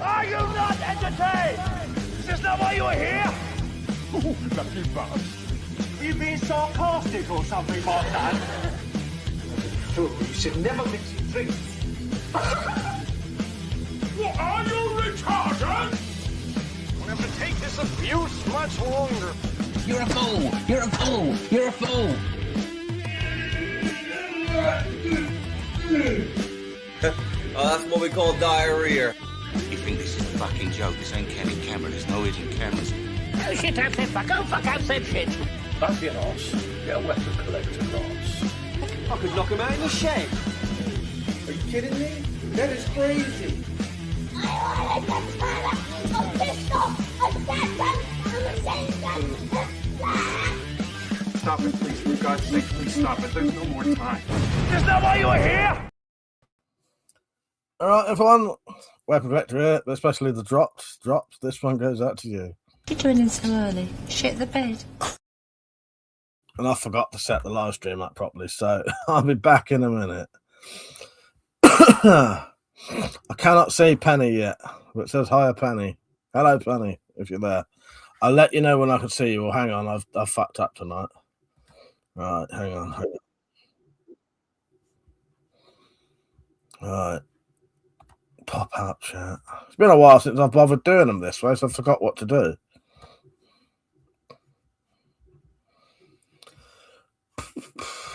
Are you not entertained? Is this not why you were here? Oh, lucky bastard. Are you being sarcastic or something like that? Fool, you should never mix your drinks. What are you, retarded? We'll have to take this abuse much longer. You're a fool! You're a fool! You're a fool! Oh, that's what we call diarrhea. You think this is a fucking joke? This ain't Kenny camera. There's no hidden cameras. Oh shit, I've said fuck. Oh fuck, I've said shit. Don't be an arse. Get a weapon collector, arse. I could knock him out in the shed. Are you kidding me? That is crazy. Stop it, please. For God's sake, please stop it. There's no more time. Is this not why you were here? All right, everyone. Weapon Collector here, especially the drops. This one goes out to you. What are you doing in so early? Shit the bed. And I forgot to set the live stream up properly, so I'll be back in a minute. I cannot see Penny yet, but it says hiya, Penny. Hello, Penny, if you're there. I'll let you know when I can see you. Well, hang on, I've fucked up tonight. Right, hang on. Right. Pop up chat. It's been a while since I've bothered doing them this way, so I forgot what to do.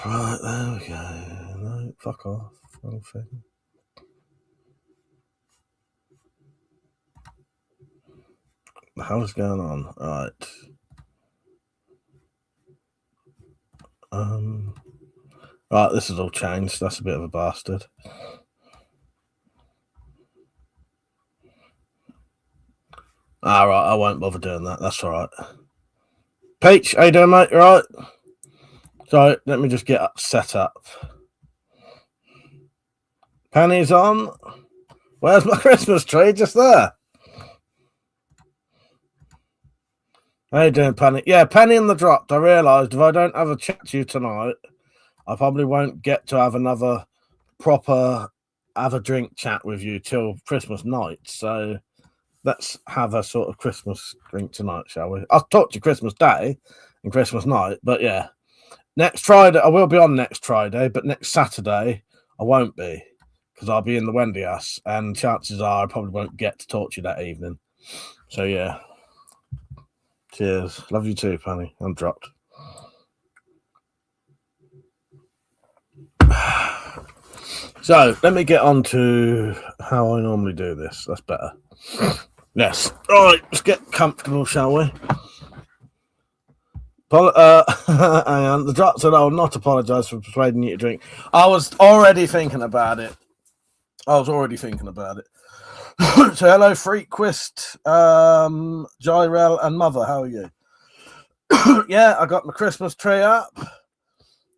Right, there we go. No, fuck off. Wrong thing. The hell is going on? Right. Right, this is all changed. That's a bit of a bastard. All right, I won't bother doing that. That's all right. Peach, how you doing, mate? You all right? So let me just get set up. Penny's on. Where's my Christmas tree? Just there. How you doing, Penny? Yeah, Penny in the dropped. I realised if I don't have a chat to you tonight, I probably won't get to have another proper have a drink chat with you till Christmas night. So let's have a sort of Christmas drink tonight, shall we? I'll talk to you Christmas Day and Christmas night, but yeah. Next Friday, I will be on next Friday, but next Saturday, I won't be because I'll be in the Wendy house, and chances are I probably won't get to talk to you that evening. So yeah. Cheers. Love you too, Penny. I'm dropped. So let me get on to how I normally do this. That's better. Yes. All right, let's get comfortable, shall we? Hang on. The drop said I will not apologise for persuading you to drink. I was already thinking about it. So hello, Freakwist, Jyrel, and Mother. How are you? Yeah, I got my Christmas tree up.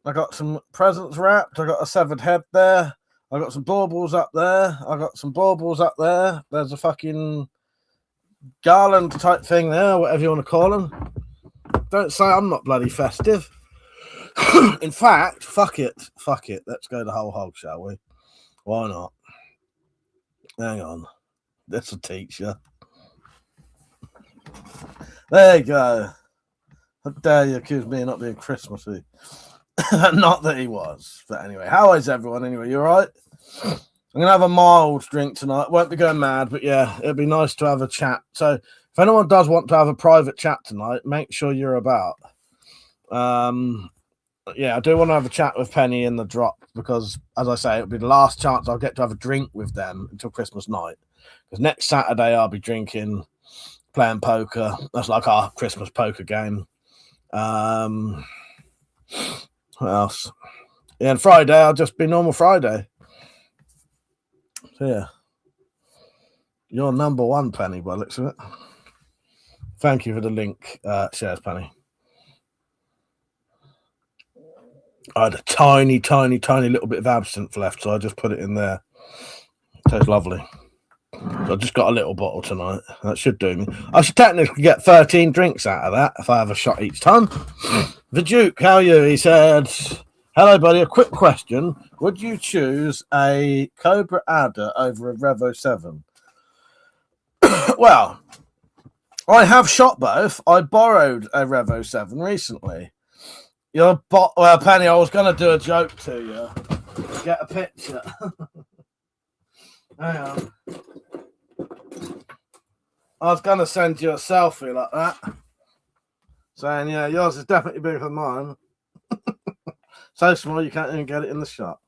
I got some presents wrapped. I got a severed head there. I got some baubles up there. I got some baubles up there. There's a fucking garland type thing there, whatever you want to call them. Don't say I'm not bloody festive. In fact, fuck it. Let's go the whole hog, shall we? Why not? Hang on. This'll teach you. There you go. How dare you accuse me of not being Christmassy? Not that he was. But anyway, how is everyone anyway? You all right? I'm going to have a mild drink tonight. Won't be going mad, but yeah, it'd be nice to have a chat. So if anyone does want to have a private chat tonight, make sure you're about. Yeah, I do want to have a chat with Penny in the drop because, as I say, it'll be the last chance I'll get to have a drink with them until Christmas night. Because next Saturday I'll be drinking, playing poker. That's like our Christmas poker game. What else? Yeah, and Friday I'll just be normal Friday. So yeah, you're number one, Penny, by the looks of it. Thank you for the link, shares, Penny. I had a tiny little bit of absinthe left, so I just put it in there. Tastes lovely. So I just got a little bottle tonight. That should do me. I should technically get 13 drinks out of that if I have a shot each time. The Duke, how are you? He said, hello, buddy. A quick question. Would you choose a Cobra Adder over a Revo 7? Well, I have shot both. I borrowed a Revo 7 recently. Well, Penny, I was going to do a joke to you. Get a picture. Hang on. I was going to send you a selfie like that. Saying, yeah, yours is definitely bigger than mine. So small you can't even get it in the shot.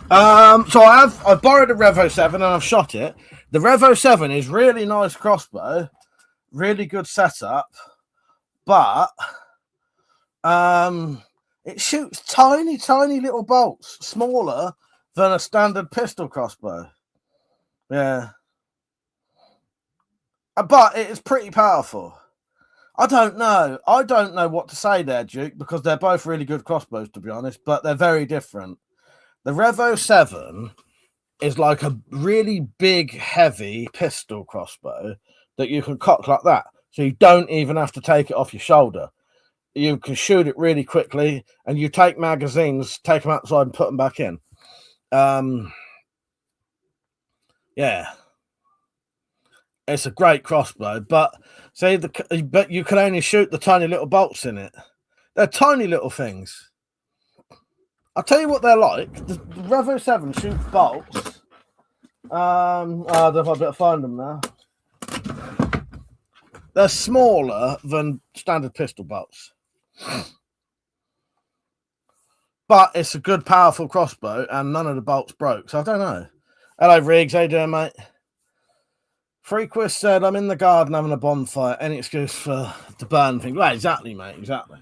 So I borrowed a Revo 7 and I've shot it. The Revo 7 is really nice crossbow, really good setup, but it shoots tiny little bolts, smaller than a standard pistol crossbow. Yeah. But it is pretty powerful. I don't know what to say there, Duke, because they're both really good crossbows, to be honest, but they're very different. The Revo 7 is like a really big, heavy pistol crossbow that you can cock like that. So you don't even have to take it off your shoulder. You can shoot it really quickly, and you take magazines, take them outside and put them back in. Yeah. It's a great crossbow, but but you can only shoot the tiny little bolts in it. They're tiny little things. I'll tell you what they're like. The Revo 7 shoots bolts. I don't know if I'll be able to find them now. They're smaller than standard pistol bolts. But it's a good, powerful crossbow, and none of the bolts broke, so I don't know. Hello, Riggs. How you doing, mate? Frequist said, I'm in the garden having a bonfire. Any excuse for the burn thing. Well, exactly, mate. Exactly.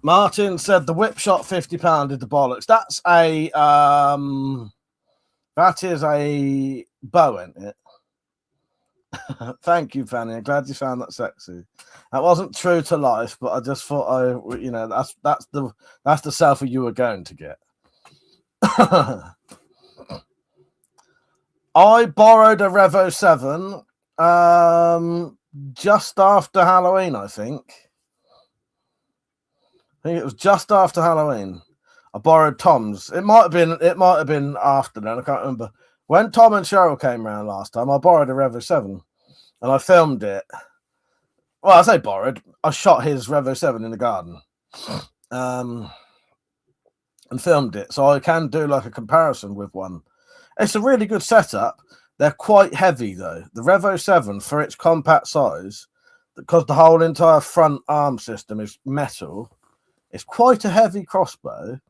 Martin said the whip shot £50 did the bollocks. That's that is a bow, isn't it? Thank you, Fanny. I'm glad you found that sexy. That wasn't true to life, but I just thought that's the selfie you were going to get. I borrowed a Revo 7 just after Halloween, I think. I think it was just after Halloween. I borrowed Tom's. It might have been after then. I can't remember. When Tom and Cheryl came around last time, I borrowed a Revo 7 and I filmed it. Well, I say borrowed. I shot his Revo 7 in the garden and filmed it. So I can do like a comparison with one. It's a really good setup. They're quite heavy, though. The Revo 7, for its compact size, because the whole entire front arm system is metal, it's quite a heavy crossbow.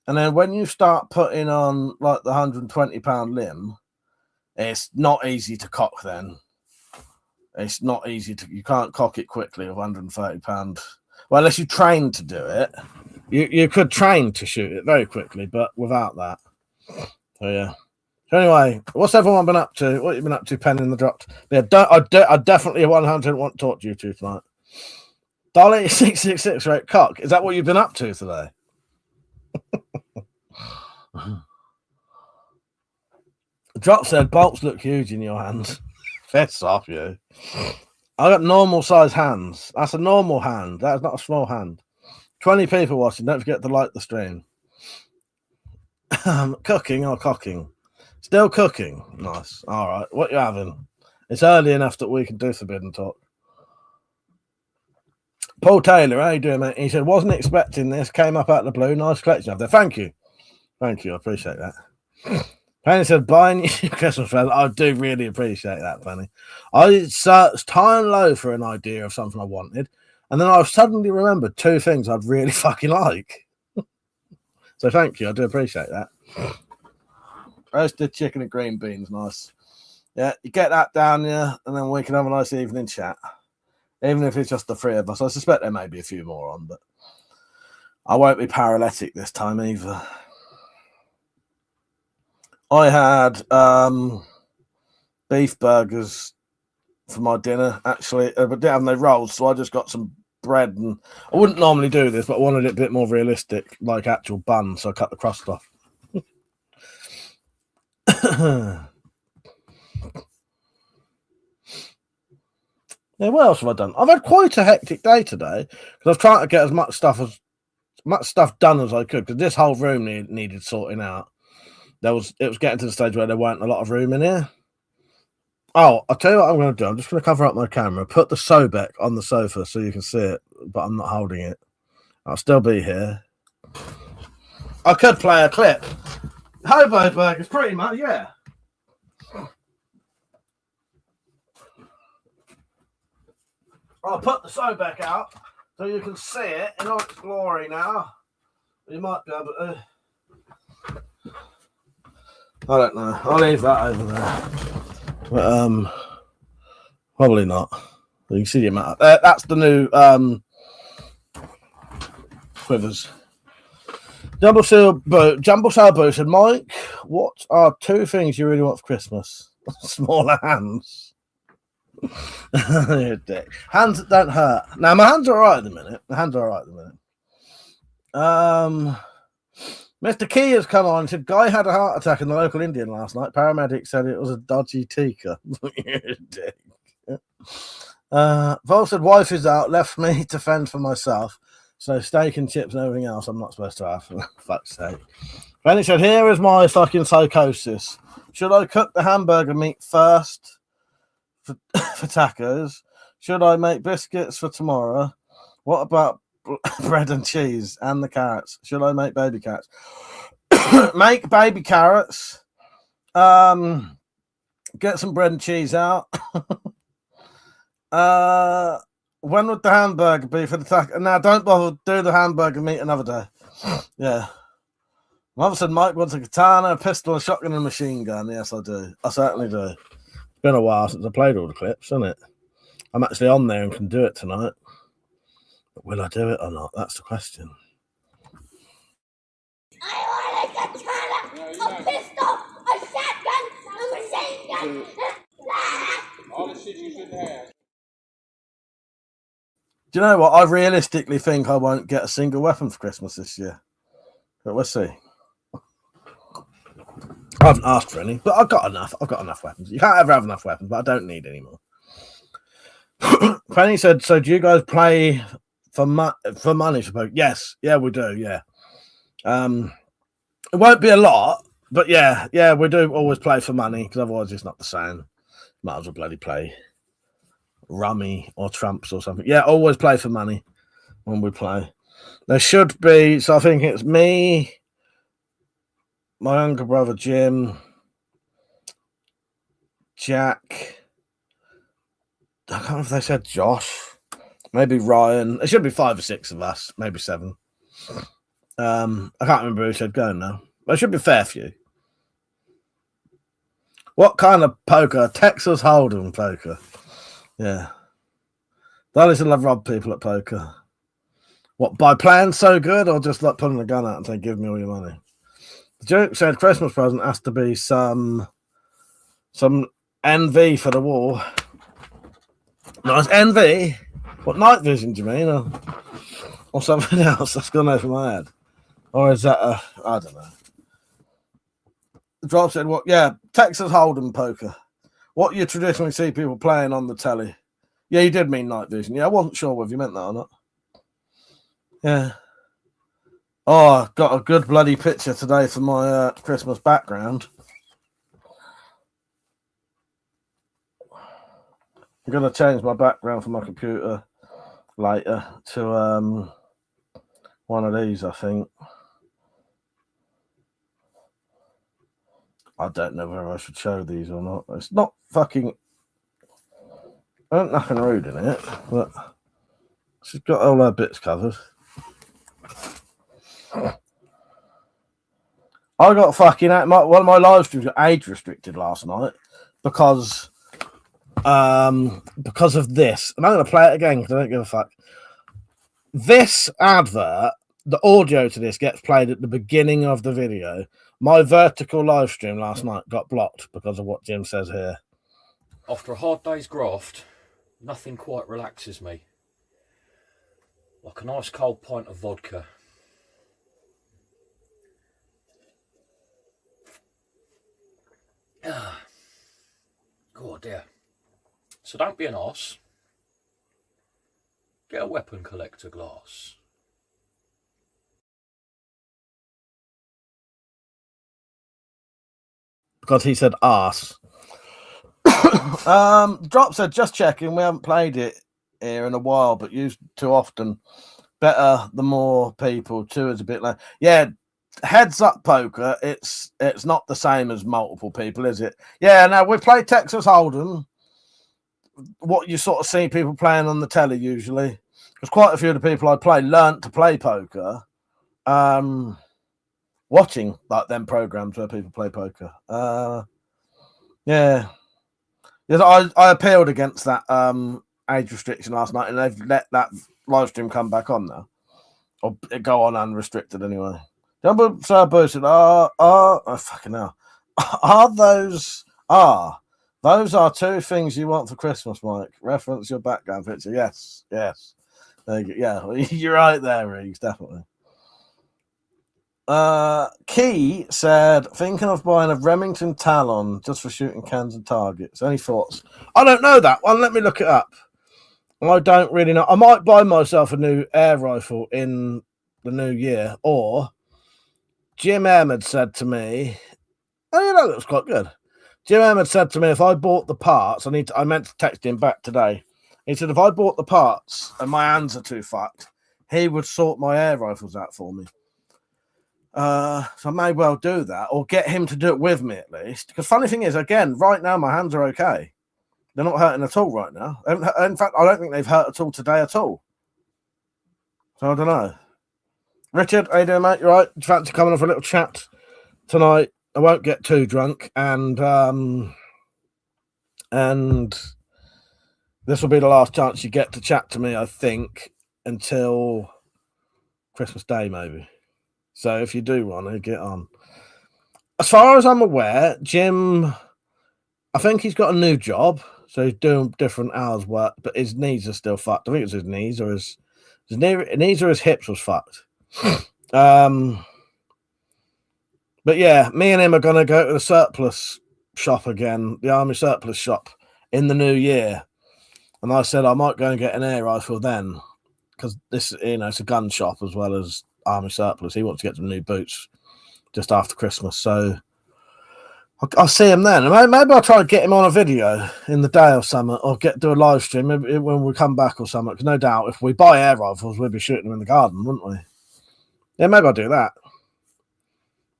And then when you start putting on, like, the £120 limb, it's not easy to cock then. It's not easy to... You can't cock it quickly with £130. Well, unless you train to do it. You could train to shoot it very quickly, but without that. So, yeah. So anyway, what's everyone been up to? What have you been up to, Penny in the dropped? Yeah, I definitely 100 want to talk to you two tonight. Dolly 666 right cock. Is that what you've been up to today? Drop said bolts look huge in your hands. Fess off you. I got normal size hands. That's a normal hand. That's not a small hand. 20 people watching. Don't forget to like the stream. Cooking or cocking? Still cooking. Nice. All right. What you having? It's early enough that we can do Forbidden Talk. Paul Taylor, how you doing, mate? He said, wasn't expecting this. Came up out of the blue. Nice collection up there. Thank you. Thank you. I appreciate that. Penny said, buying you Christmas present. I do really appreciate that, Penny. I searched high and low for an idea of something I wanted. And then I suddenly remembered two things I'd really fucking like. So thank you. I do appreciate that. Roasted chicken and green beans, nice. Yeah, you get that down here, and then we can have a nice evening chat. Even if it's just the three of us. I suspect there may be a few more on, but I won't be paralytic this time either. I had beef burgers for my dinner, actually, but didn't have no rolls, so I just got some bread, and I wouldn't normally do this, but I wanted it a bit more realistic, like actual bun, so I cut the crust off. Yeah, what else have I done? I've had quite a hectic day today because I was trying to get as much stuff done as I could because this whole room needed sorting out. it was getting to the stage where there weren't a lot of room in here. Oh, I'll tell you what I'm going to do. I'm just going to cover up my camera, put the Sobek on the sofa so you can see it, but I'm not holding it. I'll still be here. I could play a clip. Hoboburg is pretty much, yeah. I'll put the Sobek out so you can see it in all its glory now. You might be able to. I don't know. I'll leave that over there. But, probably not. You can see the amount. That's the new quivers. Jumbo Sail Boat said, Mike, what are 2 things you really want for Christmas? Smaller hands. You're a dick. Hands that don't hurt. Now, my hands are all right at the minute. Mr. Key has come on and said, Guy had a heart attack in the local Indian last night. Paramedics said it was a dodgy tikka. You're a dick. Vol said, wife is out, left me to fend for myself. So steak and chips and everything else I'm not supposed to have, for fuck's sake. Then he said, here is my fucking psychosis. Should I cook the hamburger meat first for tacos? Should I make biscuits for tomorrow? What about bread and cheese and the carrots? Should I make baby carrots? Make baby carrots. Get some bread and cheese out. When would the hamburger be for the taco? Now, don't bother. Do the hamburger meat another day. Yeah. Mother said Mike wants a katana, a pistol, a shotgun, and a machine gun. Yes, I do. I certainly do. It's been a while since I played all the clips, isn't it? I'm actually on there and can do it tonight. But will I do it or not? That's the question. I want a katana, a pistol, a shotgun, a machine gun. All the shit you shouldn't have. Do you know what? I realistically think I won't get a single weapon for Christmas this year. But we'll see. I haven't asked for any, but I've got enough. I've got enough weapons. You can't ever have enough weapons, but I don't need any more. Penny said, so do you guys play for money for poker? Yes. Yeah, we do. Yeah. It won't be a lot, but yeah, we do always play for money because otherwise it's not the same. Might as well bloody play rummy or trumps or something. Yeah, always play for money when we play. There should be, so I think it's me, my younger brother Jim, Jack, I can't remember if they said Josh, maybe Ryan. There should be 5 or 6 of us, maybe 7. I can't remember who said go now. There should be a fair few. What kind of poker? Texas Hold'em poker. Yeah. That is love rob people at poker. What, by playing so good or just like pulling a gun out and saying, give me all your money? The joke said Christmas present has to be some NV for the war. Nice NV? What, night vision do you mean? Or something else that's gone over my head? Or is that I don't know. The drop said, what? Yeah, Texas Hold'em poker. What you traditionally see people playing on the telly. Yeah, you did mean night vision. Yeah, I wasn't sure whether you meant that or not. Yeah. Oh, I got a good bloody picture today for my Christmas background. I'm going to change my background for my computer later to one of these, I think. I don't know whether I should show these or not. It's not fucking... Ain't nothing rude in it, but she's got all her bits covered. I got fucking... one of my live streams got age restricted last night because of this. And I'm going to play it again because I don't give a fuck. This advert, the audio to this gets played at the beginning of the video. My vertical live stream last night got blocked because of what Jim says here. After a hard day's graft, nothing quite relaxes me like a nice cold pint of vodka. Oh dear. So don't be an arse. Get a weapon collector glass. because he said arse. Drop said, just checking. We haven't played it here in a while, but used too often. Better the more people. 2 is a bit like, yeah. Heads up poker. It's not the same as multiple people, is it? Yeah. Now we play Texas Hold'em. What you sort of see people playing on the telly usually, because quite a few of the people I play learnt to play poker, watching like them programs where people play poker. Yeah. Yes, I appealed against that age restriction last night, and they've let that live stream come back on now, or go on unrestricted anyway. Jumbo Sir boosted. Oh fucking hell. Those are 2 things you want for Christmas, Mike. Reference your background picture. Yes. There you go. Yeah, you're right there, Reeves, definitely. Key said, thinking of buying a Remington Talon just for shooting cans and targets. Any thoughts? I don't know that one. Let me look it up. I don't really know. I might buy myself a new air rifle in the new year. Or Jim Ahmed said to me, that was quite good. Jim Ahmed said to me, if I bought the parts, I meant to text him back today. He said, if I bought the parts and my hands are too fucked, he would sort my air rifles out for me. So I may well do that, or get him to do it with me at least. Because funny thing is, again, right now my hands are okay. They're not hurting at all right now. In fact, I don't think they've hurt at all today at all. So I don't know. Richard, how you doing, mate? You right? Do you fancy coming on for a little chat tonight? I won't get too drunk, and this will be the last chance you get to chat to me, I think, until Christmas Day, maybe. So if you do want to get on. As far as I'm aware, Jim, I think he's got a new job, so he's doing different hours work, but his knees are still fucked. I think it's his knees or his knees or his hips was fucked. But yeah, me and him are going to go to the surplus shop again, the army surplus shop, in the new year. And I said I might go and get an air rifle then, because this, it's a gun shop as well as army surplus. He wants to get some new boots just after Christmas, so I'll see him then. Maybe I'll try to get him on a video in the day or something, or do a live stream maybe when we come back or something. Because no doubt, if we buy air rifles, we'll be shooting them in the garden, wouldn't we? Yeah, maybe I'll do that.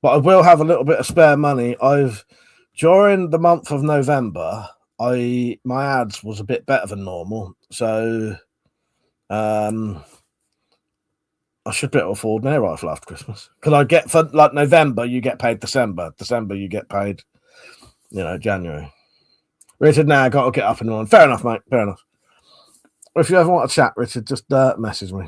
But I will have a little bit of spare money. During the month of November, my ads was a bit better than normal, so I should be able to afford an air rifle after Christmas. Because I get, for like November, you get paid December. December, you get paid, January. Richard, now I got to get up in the morning. Fair enough, mate. Fair enough. If you ever want to chat, Richard, just message me.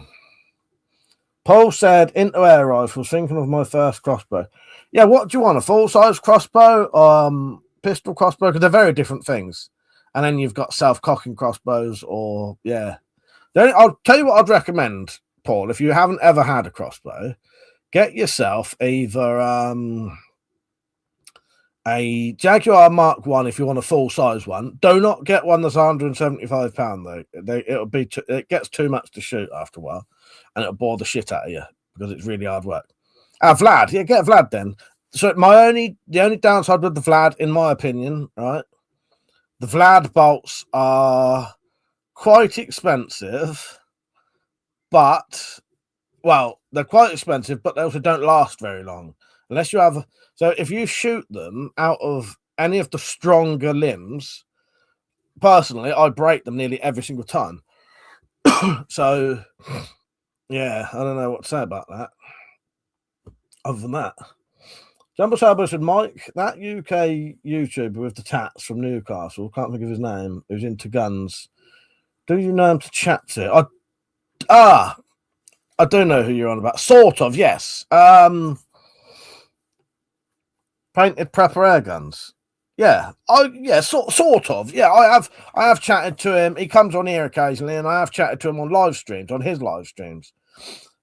Paul said, into air rifles, thinking of my first crossbow. Yeah, what do you want? A full-size crossbow? Pistol crossbow? Because they're very different things. And then you've got self-cocking crossbows, or, yeah. I'll tell you what I'd recommend, Paul. If you haven't ever had a crossbow, get yourself either a Jaguar Mark 1 if you want a full-size one. Do not get one that's £175, though. It gets too much to shoot after a while, and it'll bore the shit out of you because it's really hard work. Vlad, yeah, get a Vlad then. So the only downside with the Vlad, in my opinion, right? The Vlad bolts are quite expensive, but they're quite expensive, but they also don't last very long unless you have. So if you shoot them out of any of the stronger limbs, personally, I break them nearly every single time. So. Yeah, I don't know what to say about that. Other than that, Jumbo Sabo said, Mike, that UK YouTuber with the tats from Newcastle, can't think of his name, who's into guns. Do you know him to chat to? I do know who you're on about. Sort of, yes. Painted prepper air guns. Yeah. Sort of. Yeah, I have chatted to him. He comes on here occasionally, and I have chatted to him on live streams, on his live streams.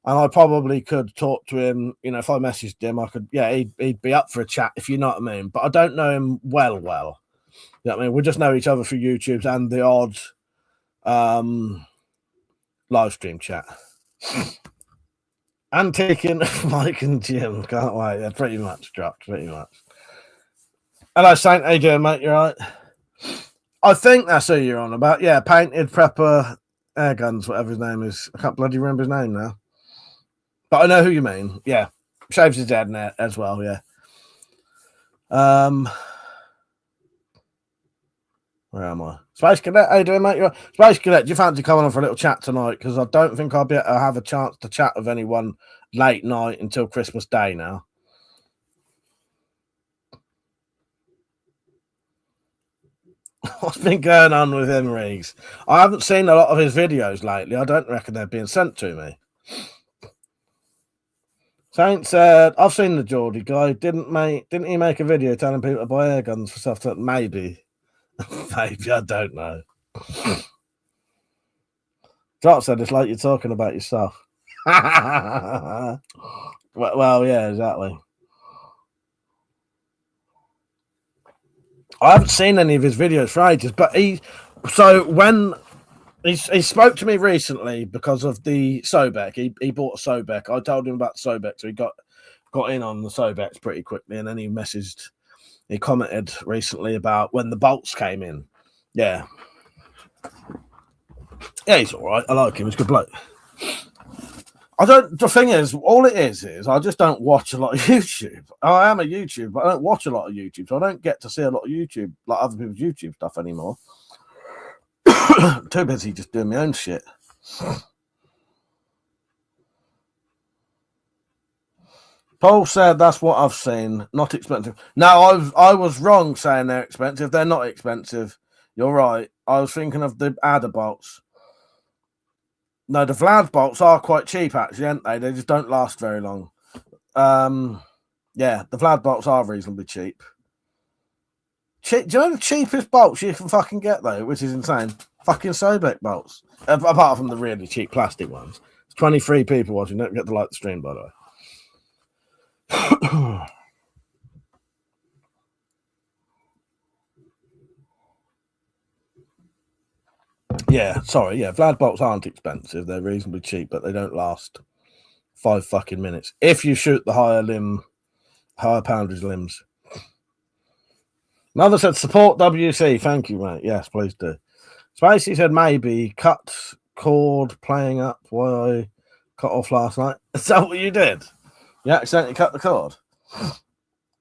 And I probably could talk to him, if I messaged him, I could, he'd be up for a chat, if you know what I mean. But I don't know him well. You know what I mean? We just know each other through YouTubes and the odd live stream chat. Antiquing Mike and Jim, can't wait. They're pretty much dropped, pretty much. Hello, Saint. How you doing, mate? You right? I think that's who you're on about. Yeah, Painted Prepper Air Guns, whatever his name is. I can't bloody remember his name now. But I know who you mean. Yeah. Shaves his head in it as well, yeah. Where am I? Space Cadet, how you doing, mate? You're... Space Cadet, do you fancy coming on for a little chat tonight? Because I don't think I'll have a chance to chat with anyone late night until Christmas Day now. What's been going on with him, Riggs? I haven't seen a lot of his videos lately. I don't reckon they're being sent to me. Saint said, I've seen the Geordie guy. Didn't he make a video telling people to buy air guns for stuff that maybe? Maybe, I don't know. Drop said it's like you're talking about yourself. well, yeah, exactly. I haven't seen any of his videos for ages, but when he spoke to me recently because of the Sobek, he bought a Sobek. I told him about the Sobek, so he got in on the Sobeks pretty quickly, and then he commented recently about when the bolts came in. Yeah, he's all right. I like him. He's a good bloke. The thing is, all it is I just don't watch a lot of YouTube. I am a YouTuber, but I don't watch a lot of YouTube, so I don't get to see a lot of YouTube, like other people's YouTube stuff anymore. Too busy just doing my own shit. Paul said that's what I've seen. Not expensive. No, I was wrong saying they're expensive. They're not expensive. You're right. I was thinking of the Adder bolts. No, the Vlad bolts are quite cheap, actually, aren't they? They just don't last very long. Yeah, the Vlad bolts are reasonably cheap. Do you know the cheapest bolts you can fucking get, though, which is insane? Fucking Sobek bolts. Apart from the really cheap plastic ones. It's 23 people watching. Don't forget to like the stream, by the way. Yeah, sorry. Yeah, Vlad bolts aren't expensive. They're reasonably cheap, but they don't last 5 fucking minutes. If you shoot the higher poundage limbs. Mother said, support WC. Thank you, mate. Yes, please do. Spacey said, maybe cut cord playing up while I cut off last night. Is that what you did? You accidentally cut the cord?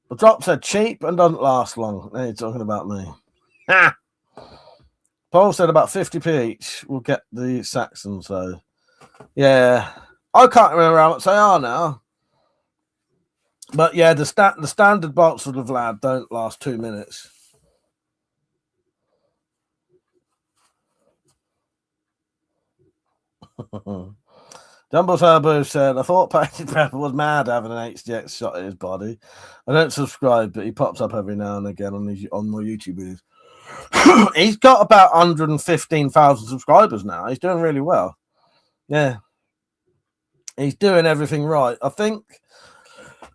The drop said, cheap and doesn't last long. Now you're talking about me. Ha! Paul said about 50p each. We'll get the Saxons, though. Yeah. I can't remember how much they are now. But yeah, the standard bolts for the Vlad don't last 2 minutes. Jumbo Turbo said, I thought Painted Prepper was mad having an HDX shot at his body. I don't subscribe, but he pops up every now and again on my YouTube videos. He's got about 115,000 subscribers now. He's doing really well. Yeah. He's doing everything right. I think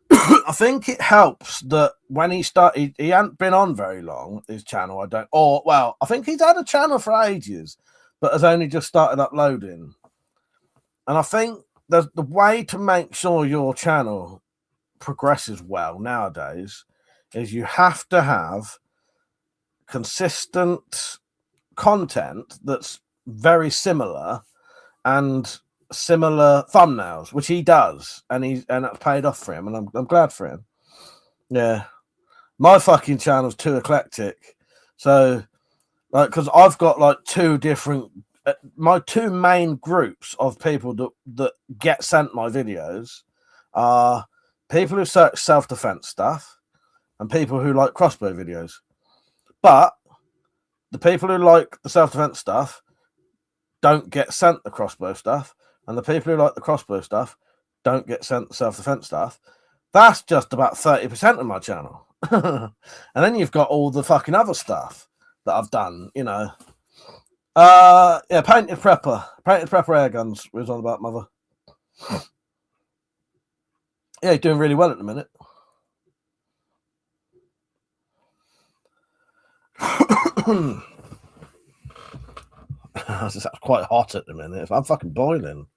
it helps that when he started, he hadn't been on very long, his channel. I think he's had a channel for ages, but has only just started uploading. And I think the way to make sure your channel progresses well nowadays is you have to have consistent content that's very similar and similar thumbnails, which he does, and that's paid off for him, and I'm glad for him. Yeah, my fucking channel's too eclectic, so like because I've got like two different, my two main groups of people that get sent my videos are people who search self-defense stuff and people who like crossbow videos. But the people who like the self-defense stuff don't get sent the crossbow stuff, and the people who like the crossbow stuff don't get sent the self-defense stuff. That's just about 30% of my channel. And then you've got all the fucking other stuff that I've done, you know. Yeah, Painted Prepper air guns was on about, mother. Yeah, he's doing really well at the minute. It's quite hot at the minute. I'm fucking boiling.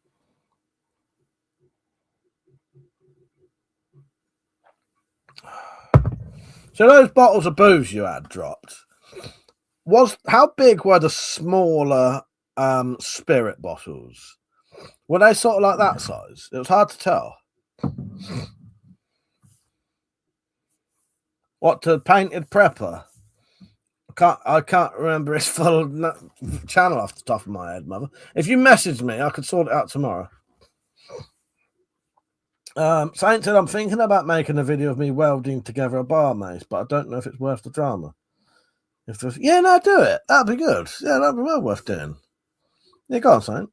So those bottles of booze you had dropped, how big were the smaller spirit bottles? Were they sort of like that size? It was hard to tell. What, to Painted Prepper? I can't remember his full channel off the top of my head, mother. If you message me, I could sort it out tomorrow. Saint said, I'm thinking about making a video of me welding together a bar mace, but I don't know if it's worth the drama. Yeah, no, do it. That'd be good. Yeah, that'd be well worth doing. Yeah, go on, Saint.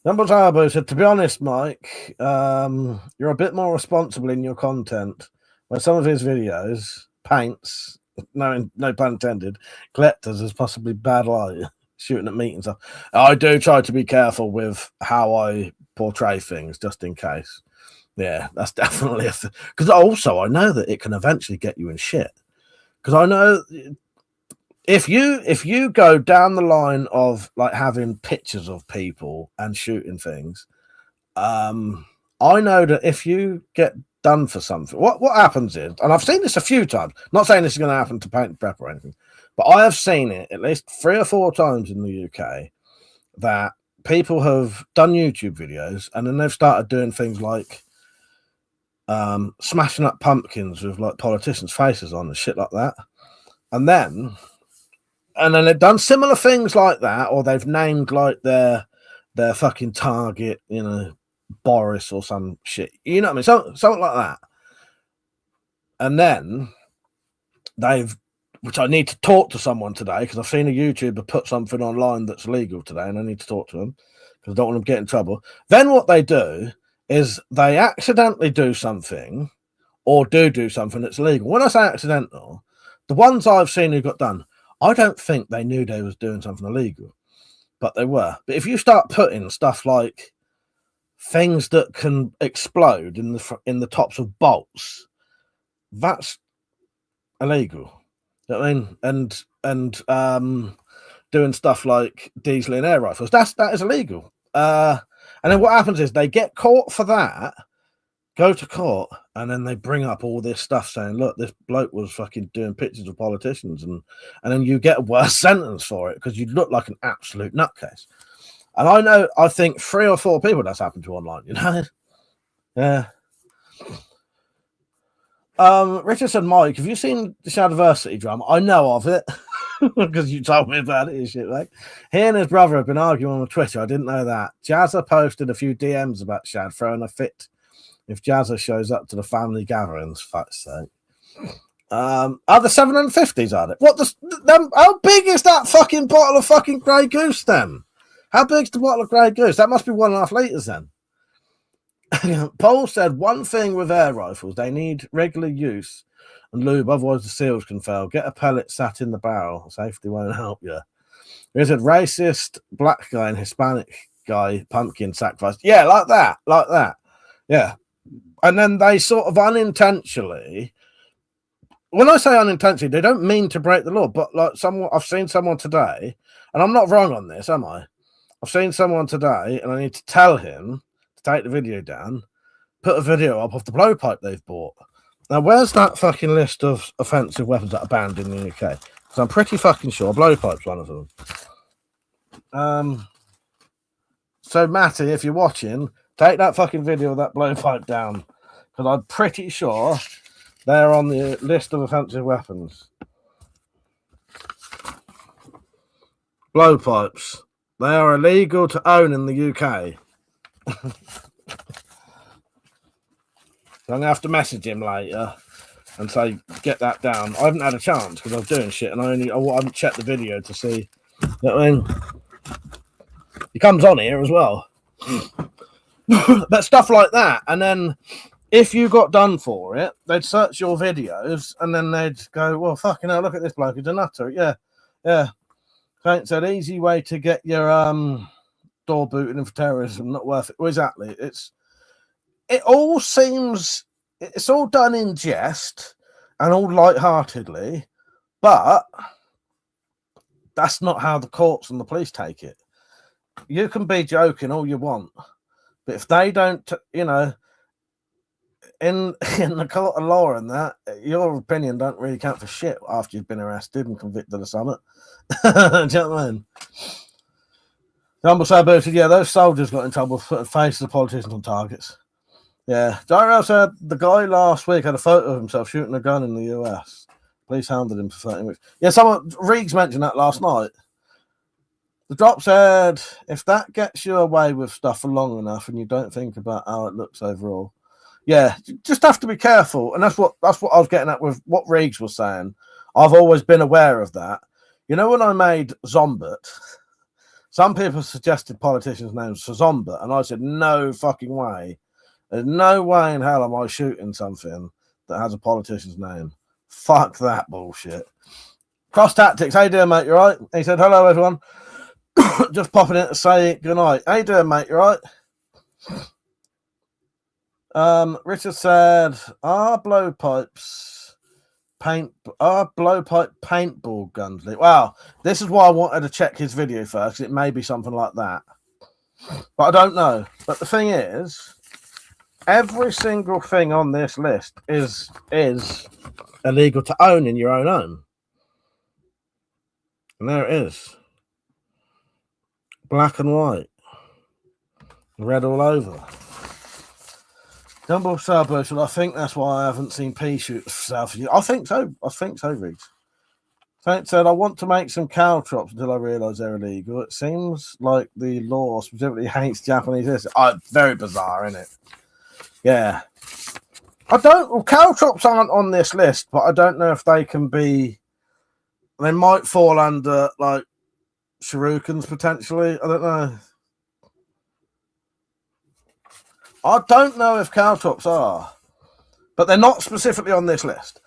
Number Arbo said, to be honest, Mike, you're a bit more responsible in your content. Where some of his videos paints, no pun intended, collectors as possibly bad light, shooting at meat and stuff. I do try to be careful with how I portray things, just in case. Yeah, that's definitely because also I know that it can eventually get you in shit. Because I know if you go down the line of like having pictures of people and shooting things, I know that if you get done for something, what happens is, and I've seen this a few times, not saying this is going to happen to Painted Prep or anything, but I have seen it at least 3 or 4 times in the UK that people have done YouTube videos and then they've started doing things like smashing up pumpkins with like politicians' faces on and shit like that. And then they've done similar things like that, or they've named like their fucking target, Boris or some shit, you know what I mean? Something like that. And then which I need to talk to someone today because I've seen a YouTuber put something online that's legal today and I need to talk to them because I don't want them to get in trouble. Then what they do is they accidentally do something or do something that's legal. When I say accidental, the ones I've seen who got done, I don't think they knew they was doing something illegal, but they were. But if you start putting stuff like things that can explode in the tops of bolts, that's illegal. You know what I mean? And doing stuff like diesel and air rifles, that is illegal. And then what happens is they get caught for that, go to court, and then they bring up all this stuff saying, look, this bloke was fucking doing pictures of politicians, and then you get a worse sentence for it because you look like an absolute nutcase. And I think 3 or 4 people that's happened to online, Yeah. Richard said, Mike, have you seen the Shadiversity drama? I know of it because you told me about it and shit, like. He and his brother have been arguing on Twitter. I didn't know that. Jazza posted a few DMs about Shad throwing a fit if Jazza shows up to the family gatherings, fuck's sake. Are the 750s are they? How big is that fucking bottle of fucking Grey Goose then? How big's the bottle of Grey Goose? That must be 1.5 litres then. Paul said, one thing with air rifles, they need regular use and lube, otherwise the seals can fail. Get a pellet sat in the barrel. Safety won't help you. He said, racist black guy and Hispanic guy pumpkin sacrifice. Yeah, like that. Yeah. And then they sort of unintentionally, when I say unintentionally, they don't mean to break the law, but like I've seen someone today, and I'm not wrong on this, am I? I've seen someone today, and I need to tell him to take the video down, put a video up of the blowpipe they've bought. Now, where's that fucking list of offensive weapons that are banned in the UK? Because I'm pretty fucking sure blowpipe's one of them. So, Matty, if you're watching, take that fucking video of that blowpipe down, because I'm pretty sure they're on the list of offensive weapons. Blowpipes. They are illegal to own in the UK. I'm going to have to message him later and say, get that down. I haven't had a chance because I was doing shit and I haven't checked the video to see. You know what I mean? He comes on here as well. But stuff like that. And then if you got done for it, they'd search your videos and then they'd go, well, fucking hell, look at this bloke. He's a nutter. Yeah. It's an easy way to get your door booted in for terrorism. Not worth it. Well, exactly. It all seems, it's all done in jest and all lightheartedly, but that's not how the courts and the police take it. You can be joking all you want, but if they don't, in the court of law and that, your opinion don't really count for shit after you've been arrested and convicted of something. Do you know what I mean? Humble Sabu said, yeah, those soldiers got in trouble for putting faces of politicians on targets. Yeah. Dyrell said the guy last week had a photo of himself shooting a gun in the US. Police hounded him for 30 weeks. Yeah, someone, Reeks mentioned that last night. The drop said, if that gets you away with stuff for long enough and you don't think about how it looks overall, yeah, you just have to be careful. And that's what I was getting at with what Reeks was saying. I've always been aware of that. You know, when I made Zombit, some people suggested politicians' names for Zombit, and I said, no fucking way. There's no way in hell am I shooting something that has a politician's name. Fuck that bullshit. Cross Tactics, how you doing, mate? You right? He said, hello, everyone. Just popping in to say goodnight. How you doing, mate? You right? Richard said, are blowpipe paintball guns? Wow, this is why I wanted to check his video first. It may be something like that, but I don't know. But the thing is, every single thing on this list is illegal to own in your own home, and there it is, black and white, red all over. Dumble Salbush, I think that's why I haven't seen pea shoot South. I think so. Riggs. Saint said, I want to make some cow chops until I realise they're illegal. It seems like the law specifically hates Japanese. Very bizarre, isn't it? Yeah. Cow chops aren't on this list, but I don't know if they can be. They might fall under like shurikens potentially. I don't know. I don't know if cow chops are, but they're not specifically on this list.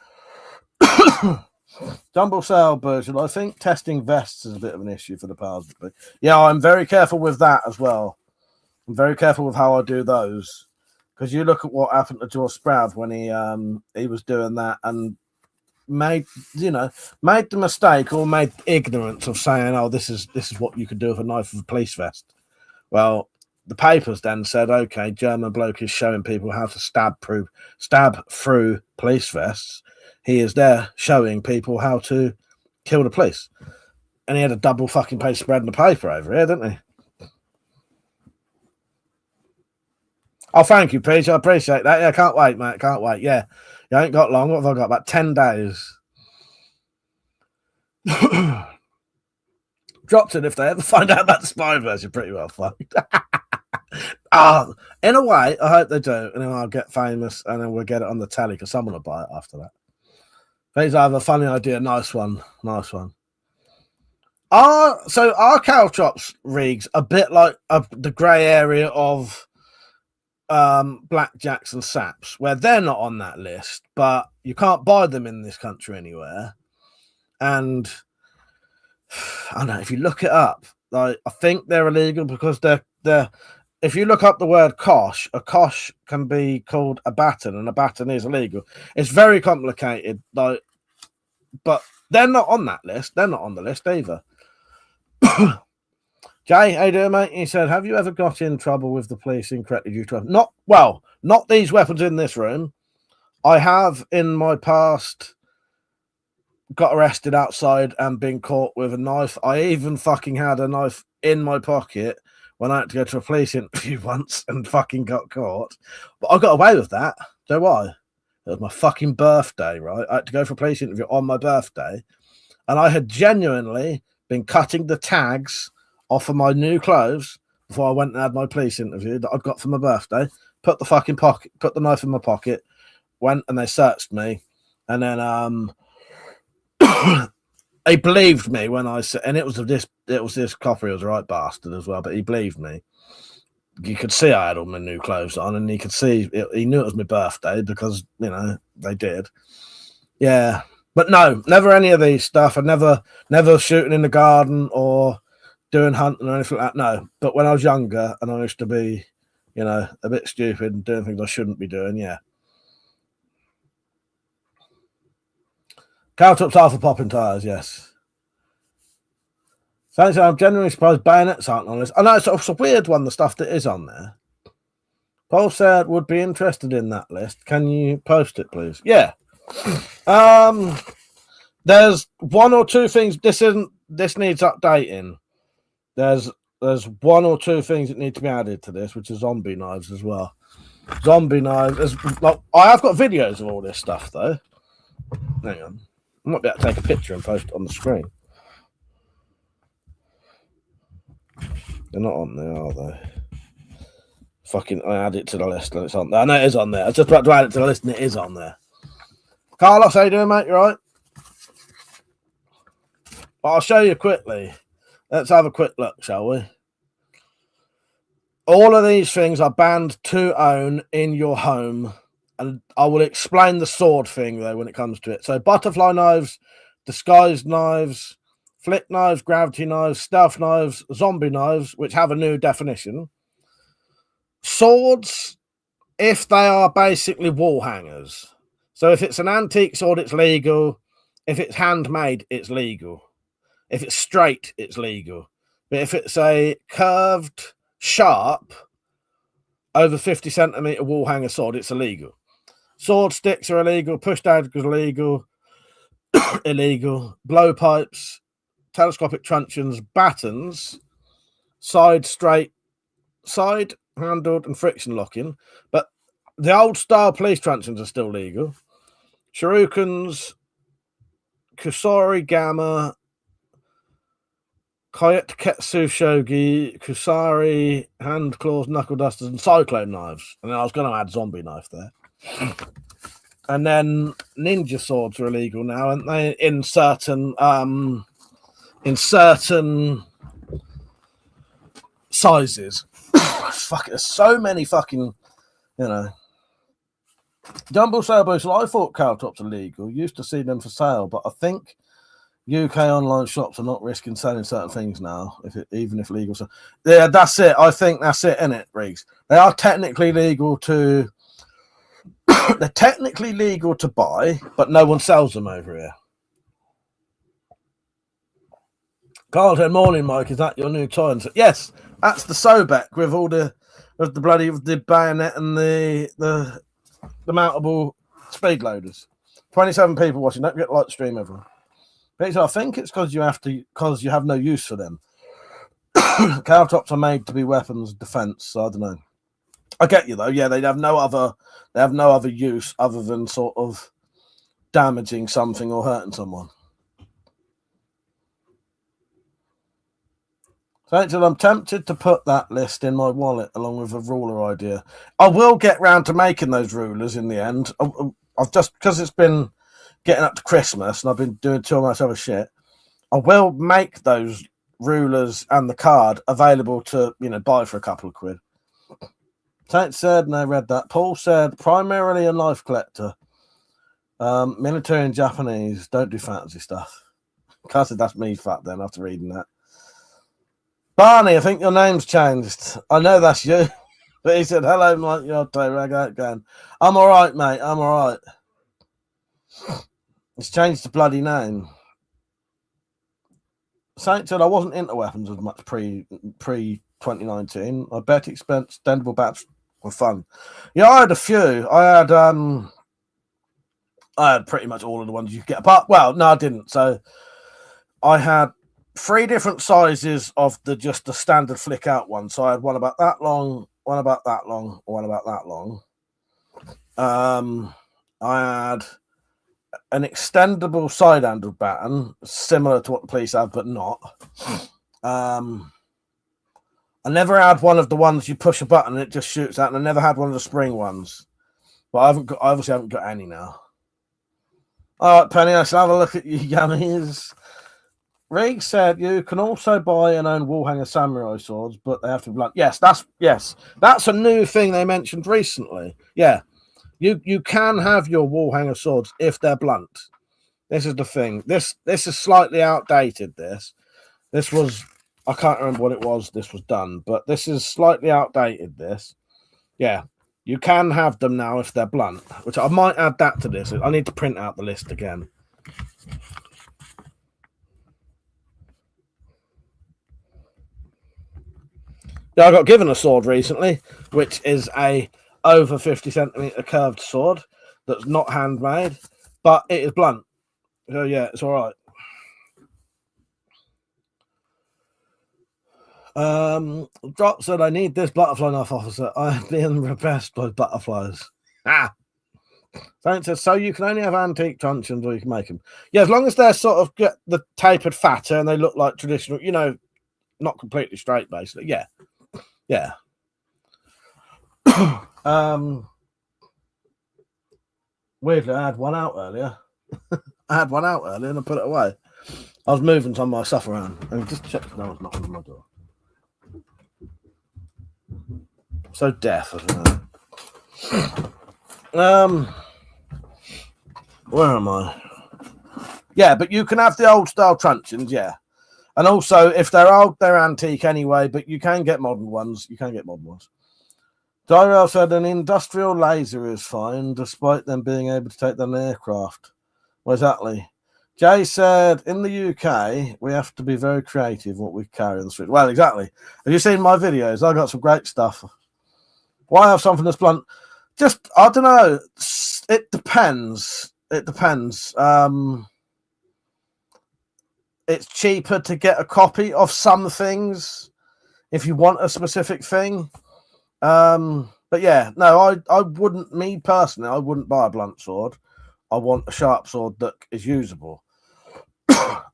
Dumble Sale version. I think testing vests is a bit of an issue for the powers. Yeah, I'm very careful with that as well. I'm very careful with how I do those, because you look at what happened to George Sprague when he was doing that and made the mistake or made ignorance of saying, oh, this is what you could do with a knife with a police vest. Well, the papers then said, okay, German bloke is showing people how to stab through police vests. He is there showing people how to kill the police. And he had a double fucking page spread in the paper over here, didn't he? Oh, thank you, Peach. I appreciate that. Yeah, can't wait, mate. Can't wait. Yeah. You ain't got long. What have I got? About 10 days. Dropped it if they ever find out about the spy version. Pretty well fucked. In a way, I hope they do, and then I'll get famous, and then we'll get it on the telly because someone will buy it after that. Please, I have a funny idea. Nice one. So are cow chops, Reeks, a bit like the grey area of blackjacks and saps, where they're not on that list, but you can't buy them in this country anywhere. And I don't know, if you look it up, like I think they're illegal because they're. If you look up the word kosh, a kosh can be called a baton, and a baton is illegal. It's very complicated, but they're not on that list. They're not on the list either. Jay, how you doing, mate? He said, have you ever got in trouble with the police incorrectly due to not these weapons in this room. I have in my past got arrested outside and been caught with a knife. I even fucking had a knife in my pocket when I had to go to a police interview once and fucking got caught. But I got away with that. Do you know why? It was my fucking birthday, right? I had to go for a police interview on my birthday. And I had genuinely been cutting the tags off of my new clothes before I went and had my police interview that I'd got for my birthday. Put the knife in my pocket, went and they searched me. And then he believed me when I said, and it was this copper. He was a right bastard as well, but he believed me. You could see I had all my new clothes on, and he could see he knew it was my birthday because they did. Yeah, but no, never any of these stuff. I never shooting in the garden or doing hunting or anything like that. No, but when I was younger and I used to be, a bit stupid and doing things I shouldn't be doing. Yeah. Cow tops are for popping tyres, yes. So I'm genuinely surprised bayonets aren't on this. I know it's a weird one, the stuff that is on there. Paul said would be interested in that list. Can you post it, please? Yeah. There's one or two things. This needs updating. There's one or two things that need to be added to this, which is zombie knives as well. Zombie knives. Like, I have got videos of all this stuff though. Hang on. I might be able to take a picture and post it on the screen. They're not on there, are they? Fucking, I add it to the list and it's on there. I know it is on there. I was just about to add it to the list and it is on there. Carlos, how you doing, mate? You right? But I'll show you quickly. Let's have a quick look, shall we? All of these things are banned to own in your home. And I will explain the sword thing, though, when it comes to it. So butterfly knives, disguised knives, flick knives, gravity knives, stealth knives, zombie knives, which have a new definition. Swords, if they are basically wall hangers. So if it's an antique sword, it's legal. If it's handmade, it's legal. If it's straight, it's legal. But if it's a curved, sharp, over 50 centimeter wall hanger sword, it's illegal. Sword sticks are illegal. Push daggers are illegal. Illegal. Blowpipes, telescopic truncheons, batons, side handled and friction locking. But the old style police truncheons are still legal. Shurikens, Kusari Gamma, Koyet Ketsu Shogi, Kusari, hand claws, knuckle dusters, and cyclone knives. And then I was going to add zombie knife there. And then ninja swords are illegal now, aren't they? In certain sizes. Fuck, there's so many fucking, Jumbo sailboats. Well, I thought cowtops are legal. Used to see them for sale, but I think UK online shops are not risking selling certain things now, even if legal. So, yeah, that's it. I think that's it, innit, Riggs? They are technically legal to. They're technically legal to buy, but no one sells them over here. Carlton, morning, Mike. Is that your new toy? And so, yes, that's the Sobek with all the bayonet and the mountable speed loaders. 27 people watching. Don't forget to like the stream, everyone. But I think it's because you have no use for them. Cowtops are made to be weapons defense. So I don't know. I get you though. Yeah, they have no other use other than sort of damaging something or hurting someone. So I'm tempted to put that list in my wallet along with a ruler idea. I will get round to making those rulers in the end. I've just, because it's been getting up to Christmas and I've been doing too much other shit, I will make those rulers and the card available to, buy for a couple of quid. Tate said, and I read that. Paul said, primarily a knife collector. Military and Japanese, don't do fantasy stuff. Can't say that's me fat then after reading that. Barney, I think your name's changed. I know that's you. But he said, hello, Mike, you're Rag out going. I'm all right, mate. I'm all right. It's changed the bloody name. Saint said, I wasn't into weapons as much pre 2019. I bet extendable bats were fun. Yeah, I had a few. I had pretty much all of the ones you get. But, well, no, I didn't. So I had 3 different sizes of the standard flick out one. So I had one about that long, one about that long, one about that long. I had an extendable side handled baton, similar to what the police have, but not. I never had one of the ones you push a button and it just shoots out, and I never had one of the spring ones. But I obviously haven't got any now. All right, Penny, I shall have a look at you yummies. Rig said you can also buy and own wall hanger samurai swords, but they have to be blunt. Yes, that's a new thing they mentioned recently. Yeah, you can have your wall hanger swords if they're blunt. This is the thing. This is slightly outdated. This was, I can't remember what it was. This was done, but this is slightly outdated. Yeah, you can have them now if they're blunt. Which I might add that to this. I need to print out the list again. Yeah, I got given a sword recently, which is a over 50 centimeter curved sword that's not handmade, but it is blunt. So yeah, it's all right. Drop said, I need this butterfly knife, officer. I'm being repressed by butterflies. Ah. Thanks. So you can only have antique truncheons or you can make them. Yeah, as long as they're sort of get the tapered fatter and they look like traditional, you know, not completely straight, basically. Yeah. Yeah. Weirdly, I had one out earlier. And I put it away. I was moving some of my stuff around and just checked if no one's knocking on my door. So deaf, I don't know. Where am I? Yeah, but you can have the old style truncheons, yeah. And also, if they're old, they're antique anyway, but you can get modern ones. Dyrell said an industrial laser is fine, despite them being able to take down an aircraft. Well, exactly. Jay said, in the UK, we have to be very creative in what we carry on the street. Well, exactly. Have you seen my videos? I got some great stuff. Why have something that's blunt? Just, I don't know. It depends. It's cheaper to get a copy of some things if you want a specific thing. But yeah, no, I wouldn't, me personally, I wouldn't buy a blunt sword. I want a sharp sword that is usable.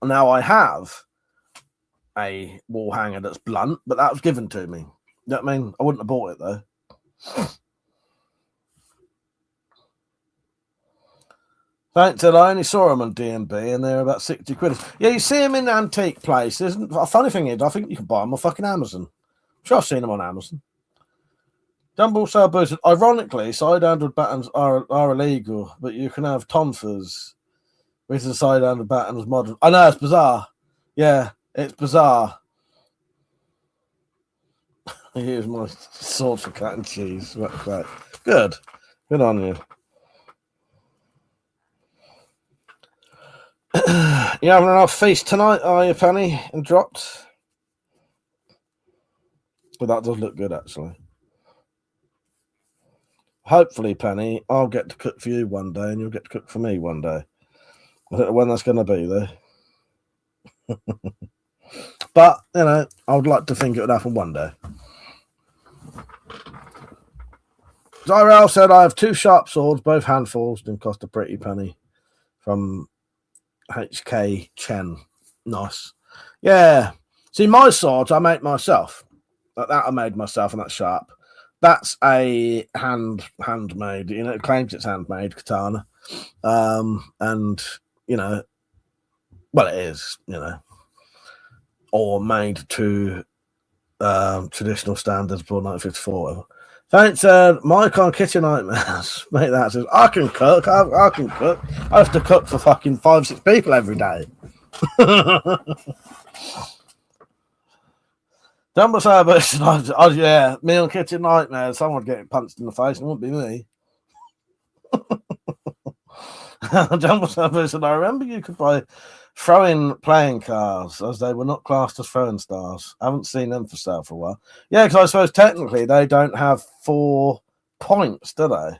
Now I have a wall hanger that's blunt, but that was given to me. You know what I mean? I wouldn't have bought it though. Thanks, I only saw them on D&B and they're about 60 quid. Yeah, you see them in antique places. A funny thing is, I think you can buy them on fucking Amazon. I'm sure I've seen them on Amazon. Dumble Sale boosted. Ironically, side-handed battens are illegal, but you can have tonfas, which is side-handed battens modern. I know, it's bizarre. Yeah, it's bizarre. Here's my sword for cat and cheese. Right. Good on you. You having enough feast tonight, are you, Penny? And dropped? Well, that does look good, actually. Hopefully, Penny, I'll get to cook for you one day and you'll get to cook for me one day. I don't know when that's going to be, though. But, you know, I would like to think it would happen one day. Zyrel said, I have 2 sharp swords, both hand-forged and cost a pretty penny. From HK Chen. Nice. Yeah. See, my swords I make myself. Like that I made myself, and that's sharp. That's a handmade, you know, it claims it's handmade katana. And, you know, well, it is, you know, or made to traditional standards before 1954. Thanks, Mike on Kitchen Nightmares. Mate, that says, I can cook. I can cook. I have to cook for fucking 5-6 people every day. Dumble Service, yeah, me on Kitchen Nightmares. Someone getting punched in the face, it wouldn't be me. Dumble Service, and I remember you could buy throwing playing cards as they were not classed as throwing stars. I haven't seen them for sale for a while. Yeah, because I suppose technically they don't have 4 points, do they?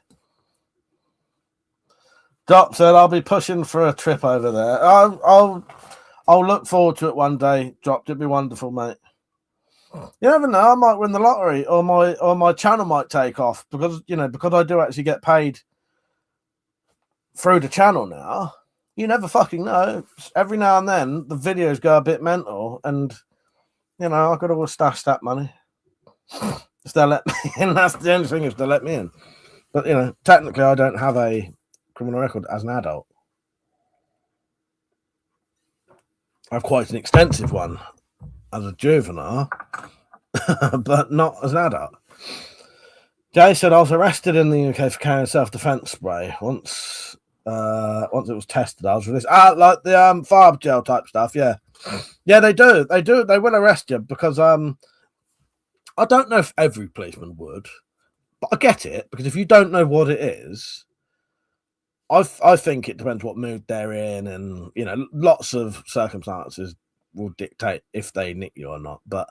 Dop said, I'll be pushing for a trip over there. I'll look forward to it one day. Drop, it'd be wonderful, mate. You never know. I might win the lottery, or my channel might take off because I do actually get paid through the channel now. You never fucking know. Every now and then the videos go a bit mental, and I got to always stash that money if they let me in. That's the only thing, if they let me in. But technically, I don't have a criminal record as an adult. I have quite an extensive one as a juvenile, but not as an adult. Jay said, I was arrested in the UK for carrying self-defense spray. Once it was tested, I was released. Like the farb gel type stuff, yeah. Yeah, they do. They will arrest you because I don't know if every policeman would, but I get it, because if you don't know what it is, I think it depends what mood they're in, and lots of circumstances will dictate if they nick you or not. But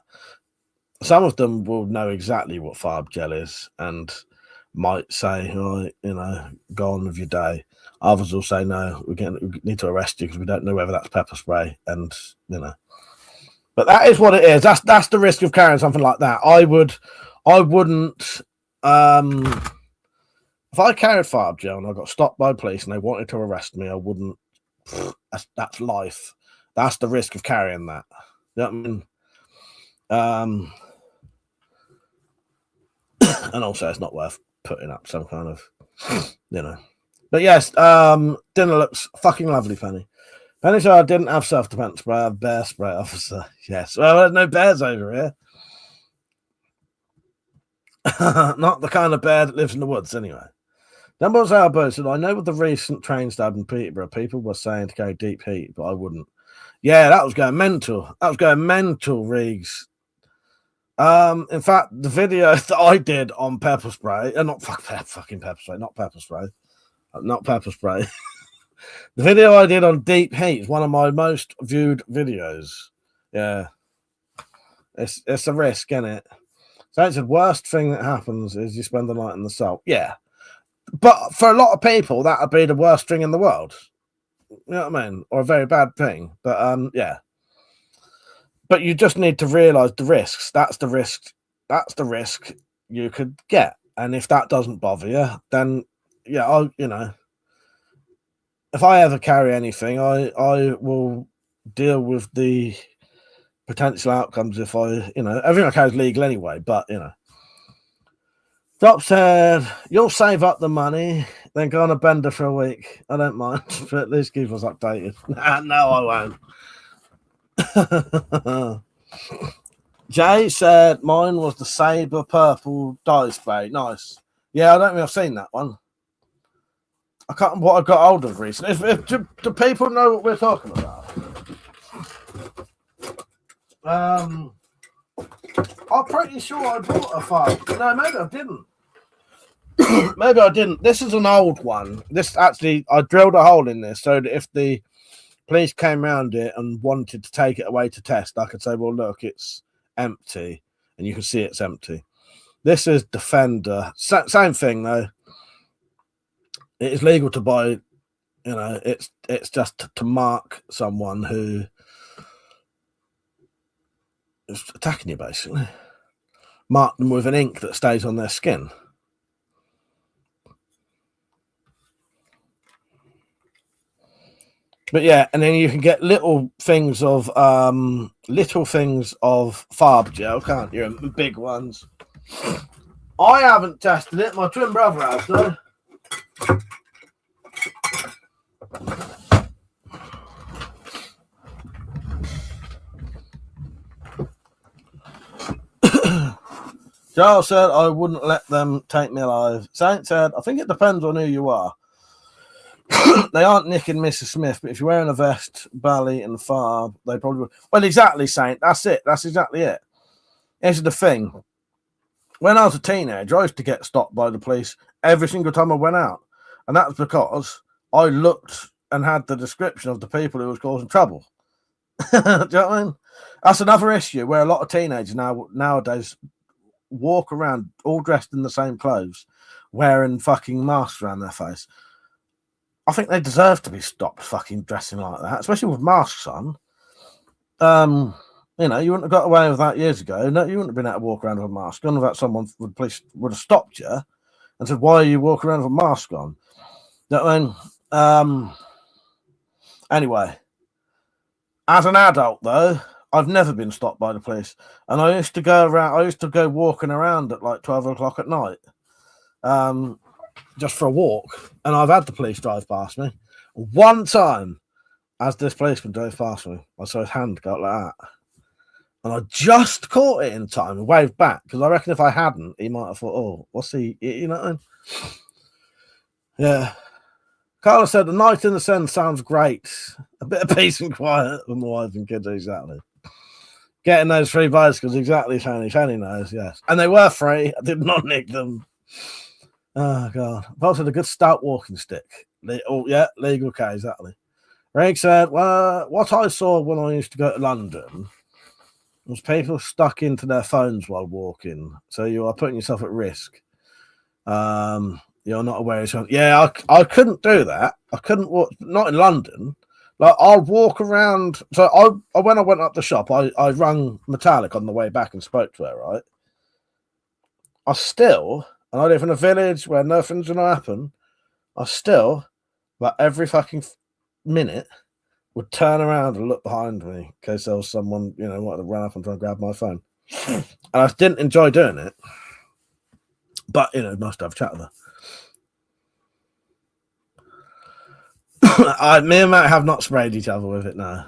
some of them will know exactly what farb gel is and might say, oh, you know, go on with your day. Others will say, no, we need to arrest you because we don't know whether that's pepper spray, and you know. But that is what it is. That's the risk of carrying something like that. I wouldn't. If I carried farb gel and I got stopped by police and they wanted to arrest me, I wouldn't. That's life. That's the risk of carrying that. You know what I mean? And also, it's not worth putting up some kind of, you know. But yes, dinner looks fucking lovely, Penny. Penny said I didn't have self-defense spray, I have bear spray, officer. Yes, well, there's no bears over here. Not the kind of bear that lives in the woods, anyway. Dumble's elbow said, I know with the recent train stab in Peterborough, people were saying to go deep heat, but I wouldn't. Yeah, that was going mental. That was going mental, Reegs. In fact, the video that I did on pepper spray, not fucking pepper spray, not pepper spray. The video I did on deep heat is one of my most viewed videos. Yeah. It's a risk, isn't it? So it's the worst thing that happens is you spend the night in the salt. Yeah. But for a lot of people, that would be the worst thing in the world. You know what I mean? Or a very bad thing. But yeah. But you just need to realize the risks. That's the risk. That's the risk you could get. And if that doesn't bother you, then yeah, you know, if I ever carry anything, I will deal with the potential outcomes if I, you know, everything I carry is legal anyway, but you know. Drop said, you'll save up the money, then go on a bender for a week. I don't mind, but at least keep us updated. No, I won't. Jay said, mine was the Sabre Purple dye spray. Nice. Yeah, I don't think I've seen that one. I can't remember what I got hold of recently. Do people know what we're talking about? I'm pretty sure I bought a file. No, maybe I didn't. Maybe I didn't. This is an old one. This actually, I drilled a hole in this so that if the police came around it and wanted to take it away to test, I could say, well, look, it's empty. And you can see it's empty. This is Defender. Same thing, though. It is legal to buy, you know, it's just to mark someone who is attacking you, basically. Mark them with an ink that stays on their skin. But yeah, and then you can get little things of farb gel, can't you? And big ones. I haven't tested it. My twin brother has, though. Giles said, I wouldn't let them take me alive. Saint said, I think it depends on who you are. They aren't Nick and Mrs. Smith, but if you're wearing a vest, belly, and farb, they probably would. Well, exactly, Saint. That's it. That's exactly it. Here's the thing. When I was a teenager, I used to get stopped by the police every single time I went out. And that's because I looked and had the description of the people who was causing trouble. Do you know what I mean? That's another issue where a lot of teenagers nowadays walk around all dressed in the same clothes, wearing fucking masks around their face. I think they deserve to be stopped fucking dressing like that, especially with masks on. You know, you wouldn't have got away with that years ago. No, you wouldn't have been able to walk around with a mask on without someone would have stopped you and said, why are you walking around with a mask on? You know what I mean? Anyway, as an adult, though, I've never been stopped by the police. And I used to go walking around at like 12 o'clock at night. Just for a walk, and I've had the police drive past me. One time, as this policeman drove past me, I saw his hand go like that, and I just caught it in time and waved back, because I reckon if I hadn't, he might have thought, oh, what's he, you know what I mean? Yeah. Carla said, the night in the sun sounds great. A bit of peace and quiet with my wife and kids, exactly. Getting those free bicycles, exactly, Fanny. Fanny knows, yes. And they were free. I did not nick them. Oh, God. I've also had a good stout walking stick. Yeah, legal, okay, exactly. Reg said, well, what I saw when I used to go to London, was people stuck into their phones while walking. So you are putting yourself at risk. You're not aware of something. Yeah, I couldn't do that. I couldn't walk, not in London. Like, I'll walk around. So when I went up the shop, I rung Metallic on the way back and spoke to her, right? I still, and I live in a village where nothing's going to happen, I still, like, every fucking minute, would turn around and look behind me in case there was someone, you know, wanted to run up and try and grab my phone. And I didn't enjoy doing it. But, you know, must have a chat with her. Me and Matt have not sprayed each other with it now.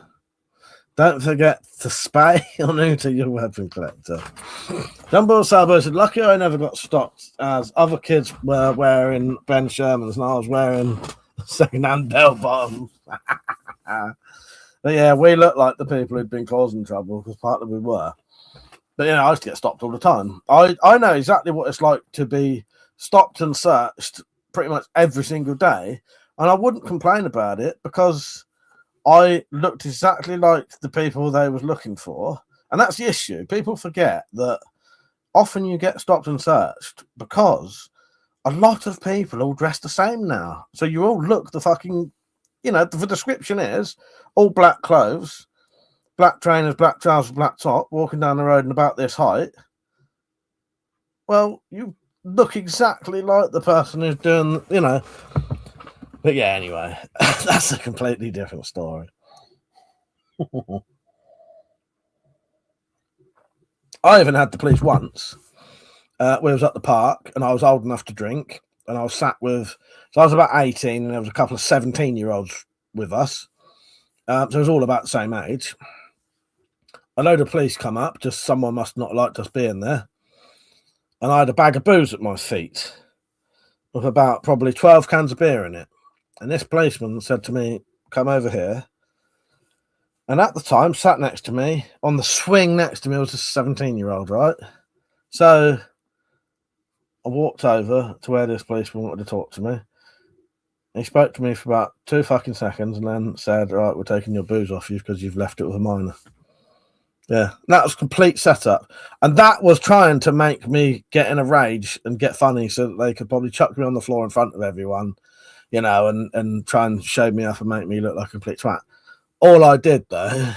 Don't forget to spay or neuter your weapon collector. Dumbo Salvo said, lucky I never got stopped, as other kids were wearing Ben Shermans and I was wearing second-hand bell bottoms. But yeah, we look like the people who'd been causing trouble, because partly we were. But, you know, I used to get stopped all the time. I know exactly what it's like to be stopped and searched pretty much every single day. And I wouldn't complain about it because I looked exactly like the people they was looking for. And that's the issue. People forget that often you get stopped and searched because a lot of people all dress the same now. So you all look the fucking, you know, the description is all black clothes, black trainers, black trousers, black top, walking down the road and about this height. Well, you look exactly like the person who's doing, you know. But yeah, anyway, that's a completely different story. I even had the police once. We was at the park and I was old enough to drink, and I was sat with, so I was about 18 and there was a couple of 17-year-olds with us. So it was all about the same age. A load of police come up, just someone must not like us being there. And I had a bag of booze at my feet with about probably 12 cans of beer in it. And this policeman said to me, come over here. And at the time, sat next to me, on the swing next to me was a 17-year-old, right? So I walked over to where this policeman wanted to talk to me. He spoke to me for about 2 fucking seconds and then said, right, we're taking your booze off you because you've left it with a minor. Yeah, that was complete setup. And that was trying to make me get in a rage and get funny so that they could probably chuck me on the floor in front of everyone, you know, and try and show me up and make me look like a complete twat. All I did, though,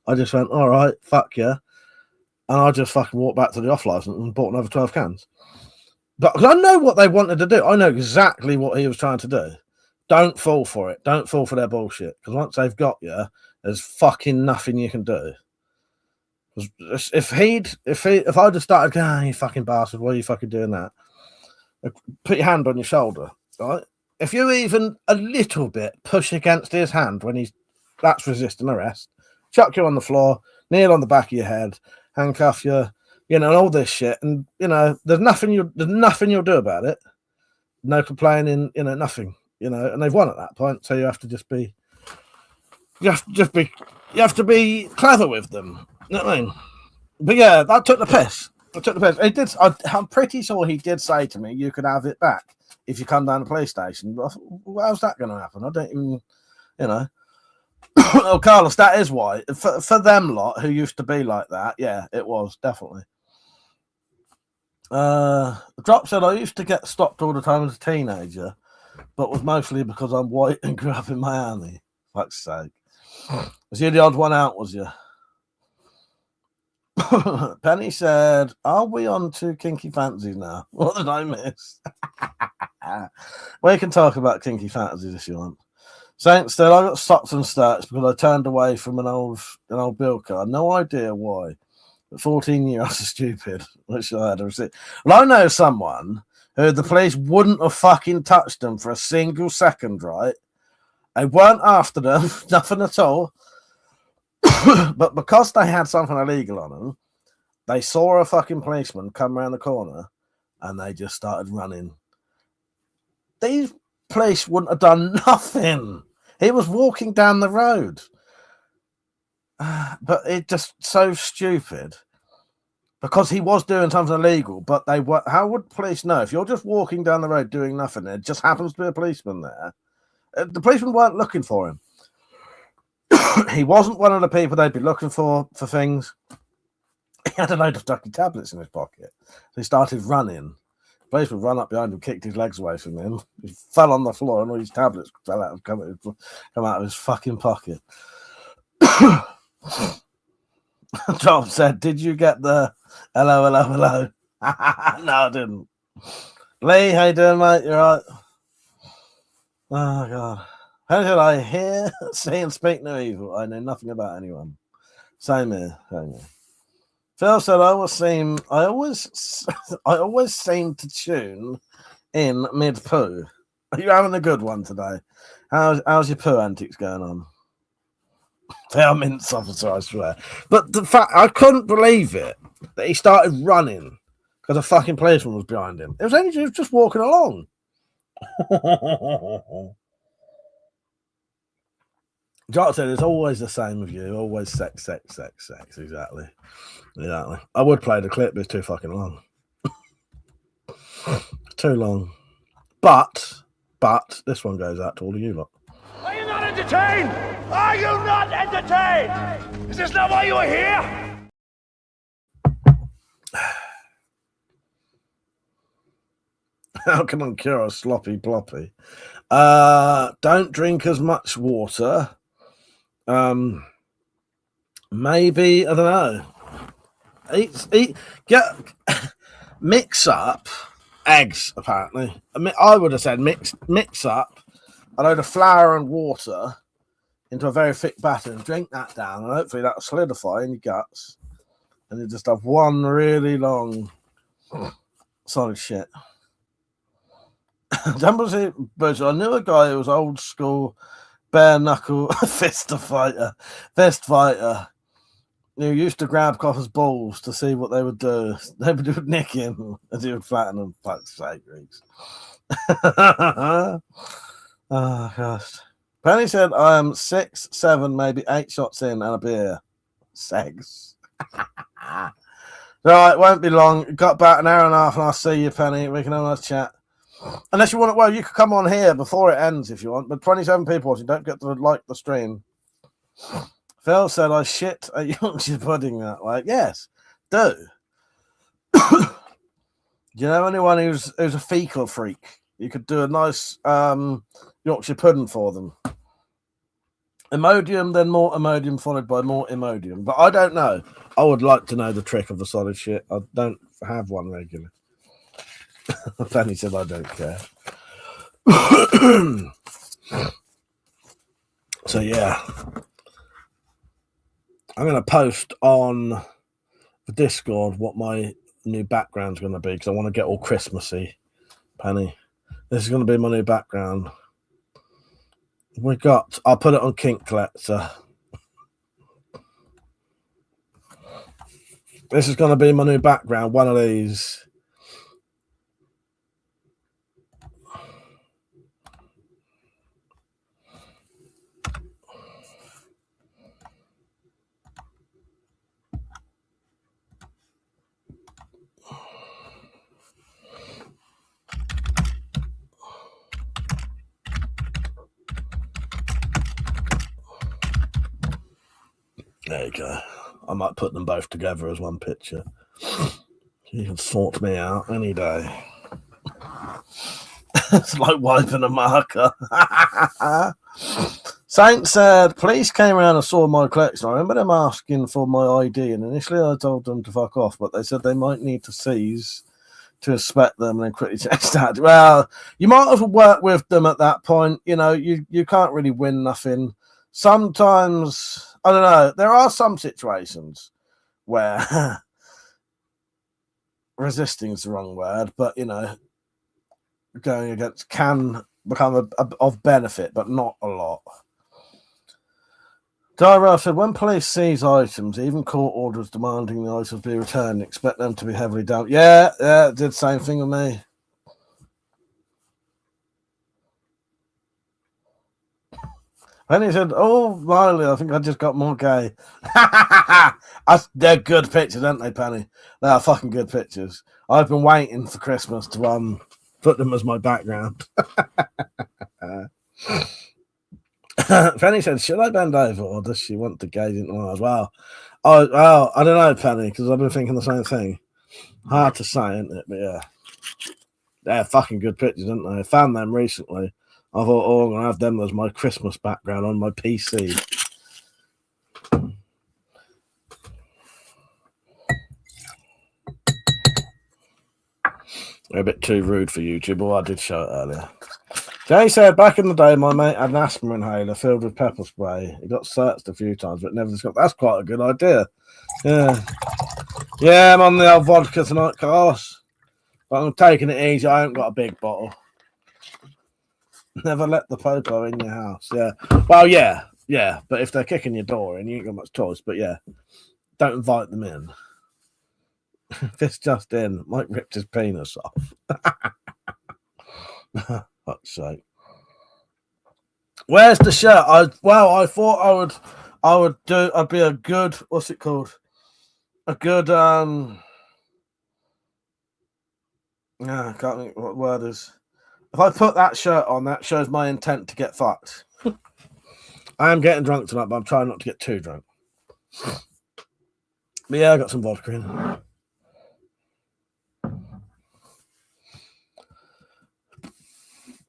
I just went, all right, fuck yeah. And I just fucking walked back to the off license and bought another 12 cans. But I know what they wanted to do. I know exactly what he was trying to do. Don't fall for it. Don't fall for their bullshit. Because once they've got you, there's fucking nothing you can do. If I'd have started going, you fucking bastard, why are you fucking doing that? Put your hand on your shoulder, right? If you even a little bit push against his hand when that's resisting arrest, chuck you on the floor, kneel on the back of your head, handcuff you, you know, and all this shit. And, you know, there's nothing you'll do about it. No complaining, you know, nothing, you know, and they've won at that point. So you have to just be, you have to be clever with them. You know what I mean? But yeah, that took the piss. I'm pretty sure he did say to me, you could have it back if you come down to the police station. But well, how's that going to happen? I don't even, you know. Oh, Carlos, that is why. For them lot who used to be like that, yeah, it was, definitely. Drop said, I used to get stopped all the time as a teenager, but was mostly because I'm white and grew up in Miami. Fuck's sake. Was you the odd one out, was you? Penny said, are we on to kinky fancies now? What did I miss? We can talk about kinky fantasies if you want. Saint said, I got stopped and searched because I turned away from an old bill card. No idea why. But 14-year-olds are stupid. Which I had to receive. Well, I know someone who the police wouldn't have fucking touched them for a single second, right? They weren't after them, nothing at all. But because they had something illegal on them, they saw a fucking policeman come around the corner and they just started running. These police wouldn't have done nothing. He was walking down the road. But it just so stupid because he was doing something illegal. But how would police know if you're just walking down the road doing nothing? There just happens to be a policeman there. The policemen weren't looking for him. He wasn't one of the people they'd be looking for things. He had a load of ducky tablets in his pocket. So he started running. The police would run up behind him, kicked his legs away from him. He fell on the floor and all his tablets come out of his fucking pocket. Tom said, "Did you get the hello? No, I didn't." Lee, how you doing, mate? You right? Oh, God. How did I hear, see, and speak no evil? I know nothing about anyone. Same here. Phil said, I always seem to tune in mid-poo. Are you having a good one today? How's your poo antics going on? They are mince officer, I swear. But the fact, I couldn't believe it that he started running because a fucking policeman was behind him. He was just walking along. Jot said it's always the same with you. Always sex. Exactly. I would play the clip, but it's too fucking long. Too long. But this one goes out to all of you lot. Are you not entertained? Are you not entertained? Is this not why you are here? How can I cure a sloppy ploppy? Don't drink as much water. Maybe, I don't know. Mix up eggs, apparently. I would have said mix up a load of flour and water into a very thick batter and drink that down, and hopefully that'll solidify in your guts. And you just have one really long solid shit. But I knew a guy who was old school bare knuckle fist fighter who used to grab coppers' balls to see what they would do. They would nick him and he would flatten them. Fuck's sake, Reeks. Oh gosh. Penny said I am 6, 7, maybe 8 shots in and a beer. Segs. Right, won't be long. Got about an hour and a half and I'll see you, Penny. We can have a nice chat. Unless you want to, well, you could come on here before it ends if you want, but 27 people watching, don't get to like the stream. Phil said I shit at Yorkshire pudding that way. Yes, do. Do you know anyone who's a fecal freak? You could do a nice Yorkshire pudding for them. Imodium, then more Imodium, followed by more Imodium. But I don't know. I would like to know the trick of the solid shit. I don't have one regularly. Fanny said I don't care. So yeah, I'm going to post on the Discord what my new background's going to be because I want to get all Christmassy. Penny, this is going to be my new background. I'll put it on Kink Collector. This is going to be my new background. One of these. There you go. I might put them both together as one picture. You can sort me out any day. It's like wiping a marker. Saint said, police came around and saw my collection. I remember them asking for my ID, and initially I told them to fuck off, but they said they might need to seize to inspect them and then quickly text that. Well, you might as well work with them at that point. You know, you can't really win nothing. Sometimes, I don't know, there are some situations where resisting is the wrong word, but, you know, going against can become of benefit, but not a lot. Dyra said, when police seize items, even court orders demanding the items be returned, expect them to be heavily damaged. Yeah, it did the same thing with me. And he said, oh, Riley, I think I just got more gay. They're good pictures, aren't they, Penny? They are fucking good pictures. I've been waiting for Christmas to put them as my background. Penny said, should I bend over or does she want to gaze into mine as well? Oh, well, I don't know, Penny, because I've been thinking the same thing. Hard to say, isn't it? But yeah. They're fucking good pictures, aren't they? I found them recently. I thought, oh, I'm going to have them as my Christmas background on my PC. They're a bit too rude for YouTube, but I did show it earlier. Jay said, back in the day, my mate had an asthma inhaler filled with pepper spray. He got searched a few times, but never discovered. That's quite a good idea. Yeah. Yeah, I'm on the old vodka tonight, Carlos. But I'm taking it easy. I haven't got a big bottle. Never let the popo in your house. Yeah. Well, yeah. Yeah. But if they're kicking your door in, you ain't got much choice. But yeah, don't invite them in. This just in. Mike ripped his penis off. Fuck's sake. Where's the shirt? I thought I'd be a good, what's it called? A good I can't think what word is. If I put that shirt on, that shows my intent to get fucked. I am getting drunk tonight, but I'm trying not to get too drunk. But yeah, I got some vodka in.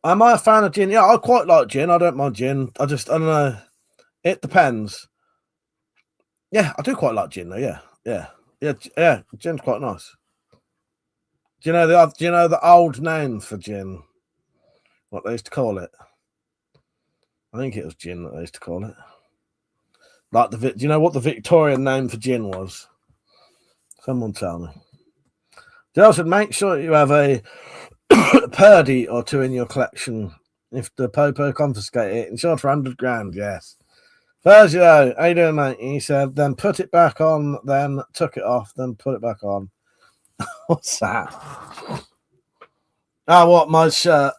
Am I a fan of gin? Yeah, I quite like gin. I don't mind gin. I don't know. It depends. Yeah, I do quite like gin though. Yeah. Gin's quite nice. Do you know the old name for gin? What they used to call it? I think it was gin that they used to call it. Like do you know what the Victorian name for gin was? Someone tell me. Joe said, make sure you have a Purdy or two in your collection. If the popo confiscate it, insured for 100 grand, yes. Virgio, how you doing, mate? He said, then put it back on, then took it off, then put it back on. What's that? Ah, what, my shirt?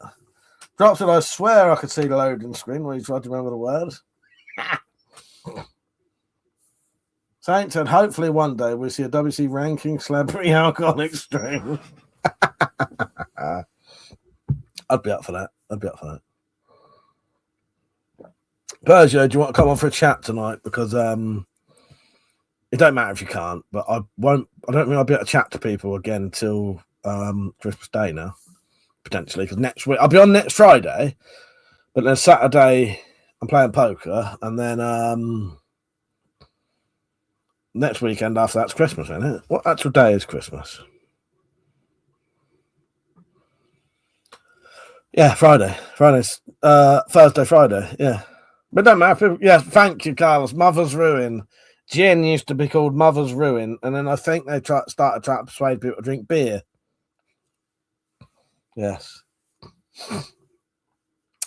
Drops it, I swear I could see the loading screen when you tried to remember the word. Saint said, hopefully one day we'll see a WC ranking celebrity alcoholic stream. I'd be up for that. Persia, do you want to come on for a chat tonight? Because it don't matter if you can't, but I don't think I'll be able to chat to people again until Christmas Day now, potentially. Because next week I'll be on next Friday, but then Saturday I'm playing poker, and then next weekend after that's Christmas, isn't it? What actual day is Christmas? Yeah, Friday. Friday's Thursday, Friday. Yeah. But don't matter. Yeah, thank you, Carlos. Mother's Ruin. Gin used to be called Mother's Ruin, and then I think they started trying to persuade people to drink beer. Yes.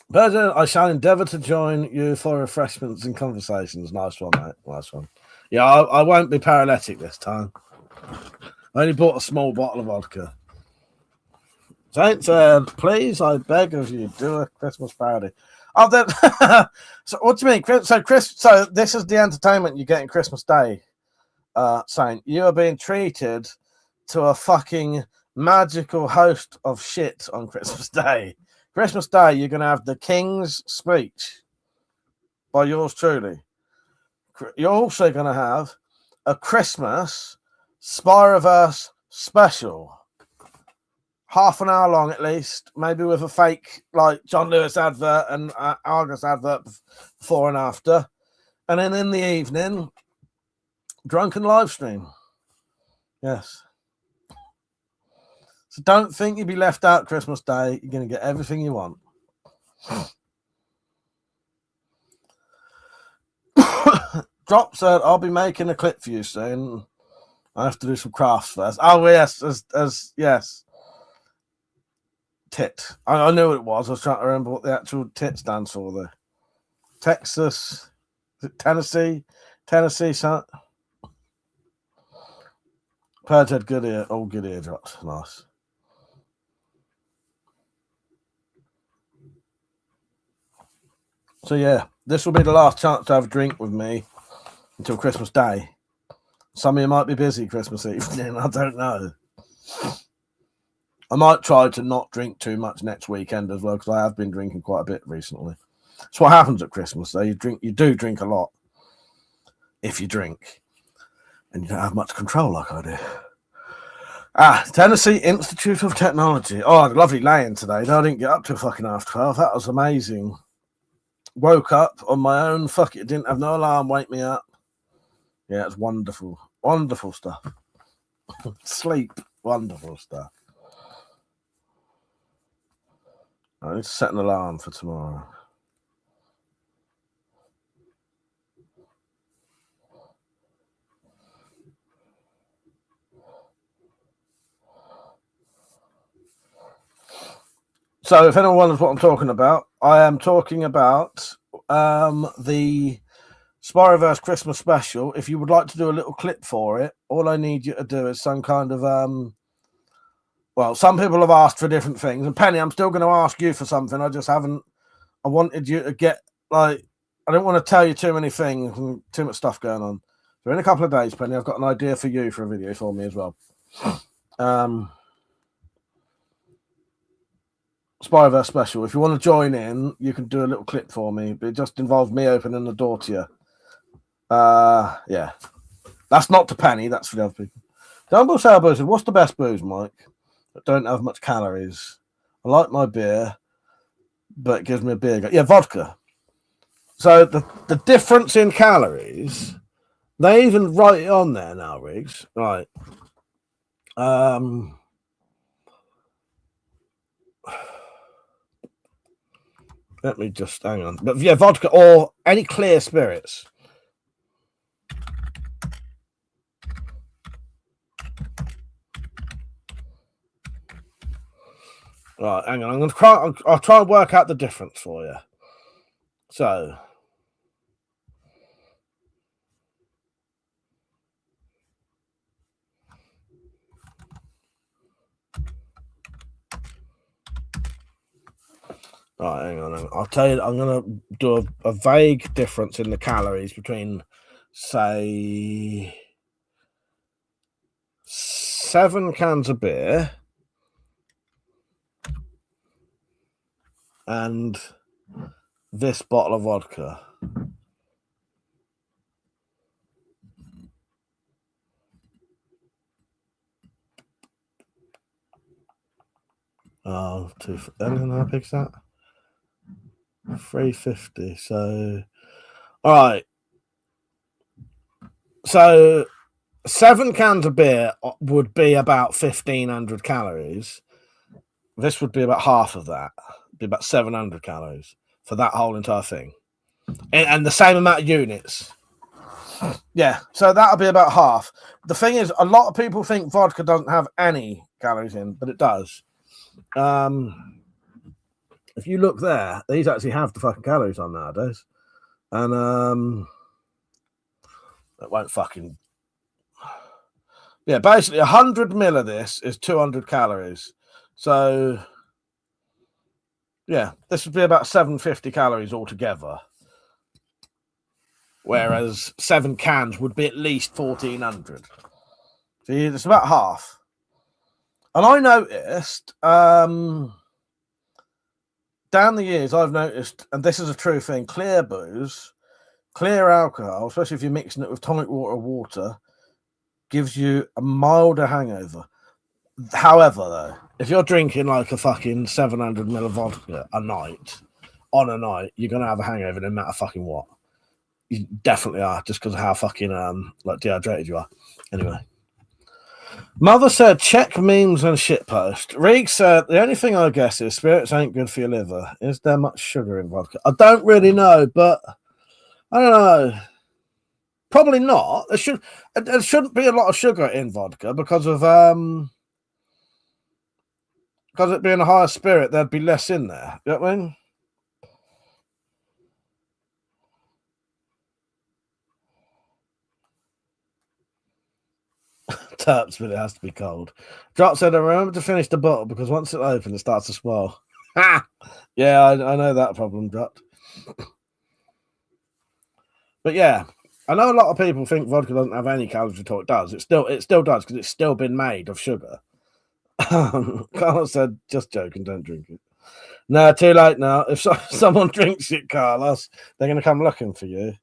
But I shall endeavour to join you for refreshments and conversations. Nice one, mate. Nice one. Yeah, I won't be paralytic this time. I only bought a small bottle of vodka. Saint said, please, I beg of you, do a Christmas parody. Oh, then, so what do you mean? So this is the entertainment you get in Christmas Day, Saint. You are being treated to a fucking magical host of shit on Christmas Day. Christmas Day, you're going to have the King's Speech by yours truly. You're also going to have a Christmas Spyroverse special. Half an hour long at least, maybe with a fake like John Lewis advert and Argus advert before and after. And then in the evening, drunken live stream. Yes. So don't think you'll be left out Christmas Day. You're going to get everything you want. Drop said, I'll be making a clip for you soon. I have to do some crafts first. Oh, yes. Yes. Tit. I knew what it was. I was trying to remember what the actual tit stands for, though. Texas. Is it Tennessee? Tennessee, son. Purge had good ear. All good eardrops. Nice. So, yeah. This will be the last chance to have a drink with me until Christmas Day. Some of you might be busy Christmas evening. I don't know. I might try to not drink too much next weekend as well, because I have been drinking quite a bit recently. That's what happens at Christmas, though. You do drink a lot if you drink, and you don't have much control like I do. Tennessee Institute of Technology. Oh, I had a lovely lay-in today. No, I didn't get up till fucking half 12. That was amazing. Woke up on my own. Fuck it, didn't have no alarm wake me up. Yeah, it's wonderful. Wonderful stuff. Sleep. Wonderful stuff. I need to set an alarm for tomorrow. So, if anyone wonders what I'm talking about, I am talking about the Spyroverse Christmas special. If you would like to do a little clip for it, all I need you to do is some kind of well, some people have asked for different things, and Penny, I'm still going to ask you for something. I just haven't. I wanted you to get I don't want to tell you too many things and too much stuff going on. So in a couple of days, Penny, I've got an idea for you for a video for me as well. Spyroverse special. If you want to join in, you can do a little clip for me, but it just involves me opening the door to you. Yeah. That's not to Penny, that's for the other people. Dumble Sour said, what's the best booze, Mike? That don't have much calories. I like my beer, but it gives me a beer. Yeah, vodka. So the difference in calories, they even write it on there now, Riggs. Right. Let me just hang on. But yeah, vodka or any clear spirits. Right, hang on. I'll try and work out the difference for you. So. Right, hang on. I'll tell you, I'm going to do a vague difference in the calories between, say, 7 cans of beer and this bottle of vodka. Oh, how big's that? 350. So, all right. So, 7 cans of beer would be about 1,500 calories. This would be about half of that. It'd be about 700 calories for that whole entire thing, and the same amount of units. Yeah, so that'll be about half. The thing is, a lot of people think vodka doesn't have any calories in, but it does. If you look there, these actually have the fucking calories on nowadays. And it won't fucking... Yeah, basically 100 mil of this is 200 calories. So, yeah, this would be about 750 calories altogether. Whereas 7 cans would be at least 1,400. See, it's about half. And I noticed... down the years, I've noticed, and this is a true thing, clear booze, clear alcohol, especially if you're mixing it with tonic water or water, gives you a milder hangover. However, though, if you're drinking like a fucking 700 ml of vodka on a night, you're going to have a hangover no matter fucking what. You definitely are, just because of how fucking dehydrated you are. Anyway. Mother said, check memes and shitpost. Reek said, the only thing I guess is spirits ain't good for your liver. Is there much sugar in vodka? I don't really know, but I don't know. Probably not. There shouldn't be a lot of sugar in vodka because of because it being a higher spirit, there'd be less in there. You know what I mean? Terps, but it has to be cold. Drop said, I remember to finish the bottle because once it opens, it starts to swell. Ha! Yeah, I know that problem, Drop. But yeah, I know a lot of people think vodka doesn't have any calories at all. It does. It still does because it's still been made of sugar. Carl said, just joking, don't drink it. No, too late now. If someone drinks it, Carlos, they're going to come looking for you.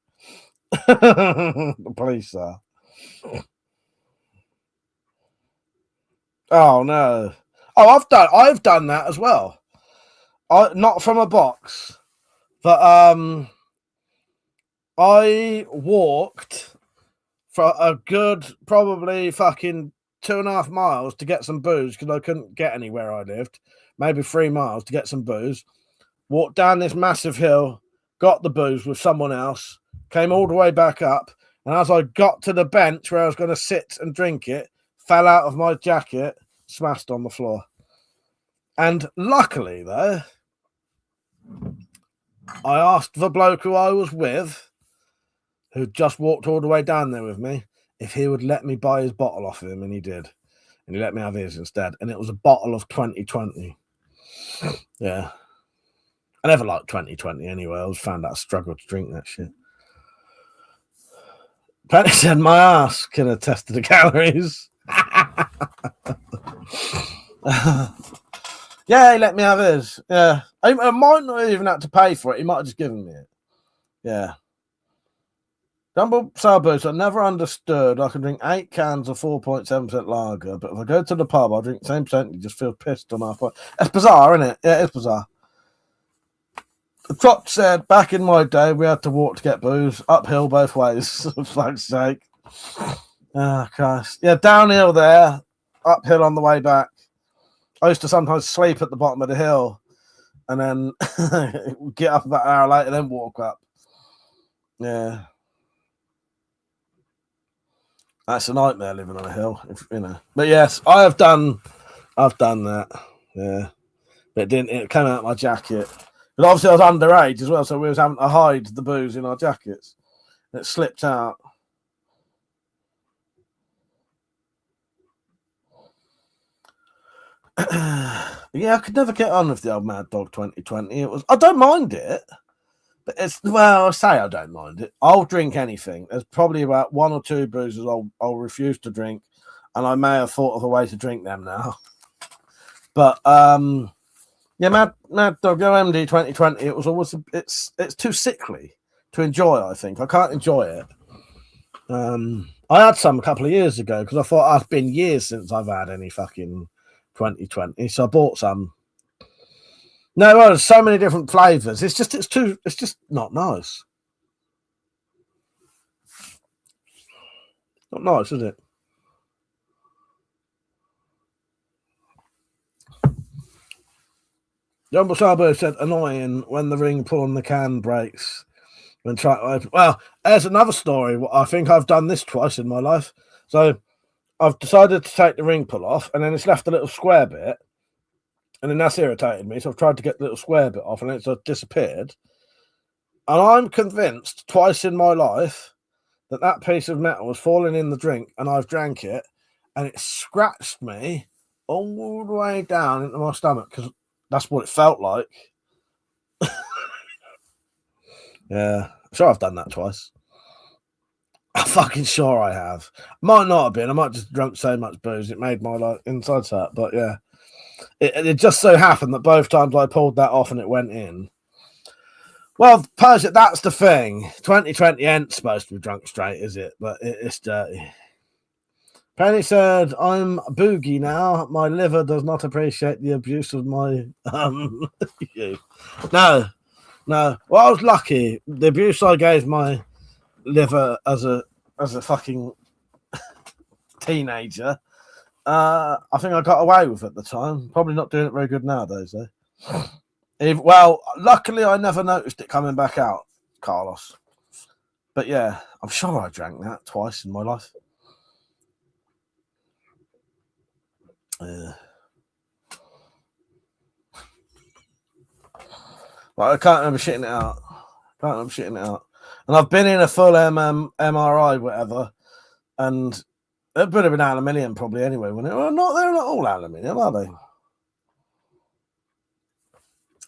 The police are. Oh no! Oh, I've done that as well. Not from a box, but I walked for a good probably fucking 2.5 miles to get some booze because I couldn't get anywhere I lived. Maybe 3 miles to get some booze. Walked down this massive hill, got the booze with someone else, came all the way back up, and as I got to the bench where I was going to sit and drink it, fell out of my jacket, smashed on the floor. And luckily, though, I asked the bloke who I was with, who just walked all the way down there with me, if he would let me buy his bottle off him, and he did. And he let me have his instead. And it was a bottle of 2020. Yeah. I never liked 2020 anyway. I always found that I struggled to drink that shit. Penny said my ass can attest to the calories. Yeah, he let me have his. Yeah. I might not even have to pay for it. He might have just given me it. Yeah. Dumble sour booze. I never understood. I can drink 8 cans of 4.7% lager, but if I go to the pub, I'll drink the same percentage. Just feel pissed on half. It's bizarre, isn't it? Yeah, it's bizarre. The Trot said, back in my day, we had to walk to get booze. Uphill both ways, for fuck's sake. Oh, Christ. Yeah, downhill there. Uphill on the way back. I used to sometimes sleep at the bottom of the hill and then get up about an hour later, then walk up. Yeah. That's a nightmare living on a hill, you know. But yes, I've done that. Yeah. But it came out of my jacket. But obviously I was underage as well, so we was having to hide the booze in our jackets. And it slipped out. Yeah, I could never get on with the old Mad Dog 2020. I don't mind it, but I say I don't mind it. I'll drink anything. There's probably about 1 or 2 bruises I'll refuse to drink, and I may have thought of a way to drink them now. But yeah, Mad Dog OMD 2020. It was always it's too sickly to enjoy. I think I can't enjoy it. I had some a couple of years ago because I thought it's been years since I've had any fucking 2020, so I bought some. No, well, there's so many different flavors. It's just not nice. Not nice, is it? Jumbo Sabo said annoying when the ring pull on the can breaks. When trying to open. Well, there's another story. I think I've done this twice in my life. So I've decided to take the ring pull off, and then it's left a little square bit, and then that's irritated me. So I've tried to get the little square bit off, and it's disappeared. And I'm convinced twice in my life that piece of metal was falling in the drink, and I've drank it, and it scratched me all the way down into my stomach because that's what it felt like. Yeah, sure I've done that twice. I'm fucking sure I have. Might not have been. I might just drunk so much booze it made my insides hurt. But yeah, it just so happened that both times I pulled that off and it went in. Well, Persia, that's the thing. 2020 ain't supposed to be drunk straight, is it? But it's dirty. Penny said, I'm boogie now. My liver does not appreciate the abuse of my youth. No. Well, I was lucky. The abuse I gave my liver as a fucking teenager, I think I got away with it at the time. Probably not doing it very good nowadays, though. Well, luckily I never noticed it coming back out, Carlos. But yeah, I'm sure I drank that twice in my life. Yeah. Well, I can't remember shitting it out. And I've been in a full MRI, whatever, and it would have been aluminium probably anyway, wouldn't it? Well, they're not all aluminium, are they?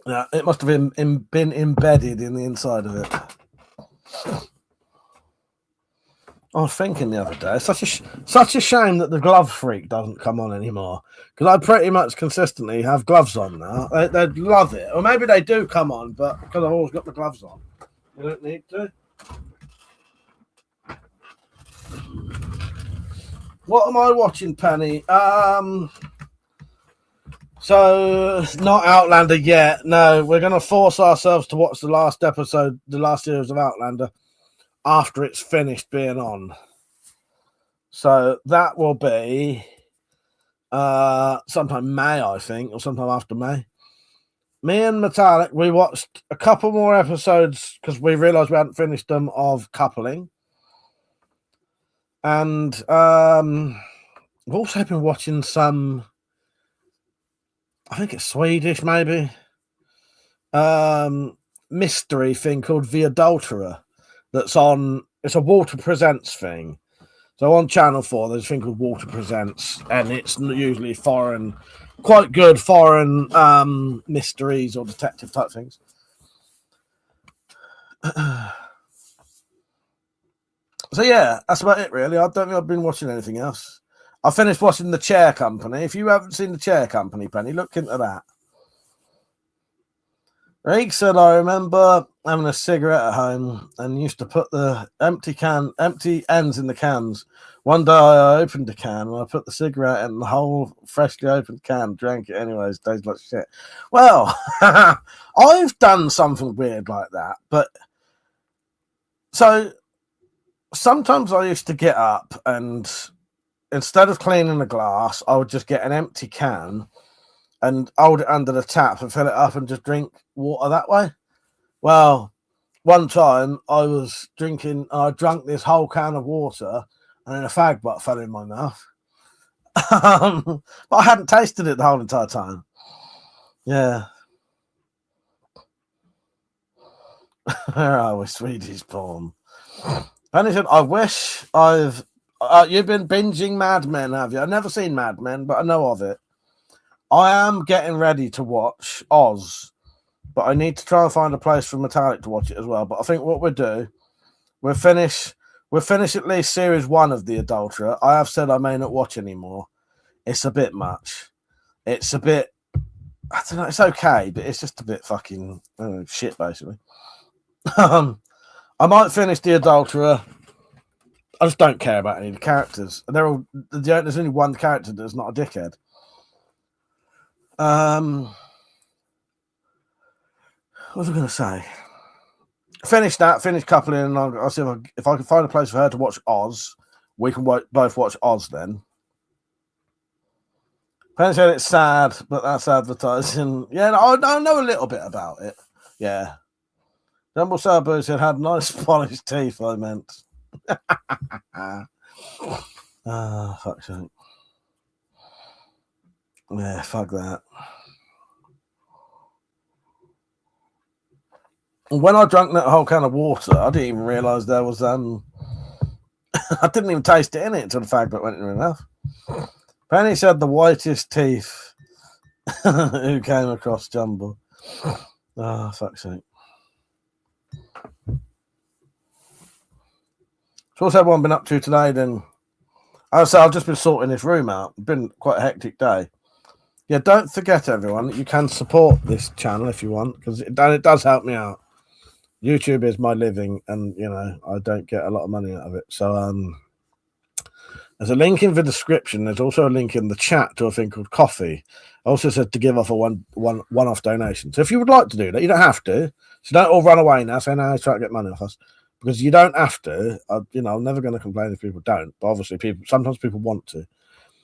Yeah, it must have been embedded in the inside of it. I was thinking the other day, it's such a shame that the glove freak doesn't come on anymore. Because I pretty much consistently have gloves on now. They'd love it. Or maybe they do come on, but because I've always got the gloves on. You don't need to. What am I watching, Penny? So not Outlander yet. No, we're going to force ourselves to watch the last episode, the last series of Outlander, after it's finished being on. So that will be sometime May, I think, or sometime after May. Me and Metallic, we watched a couple more episodes because we realised we hadn't finished them of Coupling. And we've also been watching some, I think it's Swedish maybe, mystery thing called The Adulterer that's on, it's a Walter Presents thing. So on Channel 4, there's a thing called Walter Presents, and it's usually foreign, quite good foreign mysteries or detective type things. So yeah, that's about it really. I don't think I've been watching anything else. I finished watching The Chair Company. If you haven't seen The Chair Company, Penny, look into that. Reek said, I remember having a cigarette at home and used to put the empty ends in the cans. One day I opened the can and I put the cigarette in the whole freshly opened can, drank it anyways, tastes like shit. Well, I've done something weird like that, but so sometimes I used to get up and instead of cleaning the glass, I would just get an empty can and hold it under the tap and fill it up and just drink water that way. Well, one time I was drinking, I drank this whole can of water and then a fag butt fell in my mouth. But I hadn't tasted it the whole entire time. Yeah. Where are we? Swedish porn. And he said, I wish I've... you've been binging Mad Men, have you? I've never seen Mad Men, but I know of it. I am getting ready to watch Oz, but I need to try and find a place for Metallic to watch it as well. But I think what we'll do, we'll finish at least series 1 of The Adulterer. I have said I may not watch anymore. It's a bit much. It's a bit, I don't know, it's okay, but it's just a bit fucking shit, basically. I might finish The Adulterer. I just don't care about any of the characters. There's only one character that's not a dickhead. What was I going to say? Finish Coupling, and I'll see if I can find a place for her to watch Oz. We can both watch Oz then. Penny said it's sad, but that's advertising. Yeah, I know a little bit about it. Yeah. Jumble Sabu said had nice polished teeth, I meant. Fuck's sake. Yeah, fuck that. When I drank that whole can of water, I didn't even realise there was I didn't even taste it in it until the fag that went in my mouth. Penny said the whitest teeth who came across Jumble. Oh, fuck's sake. So what's everyone been up to today then? I've just been sorting this room out. It's been quite a hectic day. Yeah, don't forget everyone that you can support this channel if you want, because it does help me out. YouTube is my living, and I don't get a lot of money out of it. So there's a link in the description. There's also a link in the chat to a thing called Coffee. I also said to give off a one-off donation. So if you would like to do that, you don't have to. So don't all run away now saying, "I try to get money off us," because you don't have to. I'm never going to complain if people don't. But obviously, sometimes people want to.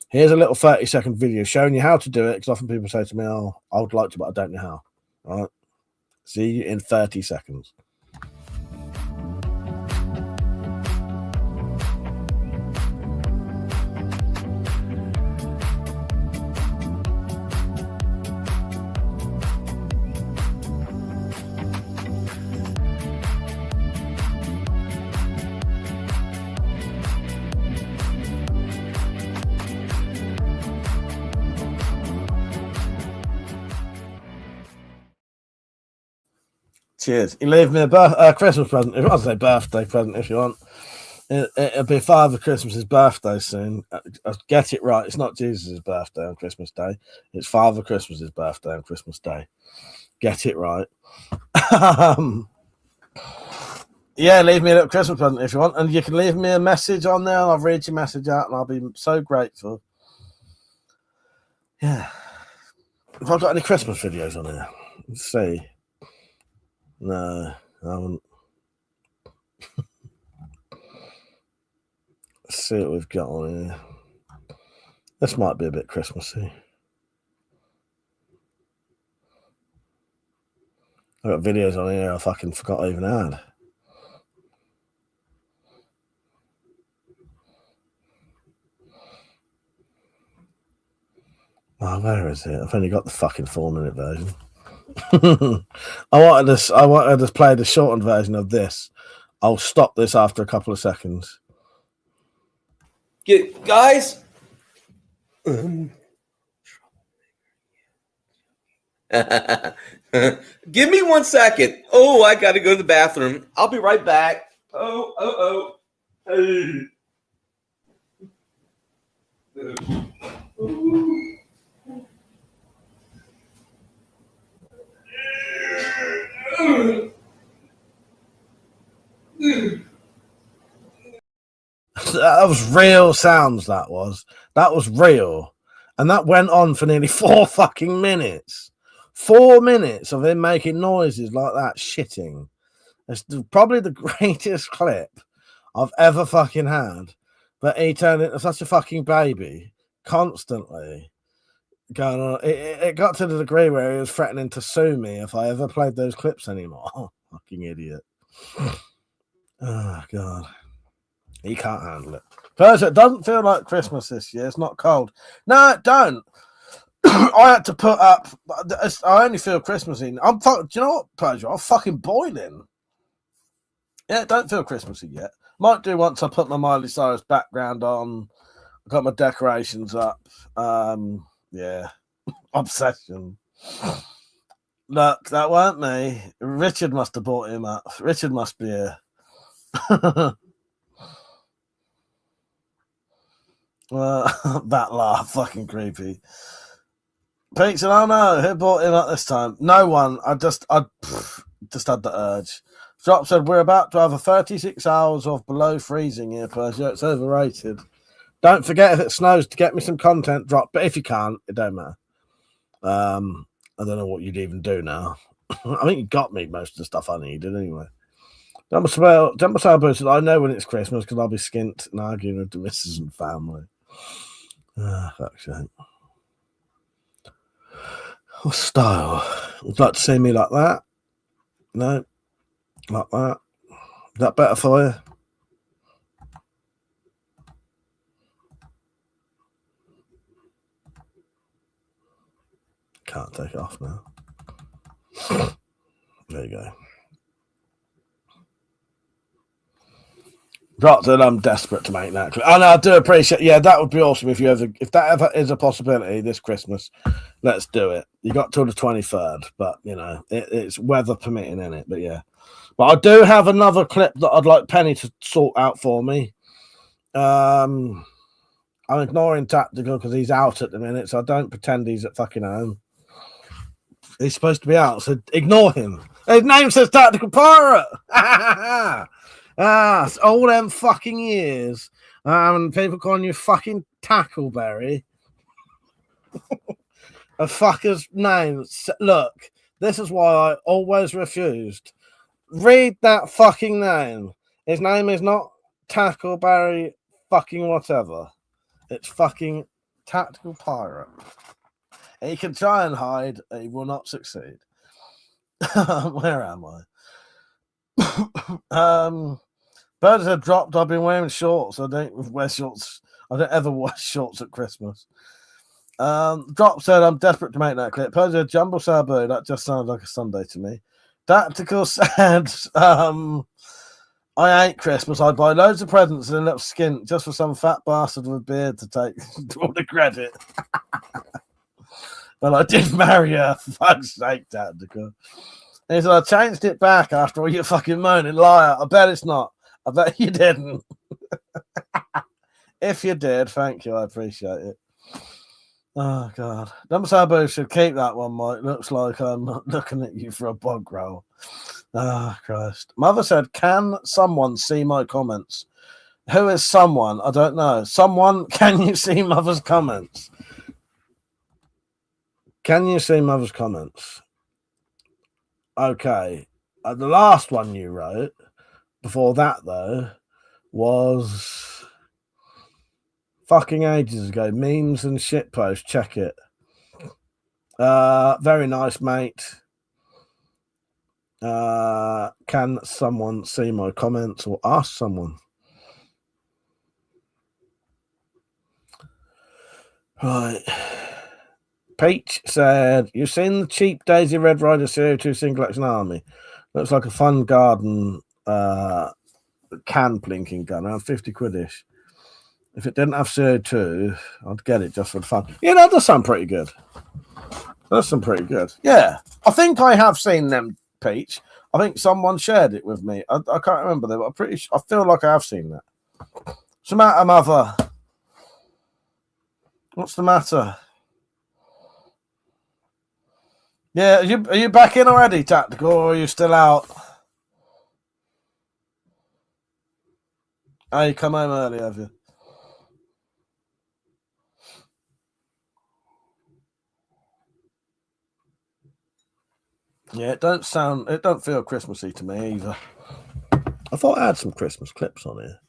Here's a little 30-second video showing you how to do it, because often people say to me, "Oh, I would like to, but I don't know how." All right. See you in 30 seconds. Cheers. You leave me a Christmas present. I'll say birthday present if you want. It'll be Father Christmas's birthday soon. Get it right. It's not Jesus' birthday on Christmas Day. It's Father Christmas's birthday on Christmas Day. Get it right. Yeah, leave me a little Christmas present if you want. And you can leave me a message on there and I'll read your message out and I'll be so grateful. Yeah. Have I got any Christmas videos on here? Let's see. No, I haven't. Let's see what we've got on here. This might be a bit Christmassy. I've got videos on here I fucking forgot I even had. Oh, where is it? I've only got the fucking 4-minute version. I wanted to play the shortened version of this. I'll stop this after a couple of seconds. Guys. Give me 1 second. Oh, I got to go to the bathroom. I'll be right back. Oh. Hey. That was real sounds. That was real, and that went on for nearly 4 fucking minutes. 4 minutes of him making noises like that, shitting. It's probably the greatest clip I've ever fucking had. But he turned into such a fucking baby constantly. Going on, it got to the degree where he was threatening to sue me if I ever played those clips anymore. Oh, fucking idiot. Oh God. He can't handle it. First, it doesn't feel like Christmas this year. It's not cold. No, it don't. I had to put up. I only feel Christmassy. Do you know what, Persia? I'm fucking boiling. Yeah, it don't feel Christmassy yet. Might do once I put my Miley Cyrus background on. I've got my decorations up. Yeah. Obsession. Look, that weren't me. Richard must have brought him up. Richard must be here. That laugh, fucking creepy. Pete said, "Oh no, who brought him up this time? No one. I just had the urge." Drop said, "We're about to have a 36 hours of below freezing here, Persia. It's overrated. Don't forget if it snows to get me some content drop, but if you can't, it don't matter. I don't know what you'd even do now. I think you got me most of the stuff I needed anyway." Jumbo Sailboat said, "I know when it's Christmas because I'll be skint and arguing with the missus and family." Fuck's sake. Oh, style. Would you like to see me like that? No? Like that? Is that better for you? Can't take it off now. There you go. Drop that I'm desperate to make that clip. Oh no, I do appreciate. Yeah, that would be awesome if that ever is a possibility this Christmas. Let's do it. You got till the 23rd, but you know it's weather permitting in it. But yeah, but I do have another clip that I'd like Penny to sort out for me. I'm ignoring Tactical because he's out at the minute, so I don't pretend he's at fucking home. He's supposed to be out, so ignore him. His name says Tactical Pirate. It's all them fucking years. People calling you fucking Tackleberry. A fucker's name. Look, this is why I always refused. Read that fucking name. His name is not Tackleberry fucking whatever. It's fucking Tactical Pirate. He can try and hide, he will not succeed. Where am I? Birds have dropped. I've been wearing shorts. I don't wear shorts. I don't ever wear shorts at Christmas. Drop said, "I'm desperate to make that clip." Persia Jumbo Sabu. That just sounds like a Sunday to me. Tactical said, "I hate Christmas. I buy loads of presents and end up skint just for some fat bastard with a beard to take all the credit." Well, I did marry her. For fuck's sake, Tactical. And he said, "I changed it back after all your fucking moaning, liar. I bet it's not. I bet you didn't." If you did, thank you. I appreciate it. Oh, God. Dumsabo should keep that one, Mike. Looks like I'm looking at you for a bog roll. Oh, Christ. Mother said, can someone see my comments? Who is someone? I don't know. Someone, can you see Mother's comments? Can you see Mother's comments? Okay. The last one you wrote, before that, though, was fucking ages ago. Memes and shitpost. Check it. Very nice, mate. Can someone see my comments or ask someone? Right. Peach said, you've seen the cheap Daisy Red Rider CO2 single action army. Looks like a fun garden can blinking gun, around 50 quid-ish. If it didn't have CO2, I'd get it just for fun. Yeah, that does sound pretty good. That's some pretty good. Yeah. I think I have seen them, Peach. I think someone shared it with me. I can't remember them, but I feel like I have seen that. What's the matter, Mother? What's the matter? Yeah, are you back in already, Tactical, or are you still out? Oh, you come home early, have you? Yeah, it don't feel Christmassy to me either. I thought I had some Christmas clips on here.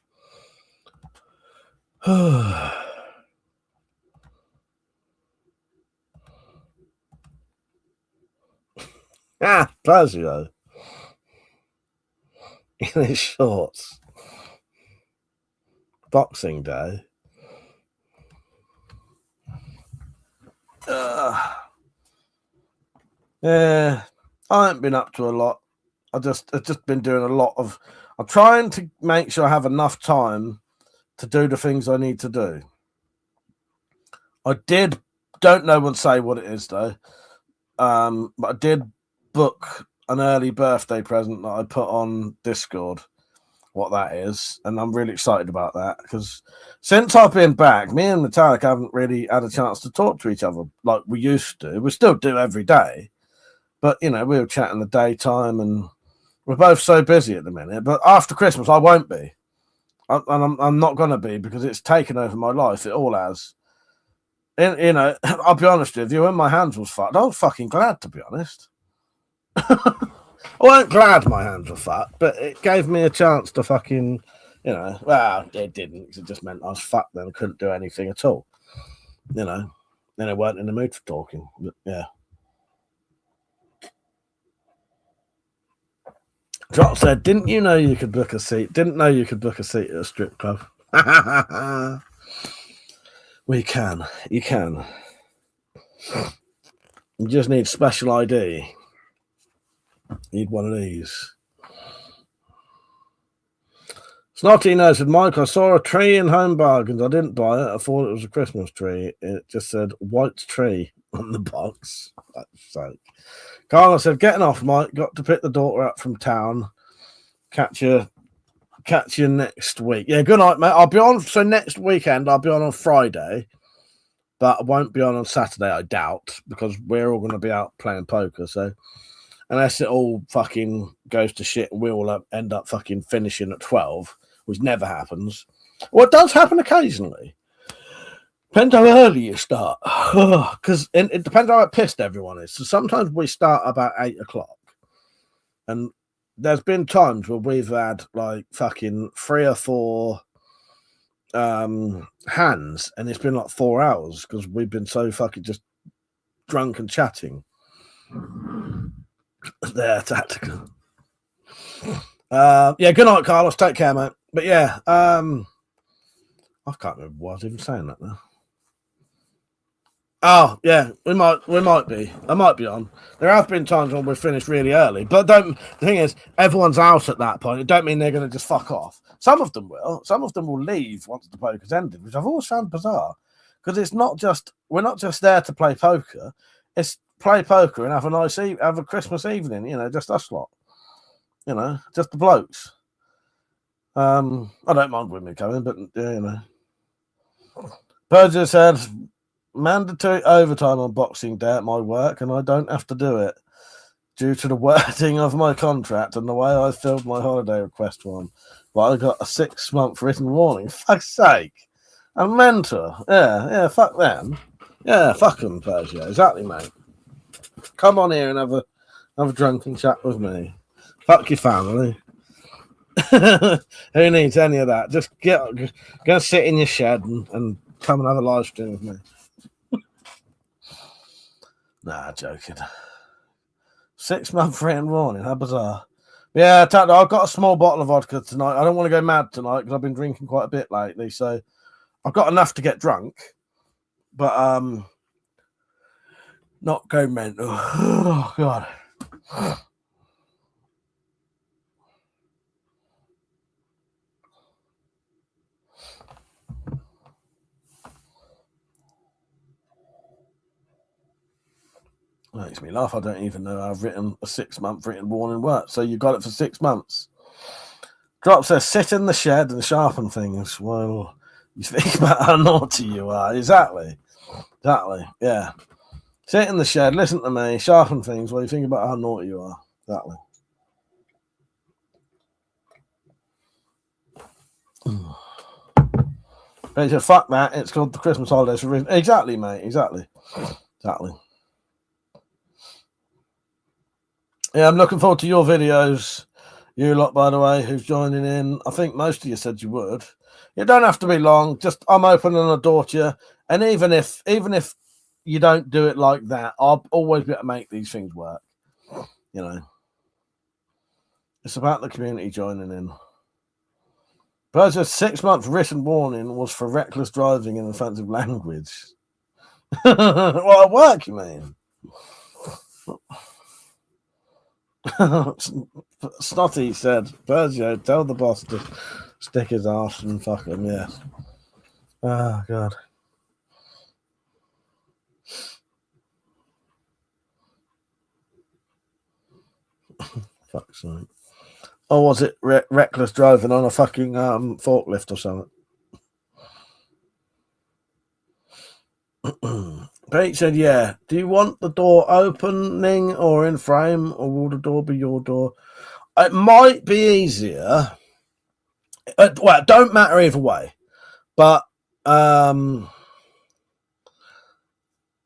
Plazio. In his shorts. Boxing Day. Yeah, I haven't been up to a lot. I've just been doing a lot of. I'm trying to make sure I have enough time to do the things I need to do. Don't know and say what it is though. But I did book an early birthday present that I put on Discord. What that is, and I'm really excited about that because since I've been back, me and Metallic haven't really had a chance to talk to each other like we used to. We still do every day, but we were chatting the daytime, and we're both so busy at the minute. But after Christmas, I won't be, and I'm not going to be because it's taken over my life. It all has. And, I'll be honest with you. When my hands was fucked, I was fucking glad, to be honest. I weren't glad my hands were fucked, but it gave me a chance to fucking, well, it didn't. It just meant I was fucked then. I couldn't do anything at all. Then I weren't in the mood for talking. But yeah. Drop said, didn't know you could book a seat at a strip club. We can. You can. You just need special ID. Need one of these. Snotty knows said, Mike, I saw a tree in Home Bargains. I didn't buy it. I thought it was a Christmas tree. It just said white tree on the box. So, Carla said, getting off, Mike. Got to pick the daughter up from town. Catch you next week. Yeah, good night, mate. I'll be on. So next weekend, I'll be on Friday, but I won't be on Saturday, I doubt, because we're all going to be out playing poker. So unless it all fucking goes to shit and we all end up fucking finishing at 12, which never happens. Well, it does happen occasionally. Depends how early you start. Because it depends how pissed everyone is. So sometimes we start about 8 o'clock. And there's been times where we've had like fucking 3 or 4 hands, and it's been like 4 hours because we've been so fucking just drunk and chatting. They're tactical. Yeah, good night, Carlos. Take care, mate. But yeah, I can't remember why I was even saying that now. Oh, yeah, we might be. I might be on. There have been times when we've finished really early, but the thing is, everyone's out at that point. It don't mean they're going to just fuck off. Some of them will. Some of them will leave once the poker's ended, which I've always found bizarre. Because we're not just there to play poker. It's play poker and have a Christmas evening, just us lot. Just the blokes. I don't mind women coming, but yeah, you know. Berger said mandatory overtime on Boxing Day at my work, and I don't have to do it due to the wording of my contract and the way I filled my holiday request form. But I got a 6-month written warning. Fuck's sake. A mentor. Yeah, fuck them. Yeah, fuck them, Berger. Exactly, mate. Come on here and have a drunken chat with me. Fuck your family. Who needs any of that? Just go and sit in your shed and come and have a live stream with me. Nah, joking. 6-month written warning. How bizarre. Yeah, I've got a small bottle of vodka tonight. I don't want to go mad tonight because I've been drinking quite a bit lately. So I've got enough to get drunk, but not go mental. Oh, God. Makes me laugh. I don't even know I've written a 6-month written warning work. So you got it for 6 months. Drop says, sit in the shed and sharpen things while you think about how naughty you are. Exactly. Yeah. Sit in the shed, listen to me, sharpen things while you think about how naughty you are. Exactly. They said, fuck that. It's called the Christmas holidays for reason. Exactly, mate. Exactly. Yeah, I'm looking forward to your videos. You lot, by the way, who's joining in. I think most of you said you would. It don't have to be long. Just I'm opening a door to you. And even if you don't do it like that, I'll always be able to make these things work. You know. It's about the community joining in. Berger's 6-month written warning was for reckless driving and offensive language. Well, at work, you mean? Snotty said, Berger, tell the boss to stick his arse and fuck him, yeah. Oh, God. Fuck's sake. Or was it reckless driving on a fucking forklift or something? Pete said, yeah. Do you want the door opening or in frame, or will the door be your door? It might be easier. Well, it don't matter either way. But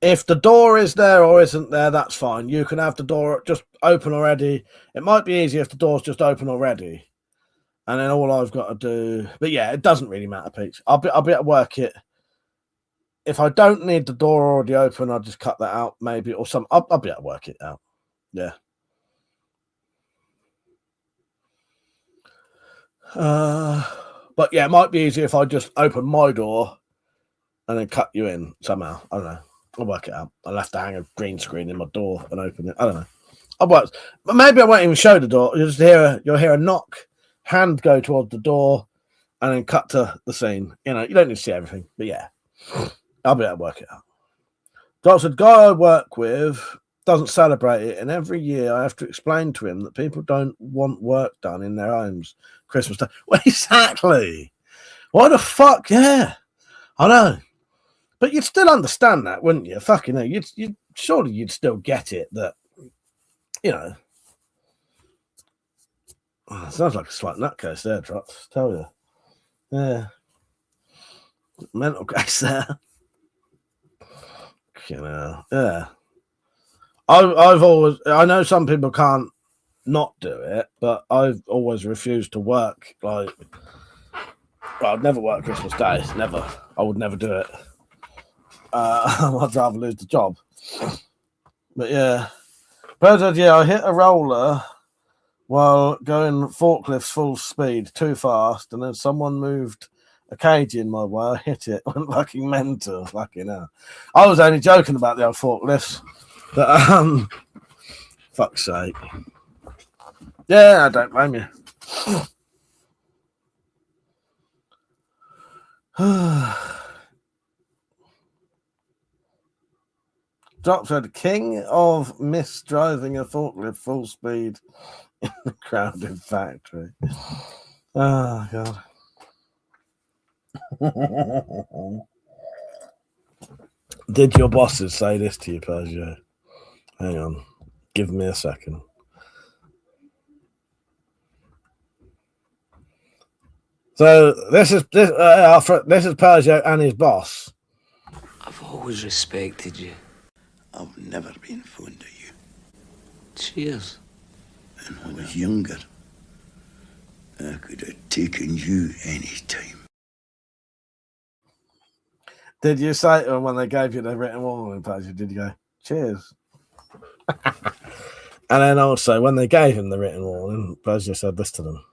if the door is there or isn't there, that's fine. You can have the door just open already. It might be easier if the door's just open already. And then all I've got to do... But yeah, it doesn't really matter, Pete. I'll be able to work it. If I don't need the door already open, I'll just cut that out, maybe, or some. I'll be able to work it out. Yeah. But yeah, it might be easier if I just open my door and then cut you in somehow. I don't know. I'll work it out. I'll have to hang a green screen in my door and open it. I don't know. I'll work. But maybe I won't even show the door. You'll hear a knock, hand go towards the door, and then cut to the scene. You know, you don't need to see everything, but yeah. I'll be able to work it out. Doc said, guy I work with doesn't celebrate it, and every year I have to explain to him that people don't want work done in their homes Christmas Day. Well, exactly. What the fuck? Yeah, I know. But you'd still understand that, wouldn't you? Fucking hell. You'd surely you'd still get it that, you know. Oh, sounds like a slight nutcase there, Drops. Tell you. Yeah. Mental case there. You know, yeah. I know some people can't not do it, but I've always refused to work. Like, well, I'd never work Christmas Day. Never. I would never do it. I'd rather lose the job. But yeah. But yeah, I hit a roller while going forklifts full speed too fast, and then someone moved a cage in my way. I hit it. Went fucking mental. Fucking hell. I was only joking about the old forklifts. But, fuck's sake. Yeah, I don't blame you. Drop said, king of misdriving a forklift full speed in the crowded factory. Oh, God. Did your bosses say this to you, Persia? Hang on. Give me a second. So this is Persia and his boss. I've always respected you. I've never been fond of you. Cheers. And when I was younger, I could have taken you any time. Did you say to them when they gave you the written warning, Persia, did you go, cheers? And then also, when they gave him the written warning, Persia said this to them.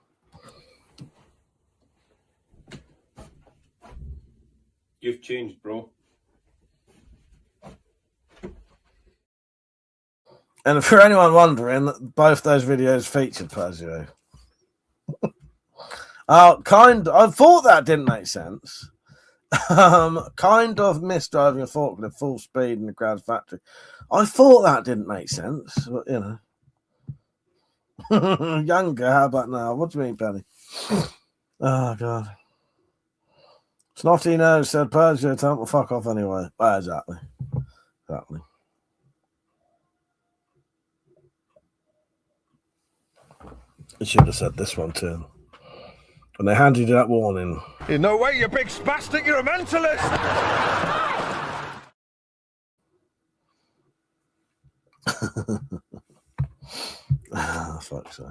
You've changed, bro. And for anyone wondering, both those videos featured Persia. I thought that didn't make sense. Kind of missed driving a forklift full speed in the crowd factory. I thought that didn't make sense, but you know. Younger, how about now? What do you mean, Penny? Oh, God. Snotty Nose said, Persia, tell them to fuck off anyway. Well, exactly. Exactly. I should have said this one too. When they handed you that warning. No way, you big spastic, you're a mentalist! Fuck's sake.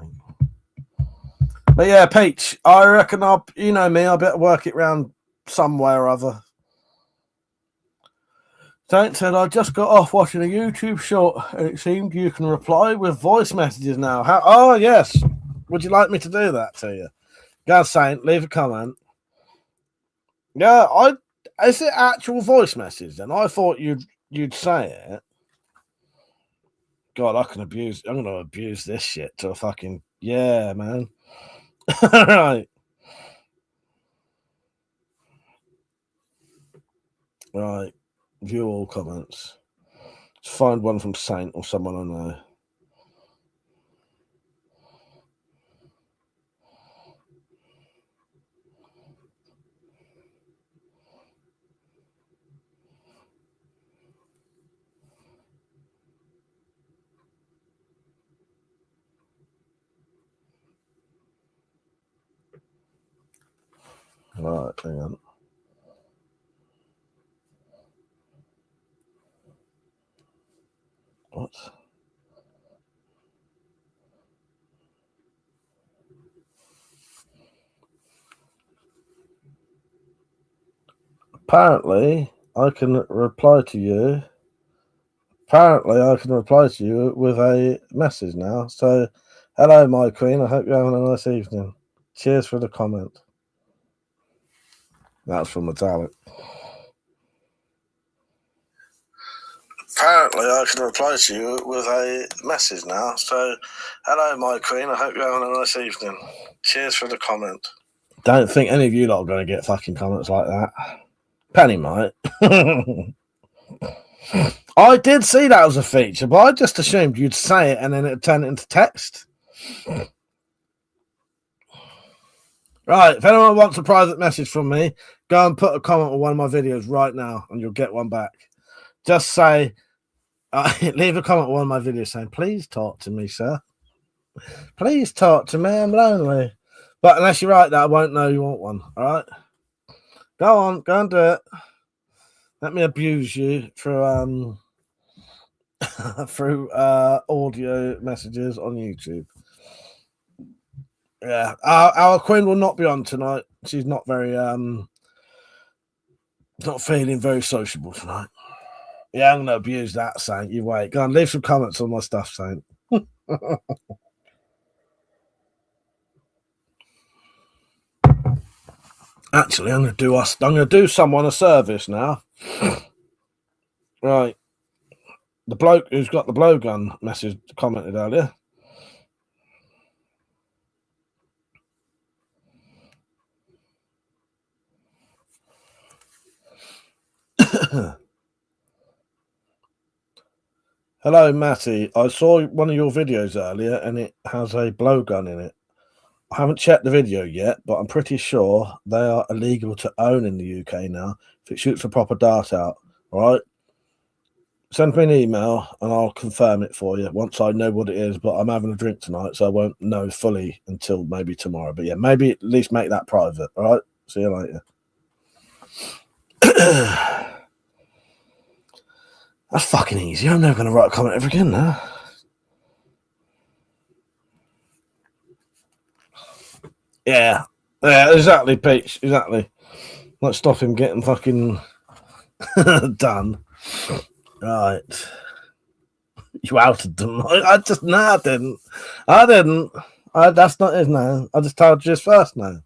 But yeah, Peach, I reckon you know me, I better work it round some way or other. Saint said, I just got off watching a YouTube short and it seemed you can reply with voice messages now. Oh, yes. Would you like me to do that to you? Go on, Saint, leave a comment. Yeah, is it actual voice message then? I thought you'd say it. God, I'm gonna abuse this shit to a fucking yeah, man. Right. Right. View all comments. Let's find one from Saint or someone I know. Right, hang on. What? Apparently, I can reply to you. Apparently, I can reply to you with a message now. So, hello, my queen. I hope you're having a nice evening. Cheers for the comment. That's from Metallic. Apparently, I can reply to you with a message now. So, hello, my queen. I hope you're having a nice evening. Cheers for the comment. Don't think any of you lot are going to get fucking comments like that. Penny might. I did see that as a feature, but I just assumed you'd say it and then it'd turn it into text. Right, if anyone wants a private message from me, go and put a comment on one of my videos right now and you'll get one back. Just say, leave a comment on one of my videos saying, please talk to me, sir. Please talk to me, I'm lonely. But unless you write that, I won't know you want one, all right? Go on, go and do it. Let me abuse you through through audio messages on YouTube. Yeah, our queen will not be on tonight. She's not very not feeling very sociable tonight. Yeah, I'm gonna abuse that, Saint. You wait. Go on, leave some comments on my stuff, Saint. Actually, I'm gonna do someone a service now. Right. The bloke who's got the blowgun message commented earlier. Hello, Matty. I saw one of your videos earlier and it has a blowgun in it. I haven't checked the video yet, but I'm pretty sure they are illegal to own in the UK now if it shoots a proper dart out. All right. Send me an email and I'll confirm it for you once I know what it is. But I'm having a drink tonight, so I won't know fully until maybe tomorrow. But yeah, maybe at least make that private. All right. See you later. That's fucking easy. I'm never going to write a comment ever again now. Yeah, exactly, Peach. Exactly. Let's stop him getting fucking done. Right. You outed them. I just, no, I didn't. That's not his name. I just told you his first name.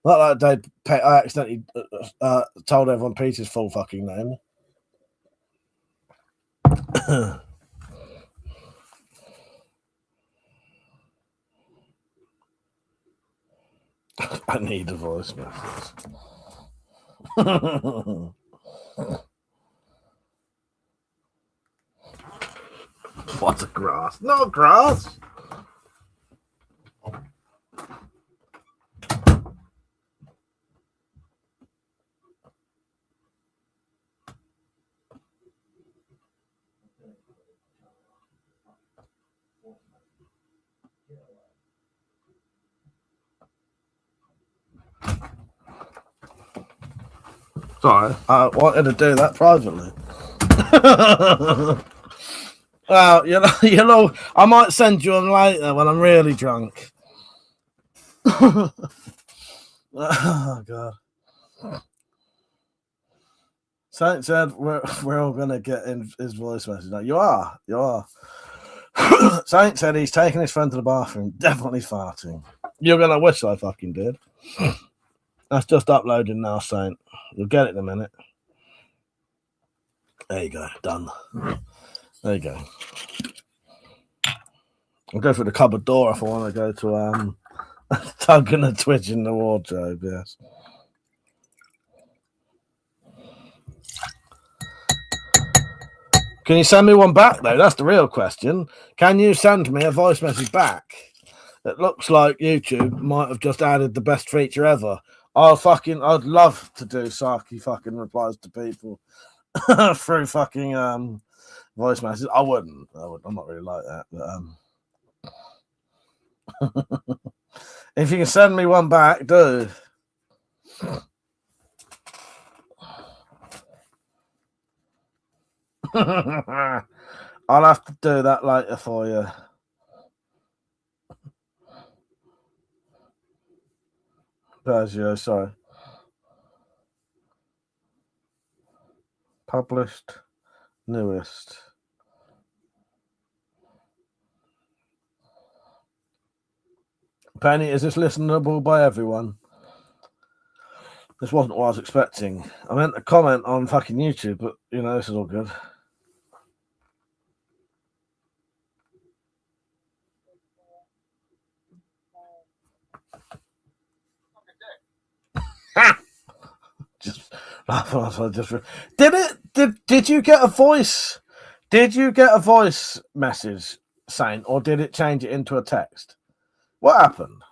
Not that day, I accidentally told everyone Peter's full fucking name. I need a voice message. What a grass. Not grass. Sorry, I wanted to do that privately. Well, you know, I might send you them later when I'm really drunk. Oh God! Saint said we're all gonna get in his voice message. No, you are. Saint said he's taking his friend to the bathroom, definitely farting. You're gonna wish I fucking did. That's just uploading now, Saint. You'll get it in a minute. There you go, done. There you go. I'll go through the cupboard door if I want to go to tugging a twitch in the wardrobe, yes. Can you send me one back though? That's the real question. Can you send me a voice message back? It looks like YouTube might have just added the best feature ever. I'd love to do Saki fucking replies to people through fucking voice messages. I wouldn't. I'm not really like that. But if you can send me one back, do. I'll have to do that later for you. Sergio, sorry. Published, newest. Penny, is this listenable by everyone? This wasn't what I was expecting. I meant to comment on fucking YouTube, but you know, this is all good. Just did you get a voice? Did you get a voice message saying, or did it change it into a text? What happened?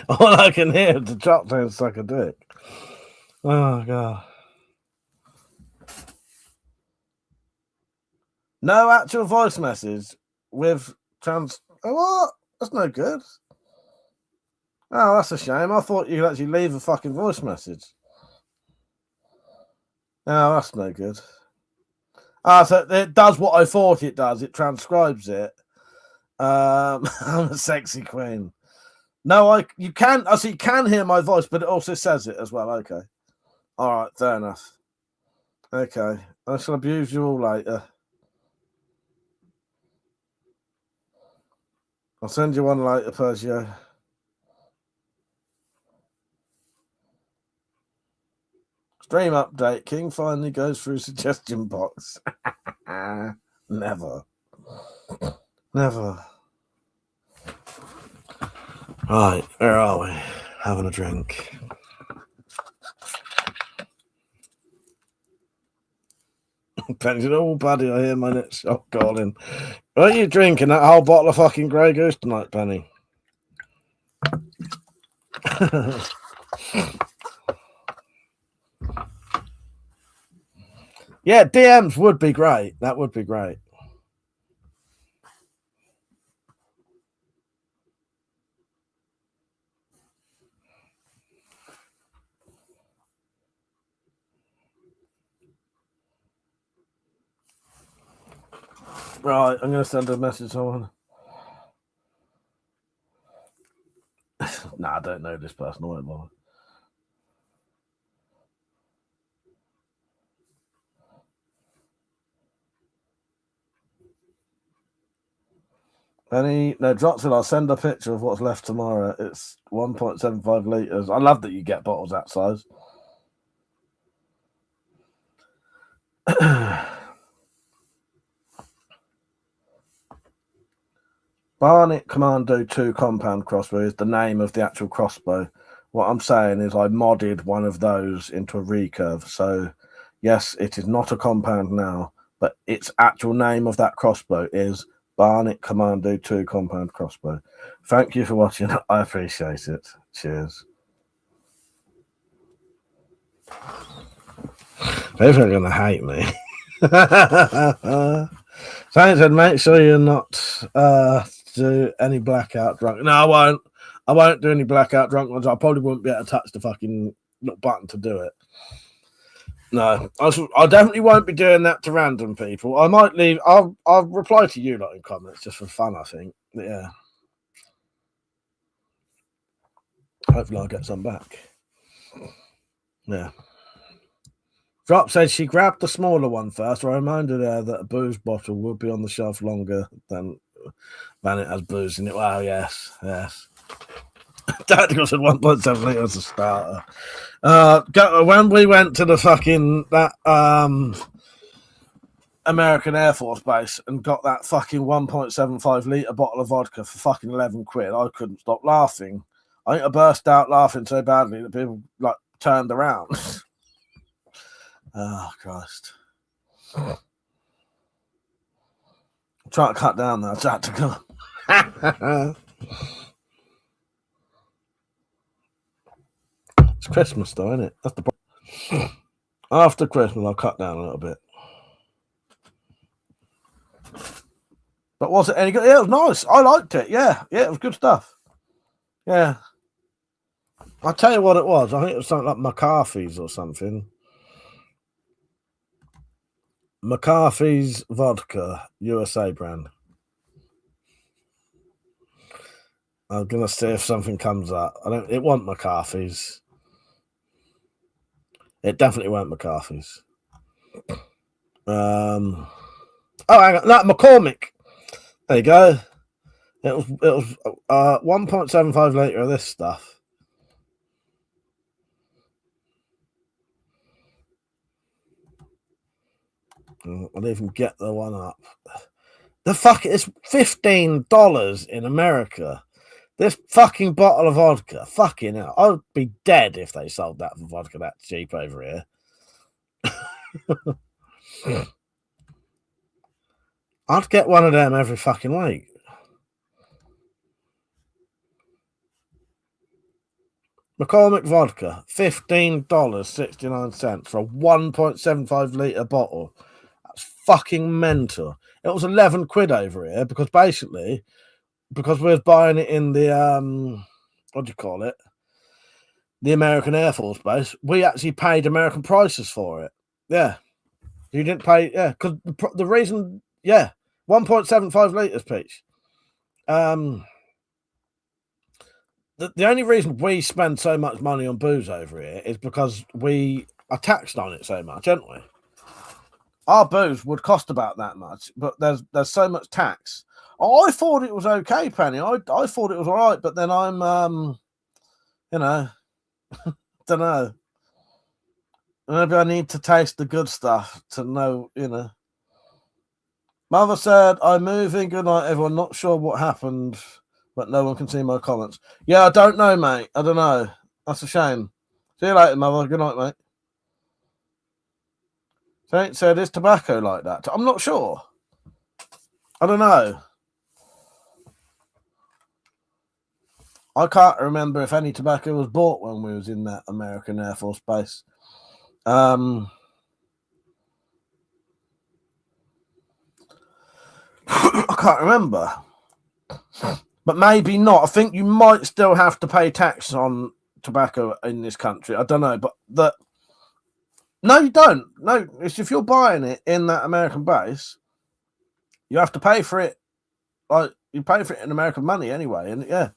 All I can hear is the chop saying suck a dick. Oh God. No actual voice message with trans. Oh, what? That's no good. Oh, that's a shame. I thought you could actually leave a fucking voice message. Oh, that's no good. So it does what I thought it does. It transcribes it. I'm a sexy queen. No, you can. I see. You can hear my voice, but it also says it as well. Okay. All right. Fair enough. Okay. I shall abuse you all later. I'll send you one later, Persia. Stream update. King finally goes through suggestion box. Never. Never. Right, where are we? Having a drink. Penny's oh buddy, I hear my next shot calling. What are you drinking? That whole bottle of fucking Grey Goose tonight, Penny? Yeah, DMs would be great. That would be great. Right, I'm going to send a message to someone. Nah, I don't know this person. I won't bother. Penny, no, drops it. I'll send a picture of what's left tomorrow. It's 1.75 litres. I love that you get bottles that size. Barnett Commando 2 compound crossbow is the name of the actual crossbow. What I'm saying is I modded one of those into a recurve. So, yes, it is not a compound now, but its actual name of that crossbow is Barnett Commando 2 compound crossbow. Thank you for watching. I appreciate it. Cheers. People are going to hate me. Thanks, and make sure you're not do any blackout drunk. No, I won't. I won't do any blackout drunk ones. I probably won't be able to touch the fucking little button to do it. No, I definitely won't be doing that to random people. I might leave. I'll reply to you lot in comments just for fun. I think. But yeah. Hopefully, I'll get some back. Yeah. Drop said she grabbed the smaller one first. I reminded her that a booze bottle would be on the shelf longer than it has booze in it. Wow, yes. Tactical said 1.7 litre as a starter. When we went to the fucking American Air Force Base and got that fucking 1.75 litre bottle of vodka for fucking 11 quid, I couldn't stop laughing. I think I burst out laughing so badly that people like turned around. Oh, Christ. I'm trying to cut down that tactical. It's Christmas, though, isn't it? That's the problem. After Christmas, I'll cut down a little bit. But was it any good? Yeah, it was nice. I liked it. Yeah, it was good stuff. Yeah. I'll tell you what it was. I think it was something like McCarthy's or something. McCarthy's vodka, USA brand. I'm gonna see if something comes up. It wasn't McCarthy's. It definitely weren't McCarthy's. Oh, hang on, no, McCormick. There you go. It was 1.75 litre of this stuff. I'll even get the one up. The fuck, it's $15 in America. This fucking bottle of vodka. Fucking hell. I would be dead if they sold that for vodka that cheap over here. I'd get one of them every fucking week. McCormick vodka, $15.69 for a 1.75 litre bottle. That's fucking mental. It was 11 quid over here because we was buying it in the what do you call it? The American Air Force Base. We actually paid American prices for it. Yeah. You didn't pay, yeah, because the reason, yeah, 1.75 litres, Peach. The only reason we spend so much money on booze over here is because we are taxed on it so much, aren't we? Our booze would cost about that much, but there's so much tax. Oh, I thought it was okay, Penny. I thought it was all right, but then I'm, don't know. Maybe I need to taste the good stuff to know, Mother said, I'm moving. Good night, everyone. Not sure what happened but no one can see my comments. Yeah, I don't know, mate. I don't know. That's a shame. See you later, mother. Good night, mate. Saint said, is tobacco like that? I'm not sure. I don't know. I can't remember if any tobacco was bought when we was in that American Air Force base. I can't remember. But maybe not. I think you might still have to pay tax on tobacco in this country. I don't know. But no, you don't. No, it's if you're buying it in that American base, you have to pay for it. Like, you pay for it in American money anyway. And yeah,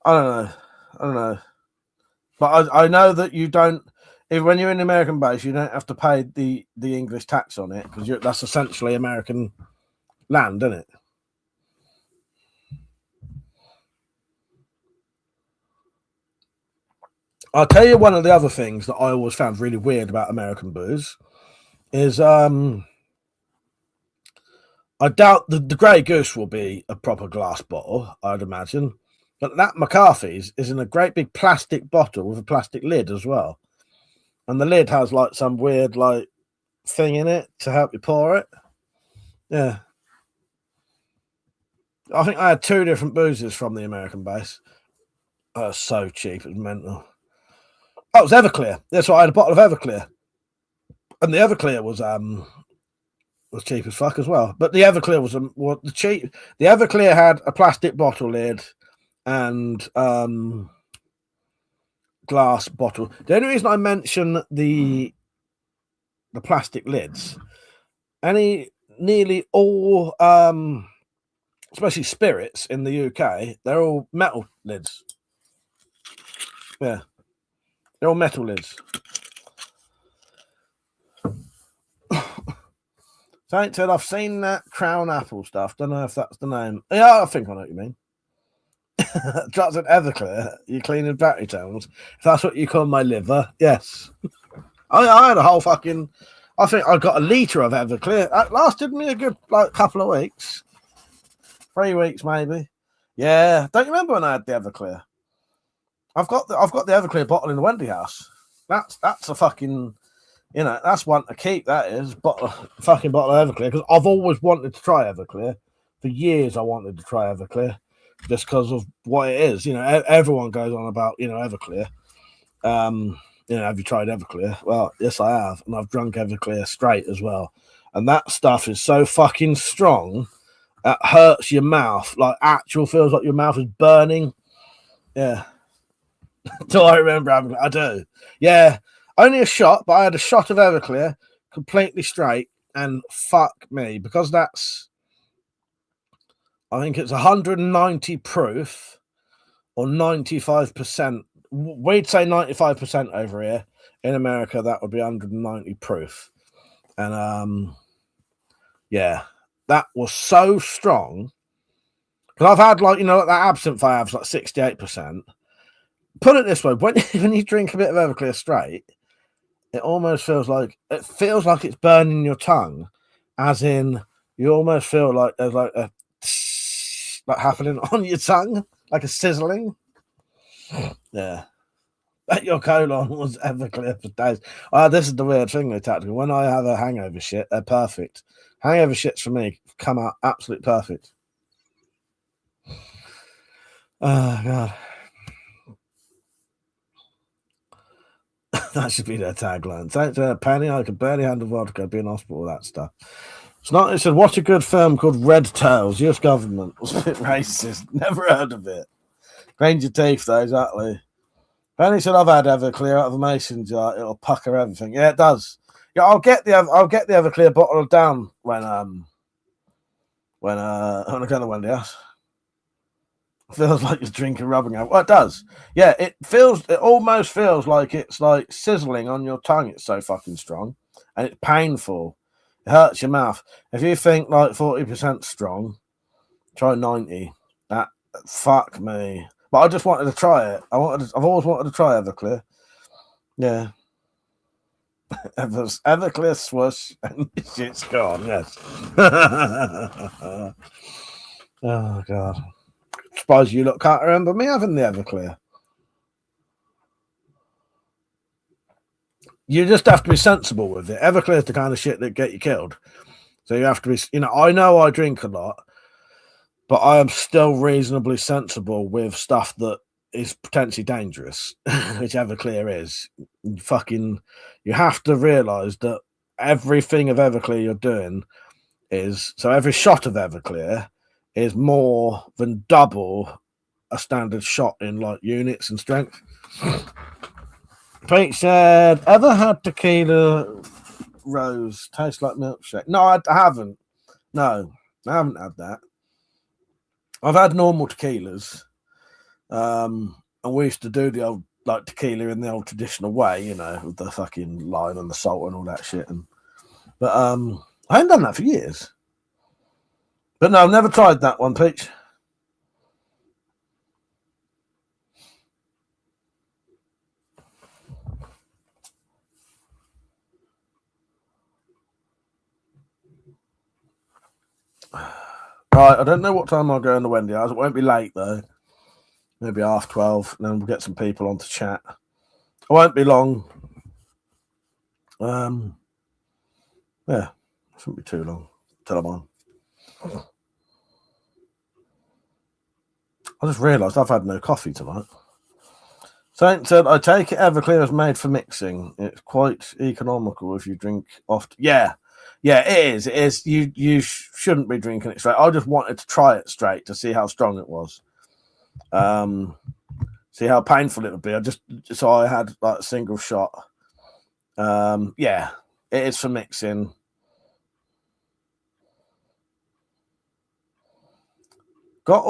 I don't know. But I know that you don't. When you're in the American base, you don't have to pay the English tax on it because that's essentially American land, isn't it? I'll tell you one of the other things that I always found really weird about American booze is I doubt the Grey Goose will be a proper glass bottle, I'd imagine. But that McCarthy's is in a great big plastic bottle with a plastic lid as well. And the lid has like some weird like thing in it to help you pour it. Yeah. I think I had 2 different boozes from the American base. Oh, so cheap, it was mental. Oh, it was Everclear. That's why I had a bottle of Everclear. And the Everclear was cheap as fuck as well. But the Everclear was the cheap. The Everclear had a plastic bottle lid and glass bottle. The only reason I mention the plastic lids, nearly all especially spirits in the UK, they're all metal lids. Yeah. They're all metal lids. Saint said, I've seen that Crown Apple stuff. Don't know if that's the name. Yeah, I think I know what you mean. Drops at Everclear. You cleaning battery towels. If that's what you call my liver, yes. I had a whole fucking. I think I got a litre of Everclear. That lasted me a good couple of weeks. 3 weeks maybe. Yeah. Don't you remember when I had the Everclear? I've got the Everclear bottle in the Wendy house. That's a fucking, that's one to keep. That is fucking bottle of Everclear because I've always wanted to try Everclear. For years, I wanted to try Everclear just because of what it is. Everyone goes on about Everclear. Have you tried Everclear? Well, yes, I have, and I've drunk Everclear straight as well. And that stuff is so fucking strong, it hurts your mouth. Feels like your mouth is burning. Yeah. Do I remember having? I do. Yeah, only a shot, but I had a shot of Everclear, completely straight, and fuck me, because that's, I think it's 190 proof or 95%. We'd say 95% over here. In America, that would be 190 proof, and yeah, that was so strong. Because I've had that absinthe I have is 68%. Put it this way: when you drink a bit of Everclear straight, it almost feels like it's burning your tongue, as in you almost feel like there's like happening on your tongue, like a sizzling. Yeah, bet your colon was Everclear for days. This is the weird thing though, tactical. When I have a hangover shit, they're perfect. Hangover shits for me come out absolutely perfect. Oh god. That should be their tagline. Thanks to a penny, I could barely handle vodka, be in hospital, all that stuff. It said, watch a good film called Red Tails, US government. Was a bit racist. Never heard of it. Grind your teeth, though, exactly. Penny said, I've had Everclear out of a mason jar. It'll pucker everything. Yeah, it does. Yeah, I'll get the Everclear bottle down when I go to Wendy house. Feels like you're drinking rubbing out. Well, it does. Yeah, it almost feels like it's like sizzling on your tongue. It's so fucking strong. And it's painful. It hurts your mouth. If you think 40% strong, try 90. That fuck me. But I just wanted to try it. I've always wanted to try Everclear. Yeah. Everclear swoosh and shit's gone, yes. Oh god. surprised you lot can't remember me having the Everclear. You just have to be sensible with it. Everclear is the kind of shit that get you killed. So you have to be, I know I drink a lot, but I am still reasonably sensible with stuff that is potentially dangerous, which Everclear is. You have to realise that everything of Everclear you're doing so every shot of Everclear is more than double a standard shot in like units and strength. Pete said, ever had tequila rose? Tastes like milkshake. No, I haven't. No, I haven't had that. I've had normal tequilas. And we used to do the old like tequila in the old traditional way, with the fucking lime and the salt and all that shit. But I haven't done that for years. But no, I've never tried that one, Peach. Right, I don't know what time I'll go in the Wendy hours. It won't be late though. Maybe 12:30, and then we'll get some people on to chat. It won't be long. Yeah, it shouldn't be too long till I'm on. I just realised I've had no coffee tonight. Saint said, I take it Everclear is made for mixing. It's quite economical if you drink often. Yeah, it is. It is. You shouldn't be drinking it straight. I just wanted to try it straight to see how strong it was. See how painful it would be. So I had like a single shot. Yeah, it is for mixing. Got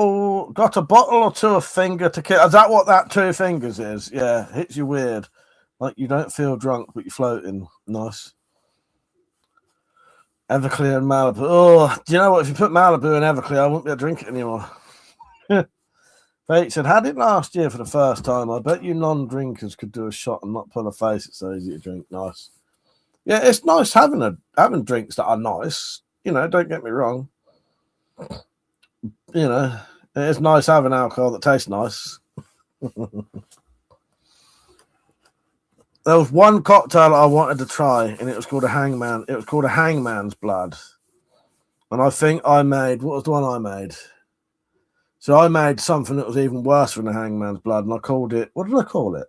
a bottle or two of finger tequila. Is that what that 2 fingers is? Yeah, hits you weird. Like you don't feel drunk, but you're floating. Nice. Everclear and Malibu. Oh, do you know what? If you put Malibu in Everclear, I won't be able to drink it anymore. Fate said, had it last year for the first time. I bet you non-drinkers could do a shot and not pull a face. It's so easy to drink. Nice. Yeah, it's nice having drinks that are nice. Don't get me wrong. It's nice having alcohol that tastes nice. There was one cocktail I wanted to try, and it was called a hangman. It was called a hangman's blood. And I think I made, what was the one I made? So I made something that was even worse than a hangman's blood, and I called it, what did I call it?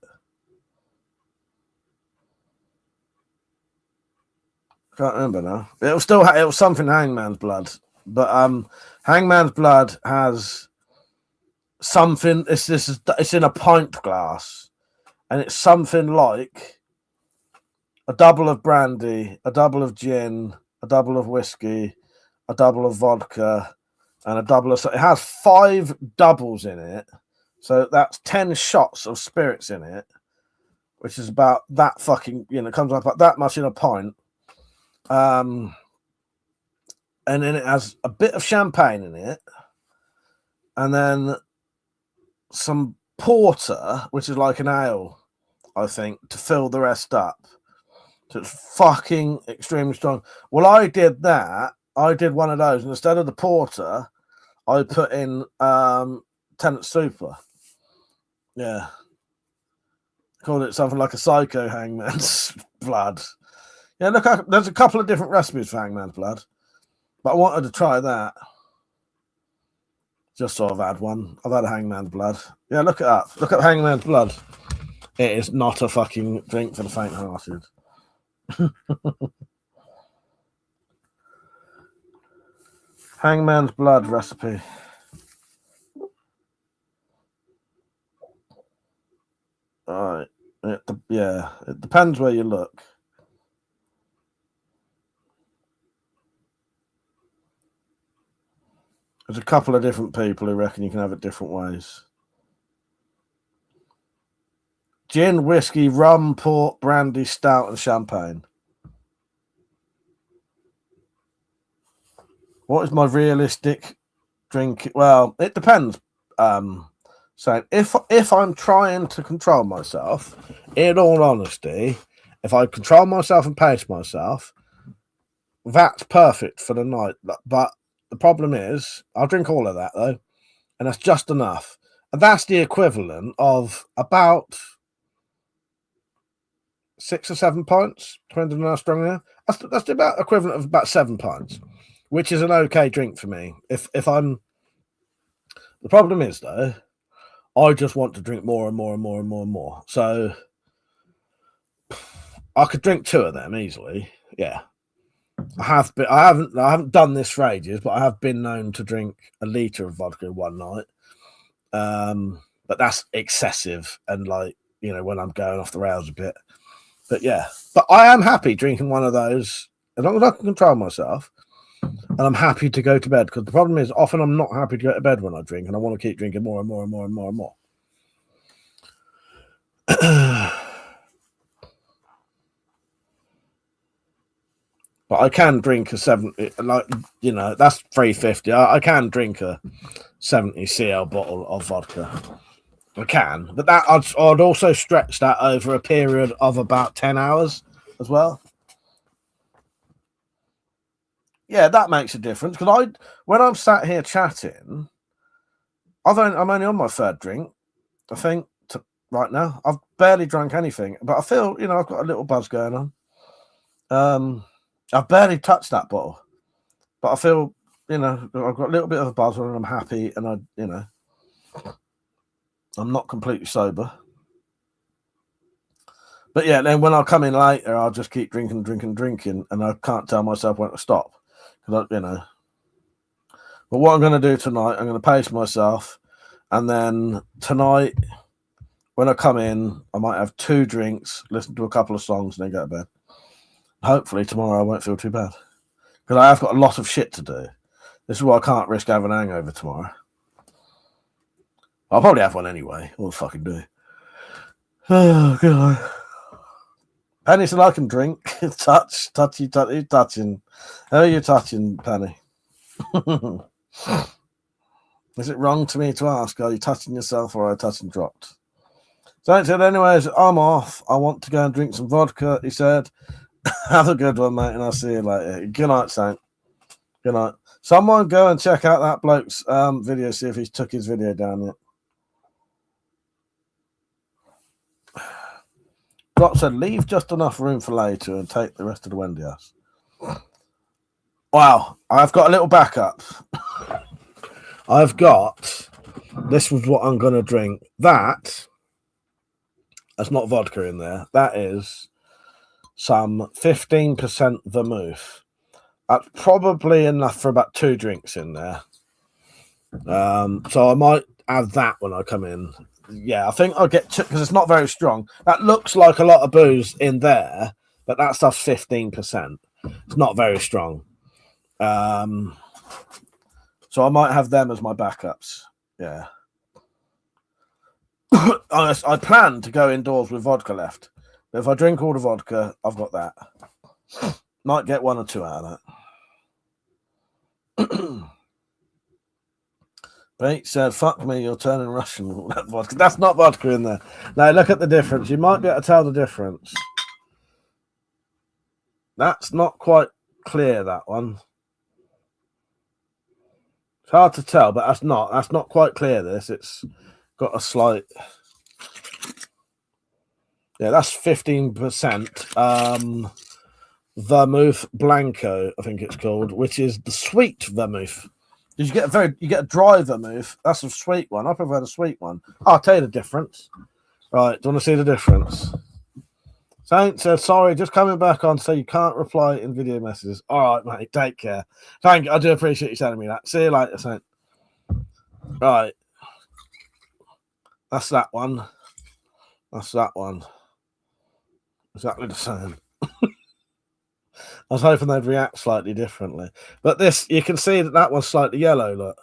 Can't remember now. It was something hangman's blood. But hangman's blood has something, it's in a pint glass, and it's something like a double of brandy, a double of gin, a double of whiskey, a double of vodka, and a double of... It has 5 doubles in it. So that's 10 shots of spirits in it, which is about that fucking... it comes up like that much in a pint. And then it has a bit of champagne in it. And then some porter, which is like an ale, I think, to fill the rest up. So it's fucking extremely strong. Well, I did that. I did one of those, and instead of the porter, I put in Tenant Super. Yeah. Called it something like a psycho hangman's blood. Yeah, look, there's a couple of different recipes for hangman's blood, but I wanted to try that. Just so I've had one. I've had a hangman's blood. Yeah, look it up. Look at hangman's blood. It is not a fucking drink for the faint-hearted. Hangman's blood recipe. All right. It depends where you look. There's a couple of different people who reckon you can have it different ways. Gin, whiskey, rum, port, brandy, stout, and champagne. What is my realistic drink? Well, it depends. So if I'm trying to control myself, in all honesty, if I control myself and pace myself, that's perfect for the night. But the problem is, I'll drink all of that though. and that's just enough. And that's the equivalent of about 6 or 7 pints, depending on how strong I am. That's about equivalent of about 7 pints, which is an okay drink for me. If I'm, the problem is though, I just want to drink more and more and more and more and more. So I could drink 2 of them easily. Yeah, I haven't done this for ages, but I have been known to drink a litre of vodka one night. But that's excessive, and like, you know, when I'm going off the rails a bit. But yeah, but I am happy drinking one of those as long as I can control myself, and I'm happy to go to bed, because the problem is often I'm not happy to go to bed when I drink, and I want to keep drinking more and more and more and more and more. But I can drink a 70, like, you know, that's 350. I can drink a 70 cl bottle of vodka. I can, but that I'd also stretch that over a period of about 10 hours as well. Yeah, that makes a difference, because when I'm sat here chatting, I'm only on my 3rd drink, I think, right now. I've barely drunk anything, but I feel, you know, I've got a little buzz going on. I've barely touched that bottle, but I feel, you know, I've got a little bit of a buzz on, and I'm happy, and you know, I'm not completely sober. But yeah, then when I come in later, I'll just keep drinking, and I can't tell myself when to stop, because you know. But what I'm going to do tonight, I'm going to pace myself, and then tonight, when I come in, I might have 2 drinks, listen to a couple of songs, and then go to bed. Hopefully tomorrow I won't feel too bad, because I have got a lot of shit to do. This is why I can't risk having an hangover tomorrow. I'll probably have one anyway. What the fucking do? Oh god. Penny said I can drink. touchy, touching. How are you touching, Penny? Is it wrong to me to ask, are you touching yourself or are you touching dropped? So he said, anyways, I'm off. I want to go and drink some vodka, he said. Have a good one, mate, and I'll see you later. Good night, Saint. Good night. Someone go and check out that bloke's video, see if he's took his video down yet. Drop said, leave just enough room for later and take the rest of the Wendy house. Wow, I've got a little backup. This was what I'm going to drink. That's not vodka in there. That is some 15% vermouth. That's probably enough for about 2 drinks in there. So I might add that when I come in. Yeah, I think I'll get 2, because it's not very strong. That looks like a lot of booze in there, but that stuff's 15%. It's not very strong. So I might have them as my backups. Yeah. I plan to go indoors with vodka left. But if I drink all the vodka, I've got that. Might get 1 or 2 out of that. Pete said, fuck me, you're turning Russian with all that vodka. That's not vodka in there. Now, look at the difference. You might be able to tell the difference. That's not quite clear, that one. It's hard to tell, but that's not quite clear, this. It's got a slight... Yeah, that's 15%. Vermouth Blanco, I think it's called, which is the sweet vermouth. You get a dry vermouth. That's a sweet one. I prefer the sweet one. I'll tell you the difference. Right, do you want to see the difference? Saint says, sorry, just coming back on, so you can't reply in video messages. All right, mate, take care. Thank you. I do appreciate you telling me that. See you later, Saint. Right. That's that one. That's that one. Exactly the same. I was hoping they'd react slightly differently. But this, you can see that one's slightly yellow, look.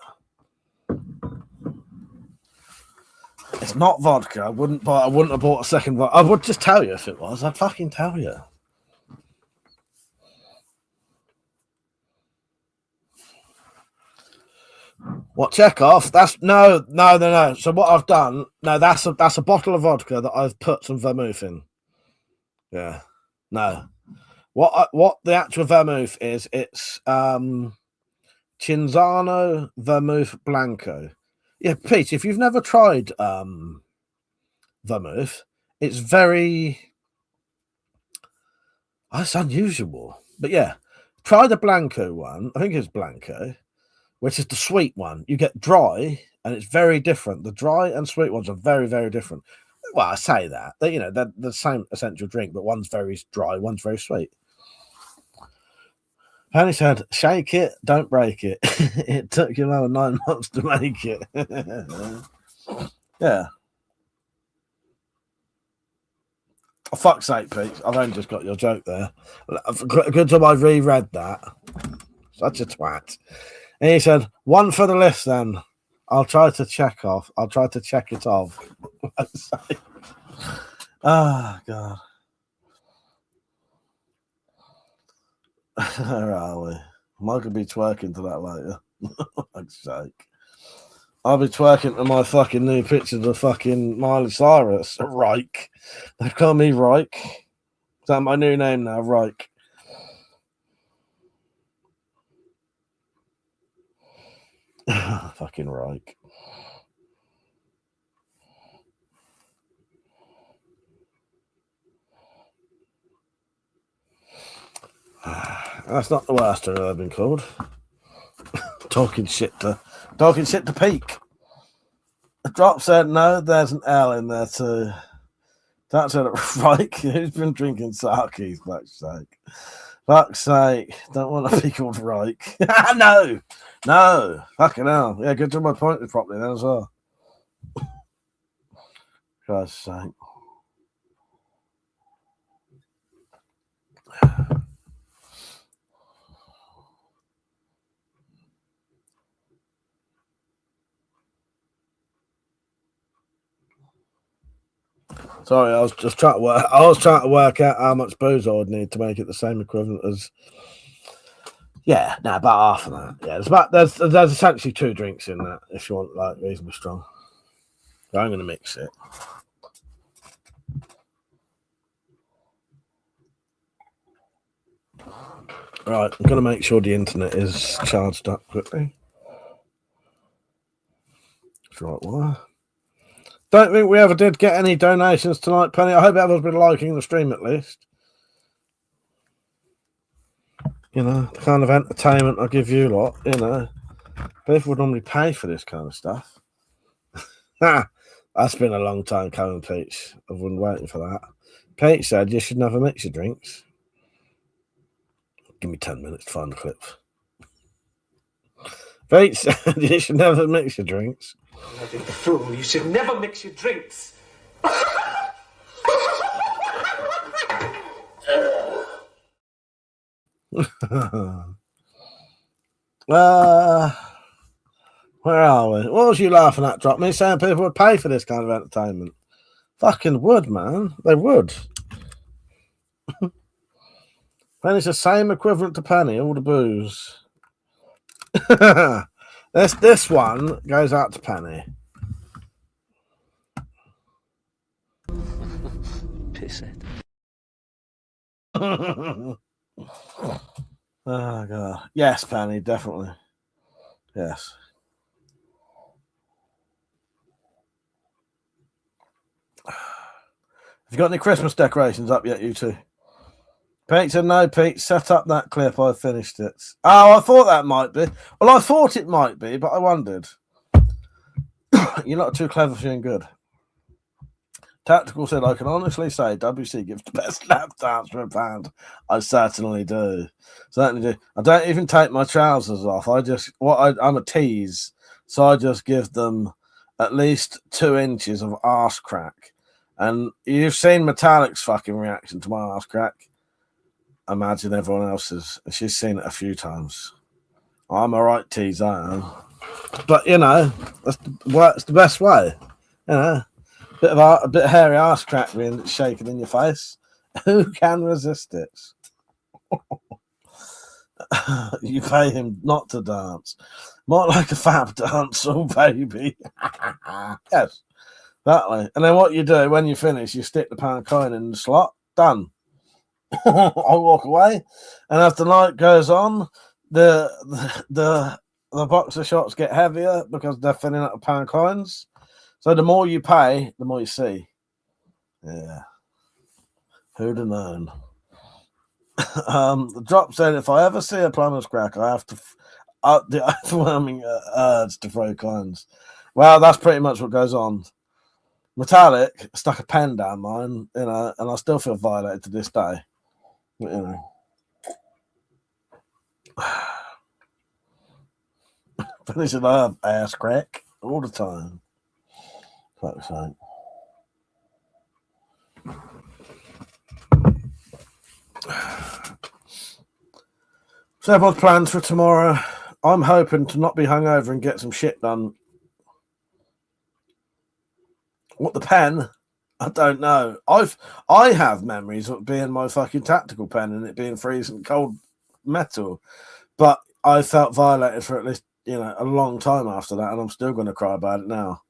It's not vodka. I wouldn't have bought a second vodka. I would just tell you if it was. I'd fucking tell you. What, Chekhov? That's no. So what I've done, that's a bottle of vodka that I've put some vermouth in. Yeah. No. What the actual vermouth is, it's Cinzano Vermouth Blanco. Yeah, Pete, if you've never tried vermouth, it's very... That's unusual. But yeah, try the Blanco one. I think it's Blanco, which is the sweet one. You get dry, and it's very different. The dry and sweet ones are very, very different. Well, I say that. They're the same essential drink, but one's very dry, one's very sweet. Penny said, shake it, don't break it. It took you another 9 months to make it. Yeah. For fuck's sake, Pete. I've only just got your joke there. Good job I reread that. Such a twat. And he said, one for the list then. I'll try to check it off. Oh, God. Where are we? Mike will be twerking to that later. For fuck's sake. I'll be twerking to my fucking new pictures of fucking Miley Cyrus. Reich. They call me Reich. Is that my new name now? Reich. Fucking Reich. That's not the worst I've ever been called. Talking shit to Peak. The drop said no, there's an L in there too. That's it, right? Who's been drinking sake? Fuck's sake. Don't want to be called Reich. No. Fucking hell. Yeah, good job I pointed properly then as well. God's sake. Sorry, I was trying to work out how much booze I would need to make it the same equivalent as. Yeah, no, about half of that. Yeah, there's essentially 2 drinks in that if you want like reasonably strong. So I'm going to mix it. Right, I'm going to make sure the internet is charged up quickly. That's right, wire. Don't think we ever did get any donations tonight, Penny. I hope everyone's been liking the stream at least. You know, the kind of entertainment I give you lot, you know. People would normally pay for this kind of stuff. That's been a long time coming, Pete. I've been waiting for that. Pete said you should never mix your drinks. Give me 10 minutes to find the clip. Pete said you should never mix your drinks. I think the fool, you should never mix your drinks. Where are we? What was you laughing at, Drop? Me saying people would pay for this kind of entertainment. Fucking would, man. They would. Penny's the same equivalent to Penny, all the booze. This one goes out to Penny. Piss it. Oh God. Yes, Penny, definitely. Yes. Have you got any Christmas decorations up yet, you two? Pete said, no, Pete, set up that clip. I finished it. Oh, I thought that might be. Well, I thought it might be, but I wondered. You're not too clever for being good. Tactical said, I can honestly say WC gives the best lap dance for a pound. I certainly do. Certainly do. I don't even take my trousers off. I'm a tease. So I just give them at least 2 inches of arse crack. And you've seen Metallic's fucking reaction to my arse crack. Imagine everyone else's. She's seen it a few times. I'm a right tease, I am. But, you know, it's the best way. You know, a bit of hairy arse crack being shaken in your face. Who can resist it? You pay him not to dance. More like a fab dance, oh baby. Yes, exactly. And then what you do when you finish, you stick the pound coin in the slot. Done. I walk away, and as the night goes on, the the boxer shots get heavier because they're filling up with pound coins. So the more you pay, the more you see. Yeah. Who'd have known? The drop said, if I ever see a plumber's crack, I have to the overwhelming urge to throw coins. Well, that's pretty much what goes on. Metallic stuck a pen down mine, and I still feel violated to this day. But, finish it up, ass crack, all the time. Fuck's sake. So everyone's plans for tomorrow. I'm hoping to not be hungover and get some shit done. What the pen? I don't know. I have memories of it being my fucking tactical pen and it being freezing cold metal, but I felt violated for at least a long time after that, and I'm still going to cry about it now.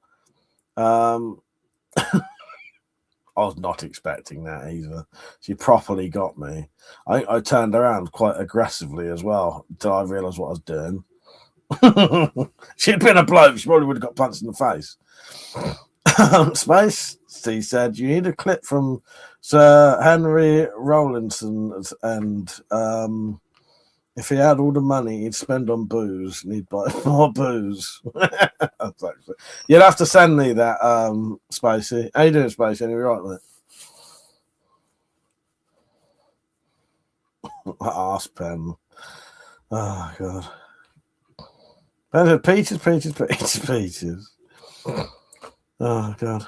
I was not expecting that either. She properly got me. I turned around quite aggressively as well until I realised what I was doing. She'd been a bloke, she probably would have got punched in the face. Space, she said, you need a clip from Sir Henry Rawlinson, and if he had all the money he'd spend on booze, and he'd buy more booze. You'll have to send me that, Spacey. How you doing, Spacey? Are you right, mate? Arse pen. Oh, God. Peaches. Oh, God.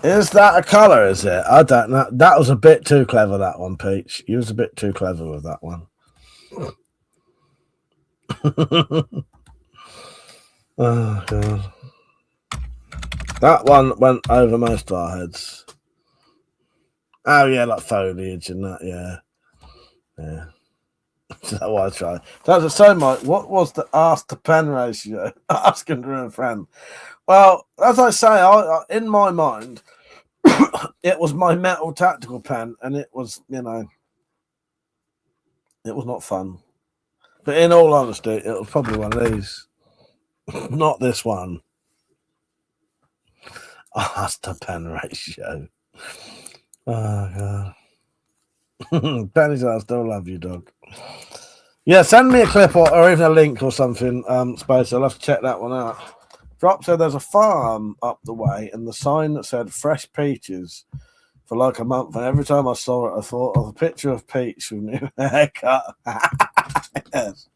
Is that a colour, is it? I don't know. That was a bit too clever, that one, Peach. You was a bit too clever with that one. Oh, God. That one went over most of our heads. Oh, yeah, like foliage and that, yeah. Yeah. That's what I tried. So, Mike, what was the ask to pen ratio? Asking to a friend. Well, as I say, I in my mind, it was my metal tactical pen, and it was, it was not fun. But in all honesty, it was probably one of these. Not this one. Ask to pen ratio. Oh, God. Penny's, I still love you, dog. Yeah, send me a clip or even a link or something, Space. I'll have to check that one out. Drop said there's a farm up the way, and the sign that said fresh peaches for like a month. And every time I saw it, I thought of a picture of Peach with new haircut. Yes.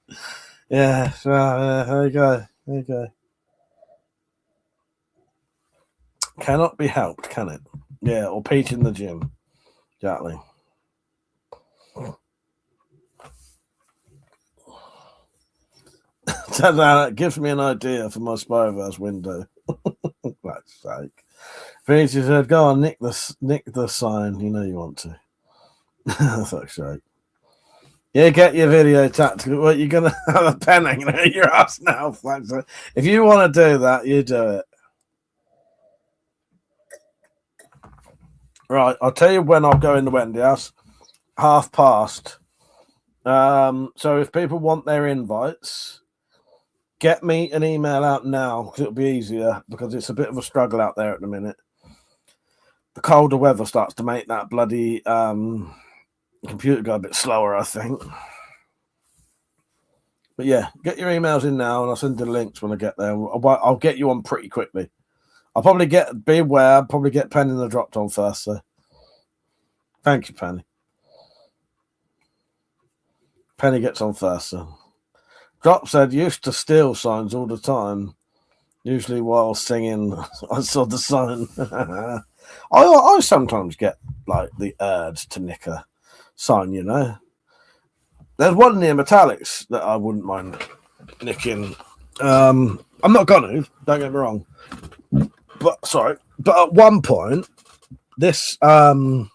Yeah, there you go. There you go. Cannot be helped, can it? Yeah, or Peach in the gym. Exactly. That gives me an idea for my Spyverse window. That's sake. Peach said, "Go on, nick the sign. You know you want to." Fuck's sake. Yeah, get your video tactical. Well, you're gonna have a pen hanging out your ass now. Fuck's sake. If you want to do that, you do it. Right, I'll tell you when I'll go in the Wendy house. past. So if people want their invites, get me an email out now because it'll be easier, because it's a bit of a struggle out there at the minute. The colder weather starts to make that bloody computer go a bit slower, I think. But yeah, get your emails in now and I'll send you the links when I get there. I'll get you on pretty quickly. I'll probably get Penny in the dropped on first. So thank you, Penny. Penny gets on first. So Drop said used to steal signs all the time, usually while singing. I saw the sign. I sometimes get like the urge to nick a sign, you know. There's one near Metallics that I wouldn't mind nicking. I'm not gonna, don't get me wrong. But at one point, this sign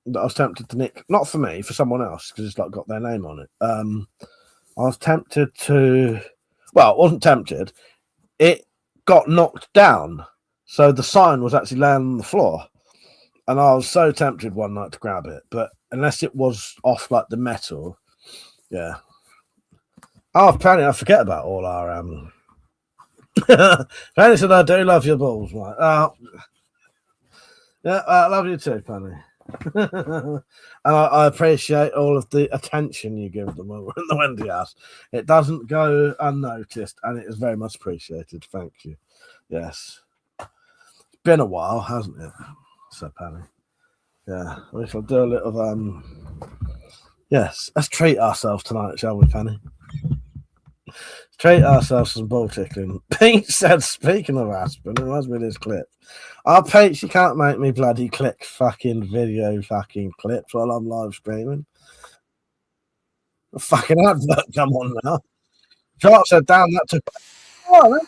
that I was tempted to nick, not for me, for someone else, because it's like got their name on it. I was tempted to, well, it wasn't tempted. It got knocked down, so the sign was actually laying on the floor, and I was so tempted one night to grab it, but unless it was off like the metal. Yeah. Oh, apparently I forget about all our Penny said I do love your balls, mate. Oh, yeah, I love you too, Penny. And I appreciate all of the attention you give them over in the Wendy house. It doesn't go unnoticed, and it is very much appreciated. Thank you. Yes. It's been a while, hasn't it? So, Penny. Yeah, we shall do a little yes, let's treat ourselves tonight, shall we, Penny? Treat ourselves to some ball tickling. Pete said, speaking of Aspen, it reminds me of this clip. Oh, Pete, you can't make me bloody click fucking video fucking clips while I'm live streaming. The fucking advert, come on now. Sharp said, damn, that took. Oh, man.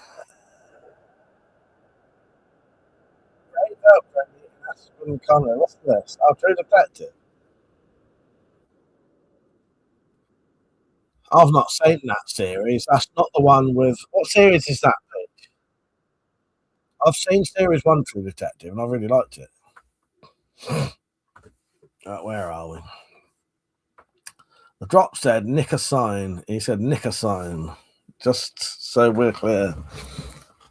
Aspen Connor, what's this? Oh, True Detective. I've not seen that series. That's not the one with. What series is that, Pete? I've seen series 1 True Detective, and I really liked it. Where are we? The drop said, nick a sign. He said, nick a sign. Just so we're clear.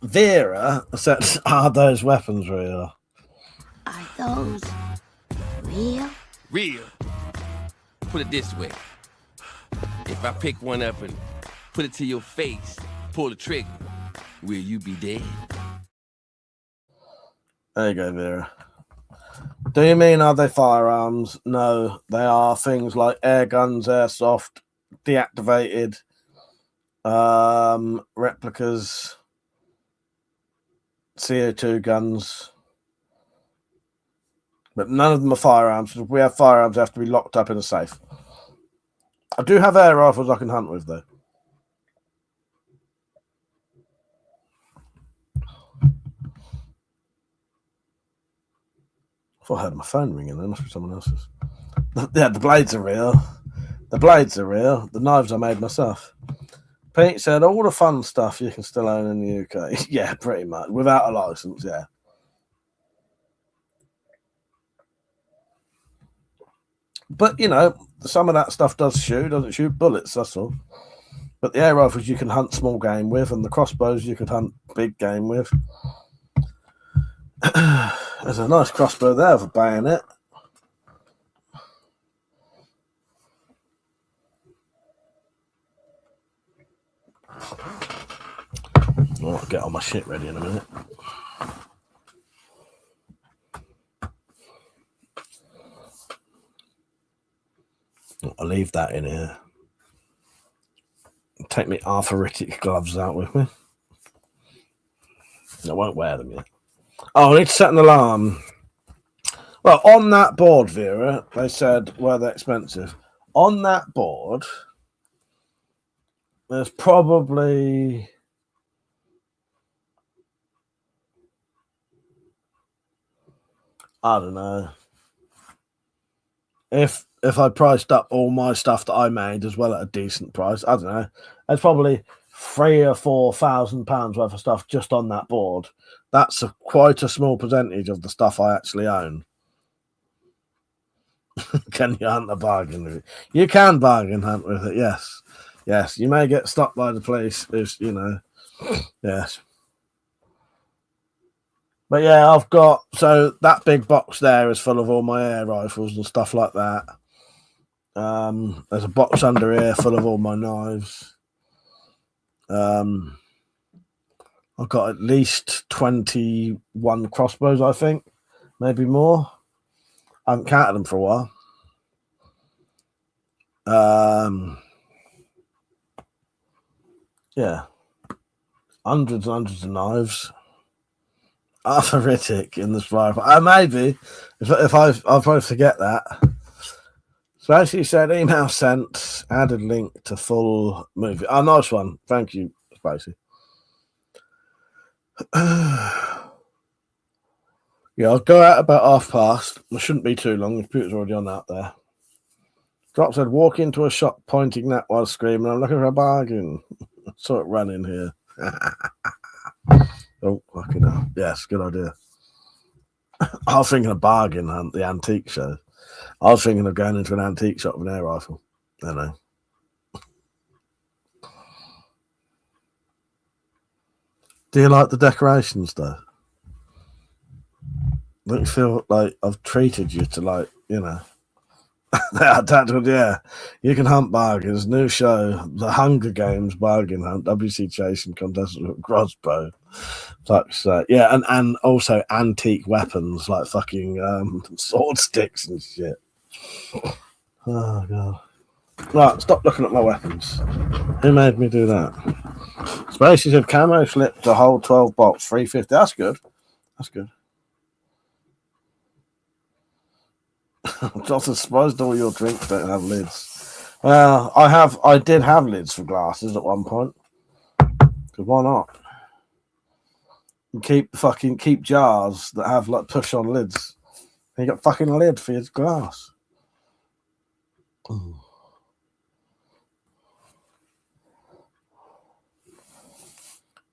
Vera said, are those weapons real? Are those real? Real. Put it this way. If I pick one up and put it to your face, pull the trigger, will you be dead? There you go, Vera. Do you mean are they firearms? No, they are things like air guns, airsoft, deactivated, replicas, CO2 guns. But none of them are firearms. If we have firearms, they have to be locked up in a safe. I do have air rifles I can hunt with, though. I heard my phone ringing. There must be someone else's. Yeah, the blades are real. The blades are real. The knives I made myself. Pete said all the fun stuff you can still own in the UK. Yeah, pretty much. Without a license, yeah. But, you know, some of that stuff doesn't shoot bullets, that's all. But the air rifles you can hunt small game with, and the crossbows you could hunt big game with. There's a nice crossbow there with a bayonet. I'll get all my shit ready in a minute. I'll leave that in here. Take my arthritic gloves out with me. I won't wear them yet. Oh, I need to set an alarm. Well, on that board, Vera, they said, well, they're expensive. On that board, there's probably... I don't know. If I priced up all my stuff that I made as well at a decent price, I don't know. There's probably £3,000 or £4,000 worth of stuff just on that board. That's quite a small percentage of the stuff I actually own. Can you hunt a bargain with it? You can bargain hunt with it, yes. Yes, you may get stopped by the police, you know. Yes. But yeah, I've got... So that big box there is full of all my air rifles and stuff like that. There's a box under here full of all my knives. I've got at least 21 crossbows, I think. Maybe more. I haven't counted them for a while. Yeah. Hundreds and hundreds of knives. Arthritic in the spiral. Maybe. If I'll probably forget that. So as you said, email sent, added link to full movie. Oh, nice one. Thank you, Spacey. Yeah, I'll go out about past. It shouldn't be too long. The computer's already on out there. Drop said, walk into a shop pointing that while screaming, I'm looking for a bargain. Saw it running here. Oh, fucking hell. Yes, good idea. I was thinking of Bargain Hunt, the antique show. I was thinking of going into an antique shop with an air rifle. I don't know. Do you like the decorations though? Don't you feel like I've treated you to, like, you know? Yeah. You can hunt bargains. New show, The Hunger Games bargain hunt. WC chasing contest with crossbow. Fuck's sake. Yeah, and also antique weapons like fucking sword sticks and shit. Oh god. Right, stop looking at my weapons. Who made me do that? Species of camo slip to hold 12 bolts, 350. That's good. That's good. Just surprised all your drinks don't have lids. Well, I did have lids for glasses at one point. Because why not? You keep jars that have like push on lids. And you got fucking lid for your glass. Ooh.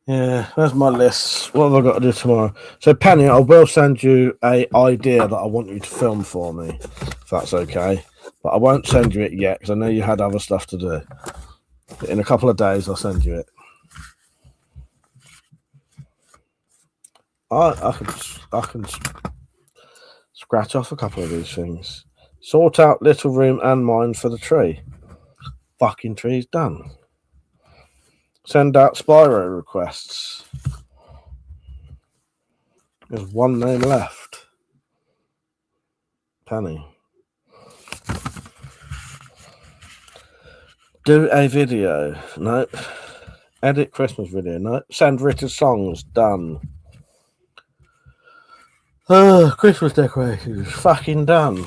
Yeah, there's my list. What have I got to do tomorrow? So, Penny, I will send you a idea that I want you to film for me, if that's okay. But I won't send you it yet because I know you had other stuff to do. But in a couple of days, I'll send you it. I can scratch off a couple of these things. Sort out little room and mine for the tree. Fucking tree's done. Send out Spyro requests. There's one name left. Penny. Do a video. Nope. Edit Christmas video. Nope. Send written songs. Done. Christmas decorations. Fucking done.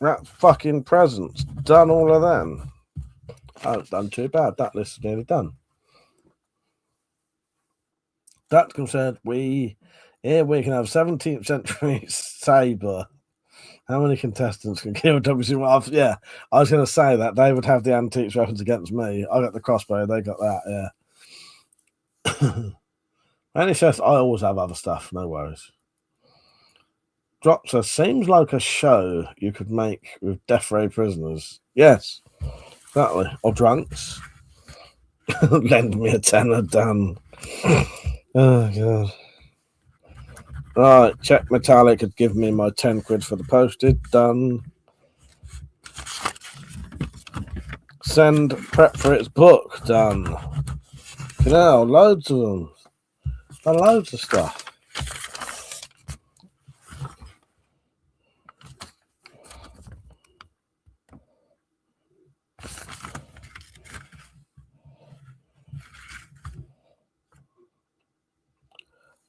Wrap fucking presents. Done all of them. I haven't done too bad. That list is nearly done. That concerned, we can have 17th century saber. How many contestants can kill WC? Well, yeah, I was going to say that they would have the antiques weapons against me. I got the crossbow. They got that. Yeah. And it says I always have other stuff. No worries. Drop says seems like a show you could make with death row prisoners. Yes. Exactly. Or drunks. Lend me a tenner, done. Oh, God. Right, check Metallic had given me my 10 quid for the postage, done. Send prep for its book, done. You know, loads of them. Done loads of stuff.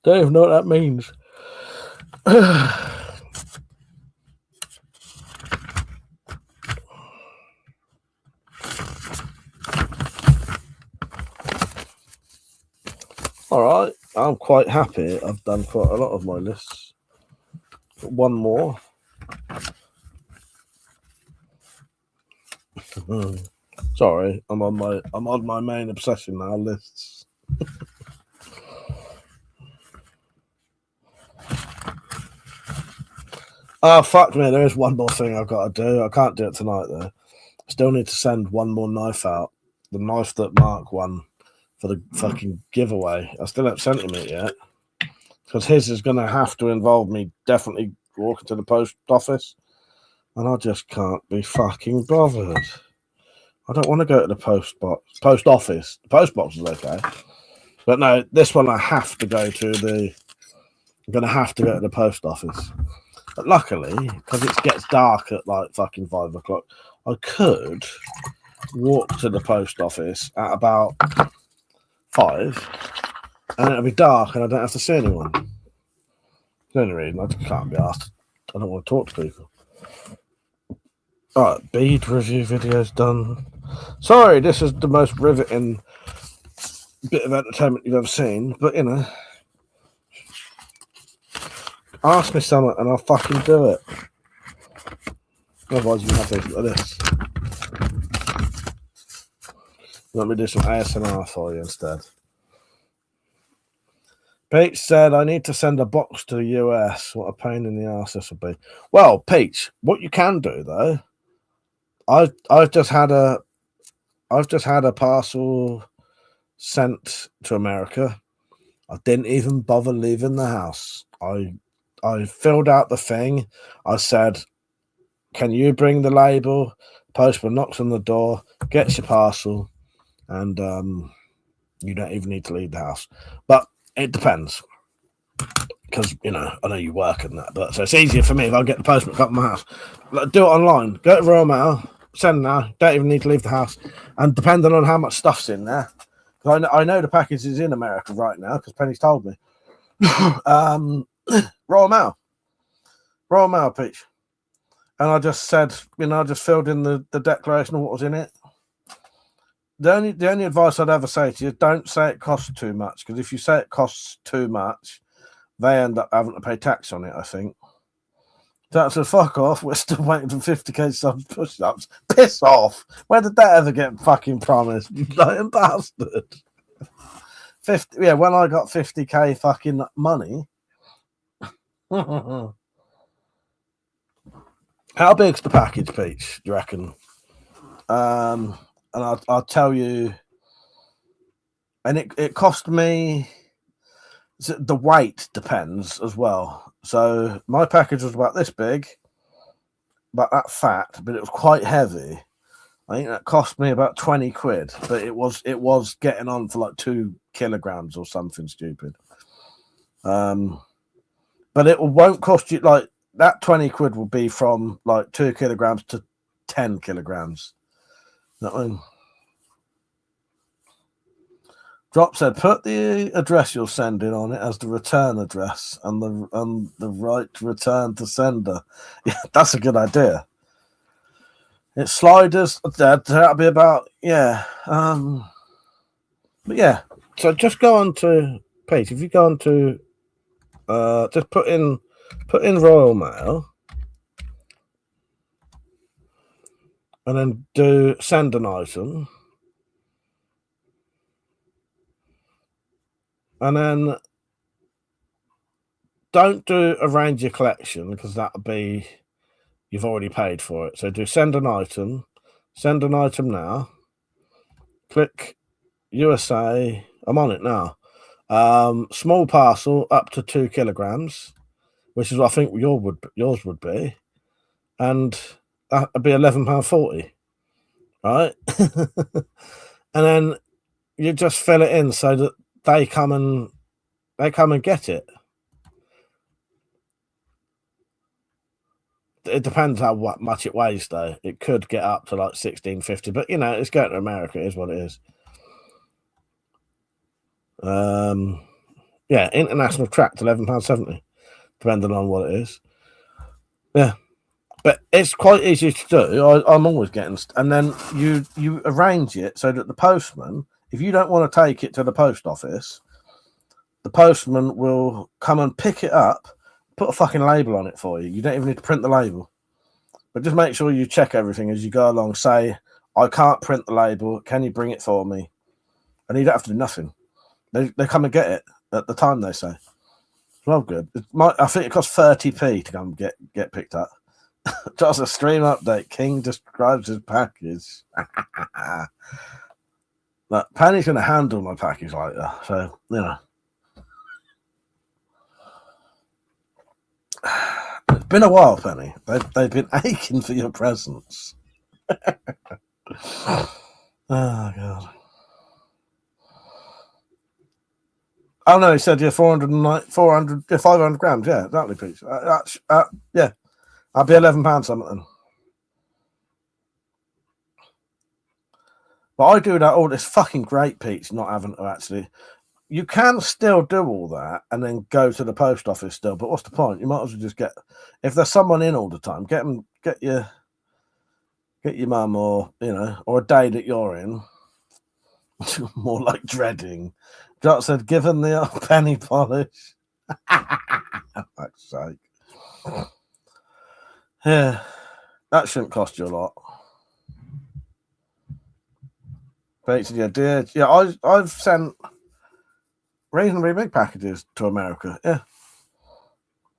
Don't even know what that means. All right, I'm quite happy. I've done quite a lot of my lists. One more. Sorry, I'm on my main obsession now. Lists. Oh, fuck me. There is one more thing I've got to do. I can't do it tonight, though. Still need to send one more knife out. The knife that Mark won for the fucking giveaway. I still haven't sent him it yet. Because his is going to have to involve me definitely walking to the post office. And I just can't be fucking bothered. I don't want to go to the post office. The post box is okay. But no, this one I have to go to I'm going to have to go to the post office. But luckily, because it gets dark at like fucking 5 o'clock, I could walk to the post office at about 5 and it'll be dark and I don't have to see anyone. The only reason I just can't be asked. I don't want to talk to people. Alright, bead review video's done. Sorry, this is the most riveting bit of entertainment you've ever seen, but you know. Ask me something and I'll fucking do it. Otherwise, you can have things like this. Let me do some ASMR for you instead. Peach said, I need to send a box to the US. What a pain in the ass this will be. Well, Peach, what you can do though, I've just had a parcel sent to America. I didn't even bother leaving the house. I filled out the thing. I said, can you bring the label? Postman knocks on the door, gets your parcel, and you don't even need to leave the house. But it depends. Because, I know you work and that, but so it's easier for me if I get the postman come to my house. Do it online. Go to Royal Mail, send now. Don't even need to leave the house. And depending on how much stuff's in there, because I know the package is in America right now because Penny's told me. Royal Mail, Peach. And I just said, I just filled in the declaration of what was in it. The only advice I'd ever say to you, don't say it costs too much, because if you say it costs too much, they end up having to pay tax on it, I think. That's a fuck off. We're still waiting for 50k subs push-ups. Piss off. Where did that ever get fucking promised? You lying bastard. 50, yeah, when I got 50k fucking money. How big's the package, Peach, do you reckon? And I'll tell you. And it cost me... The weight depends as well. So my package was about this big, about that fat, but it was quite heavy. I think that cost me about 20 quid, but it was getting on for like 2 kilograms or something stupid. But it won't cost you like that. 20 quid will be from like 2 kilograms to 10 kilograms. You know what I mean? Drop said, put the address you're sending on it as the return address and the right return to sender. Yeah, that's a good idea. It's sliders. That'll be about, yeah. But yeah, so just go on to Pete. If you go on to just put in Royal Mail and then do send an item. And then don't do arrange your collection because that'll be, you've already paid for it. So do send an item now. Click USA. I'm on it now. Small parcel up to 2 kilograms, which is I think yours would be. And that would be £11.40. Right? And then you just fill it in so that they come and get it. It depends how much it weighs, though. It could get up to like 1650, but it's going to America. It is what it is. Yeah, international tracked £11.70, depending on what it is. Yeah, but it's quite easy to do. I'm always getting, and then you arrange it so that the postman, if you don't want to take it to the post office, the postman will come and pick it up, put a fucking label on it for you. You don't even need to print the label, but just make sure you check everything as you go along. Say, I can't print the label. Can you bring it for me? And you don't have to do nothing. They come and get it at the time, they say. It's well good. I think it costs 30p to come get picked up. Just a stream update. King describes his package. Look, Penny's going to handle my package later, so, It's been a while, Penny. They've been aching for your presence. Oh, God. Oh, no, he said, 500 grams. Yeah, exactly, Peach. Yeah. I'll be £11 something. But I do that all. It's fucking great, Peach, not having to actually. You can still do all that and then go to the post office still. But what's the point? You might as well just if there's someone in all the time, get your mum or or a day that you're in. More like dreading. Jot said, given the penny polish. Fuck's sake. Yeah, that shouldn't cost you a lot. But yeah, dear. Yeah, I've sent reasonably big packages to America.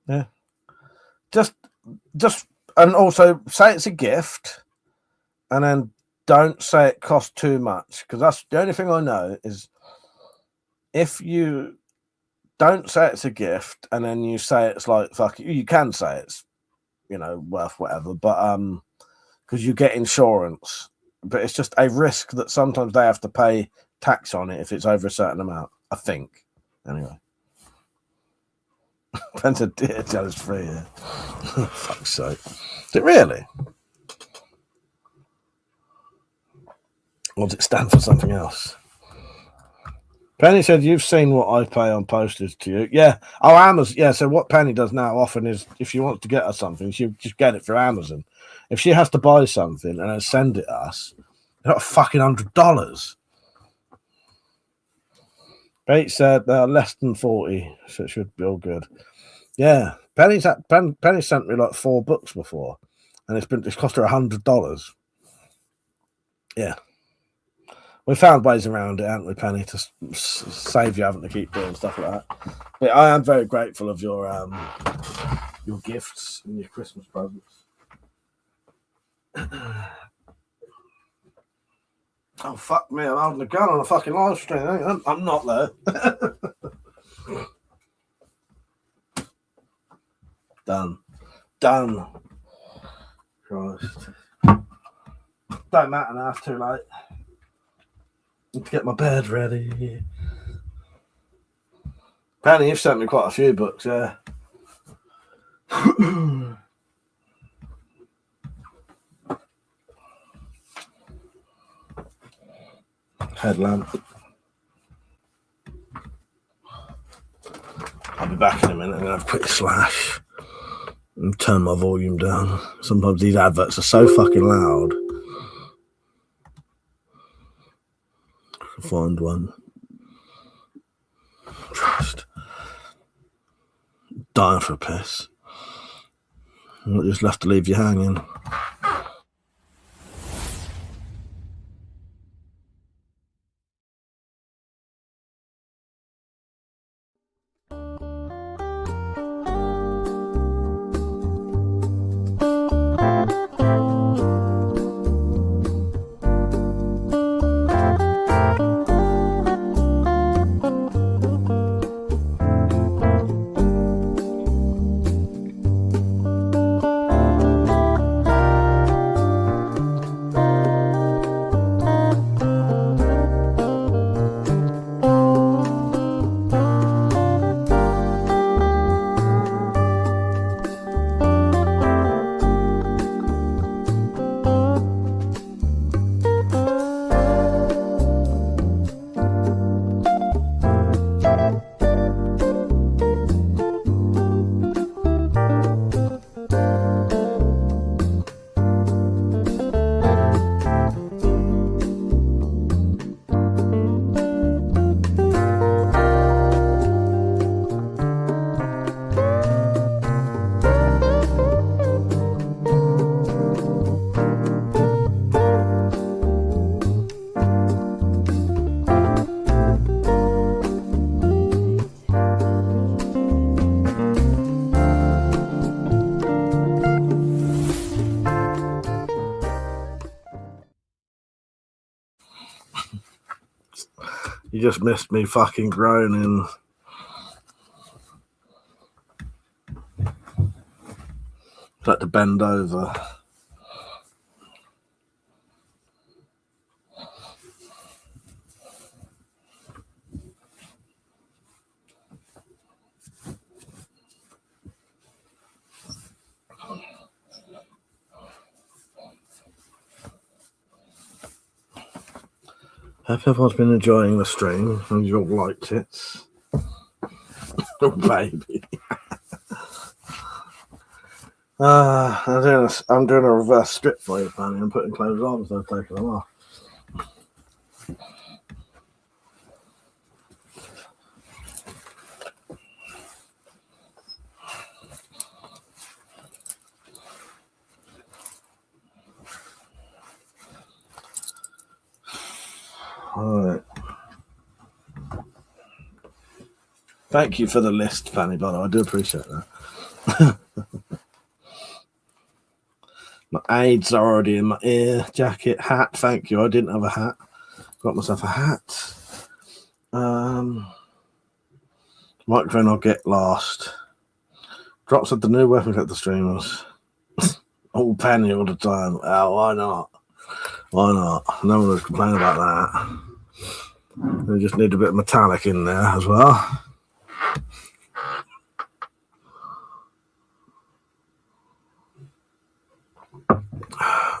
Yeah. Just, and also say it's a gift, and then don't say it costs too much, because that's the only thing I know is if you don't say it's a gift and then you say it's like fuck you can say it's worth whatever, but because you get insurance, but it's just a risk that sometimes they have to pay tax on it if it's over a certain amount, I think. Anyway. Depends on DHL is free, yeah. Fuck's sake. Is it really? Or does it stand for something else? Penny said, you've seen what I pay on postage to you. Yeah. Oh, Amazon. Yeah, so what Penny does now often is if she wants to get us something, she'll just get it through Amazon. If she has to buy something and then send it us, it's not fucking $100. Pete said they're less than 40, so it should be all good. Yeah. Penny sent me like 4 books before, and it's cost her $100. Yeah. We found ways around it, haven't we, Penny, to save you having to keep doing stuff like that. But I am very grateful of your gifts and your Christmas presents. Oh, fuck me, I'm holding a gun on a fucking live stream. I'm not there. Done. Christ. Don't matter now, it's too late. To get my bed ready. Penny, you've sent me quite a few books, yeah. Headlamp. I'll be back in a minute. I'm going to have a quick slash and turn my volume down. Sometimes these adverts are so fucking loud. Find one. Just dying for a piss. I'm just left to leave you hanging. You just missed me fucking groaning. Had to bend over. Hope everyone's been enjoying the stream and you've all liked it. Oh, baby. I'm doing a reverse strip for you, Fanny. I'm putting clothes on instead of taking them off. All right. Thank you for the list, Fanny, by the way. I do appreciate that. My aids are already in my ear. Jacket, hat. Thank you. I didn't have a hat. Got myself a hat. Microphone I'll get last. Drops of the new WeaponCollector streamers. All penny all the time. Oh, why not? Why not? No one would complain about that. We just need a bit of metallic in there as well.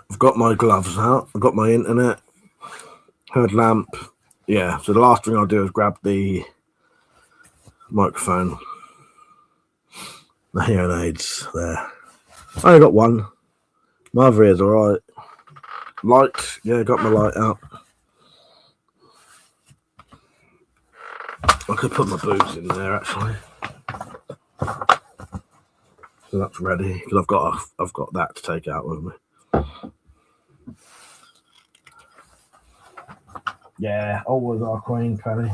I've got my gloves out. I've got my internet. Headlamp. Yeah, so the last thing I'll do is grab the microphone. The hearing aids there. I only got one. My other ear's alright. Light. Yeah, got my light out. I could put my boots in there actually. So that's ready because I've got that to take out with me. Yeah, always our queen, Penny.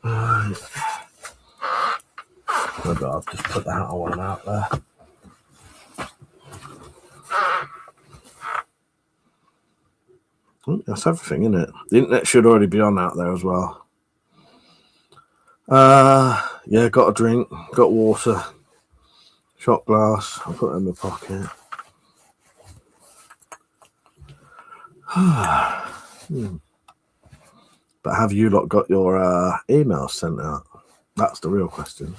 Right. I've just put the hat I want out there. That's everything, isn't it? The internet should already be on out there as well. Yeah, got a drink, got water, shot glass. I'll put it in my pocket. But have you lot got your emails sent out? That's the real question.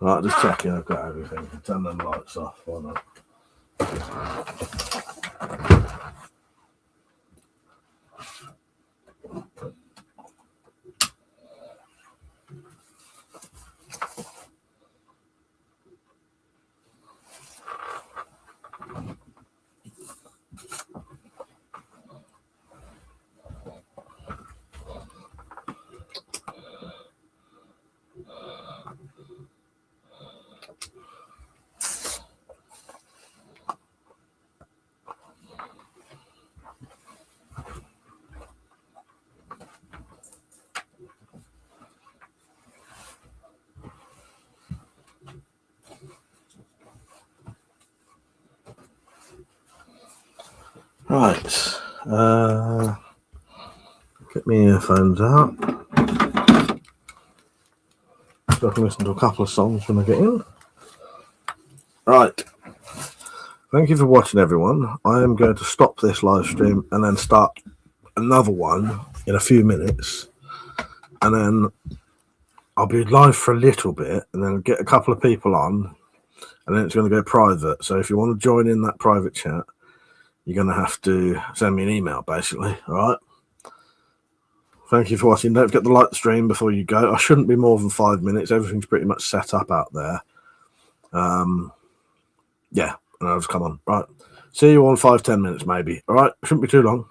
Right, just checking I've got everything. Turn them lights off or not. Right, get my earphones out so I can listen to a couple of songs when I get in. Right, thank you for watching everyone. I am going to stop this live stream and then start another one in a few minutes, and then I'll be live for a little bit and then get a couple of people on, and then it's going to go private. So if you want to join in that private chat, you're going to have to send me an email, basically. All right. Thank you for watching. Don't forget to like the stream before you go. I shouldn't be more than 5 minutes. Everything's pretty much set up out there. Yeah, and I'll just come on. Right. See you all in 5-10 minutes, maybe. All right. Shouldn't be too long.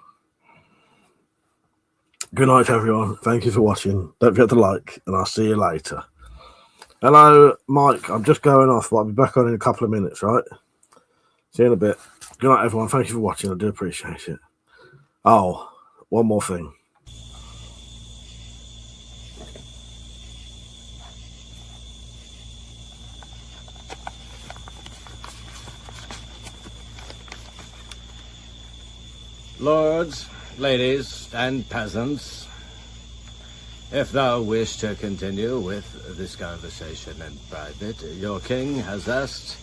Good night, everyone. Thank you for watching. Don't forget to like, and I'll see you later. Hello, Mike. I'm just going off, but I'll be back on in a couple of minutes, right? See you in a bit. Good night, everyone. Thank you for watching. I do appreciate it. Oh, one more thing. Lords, ladies, and peasants, if thou wish to continue with this conversation in private, your king has asked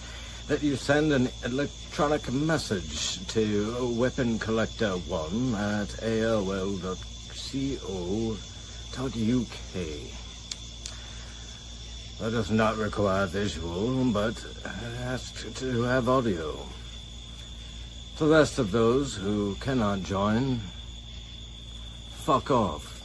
that you send an electronic message to WeaponCollector1 at aol.co.uk. That does not require visual, but asks to have audio. To the rest of those who cannot join, fuck off.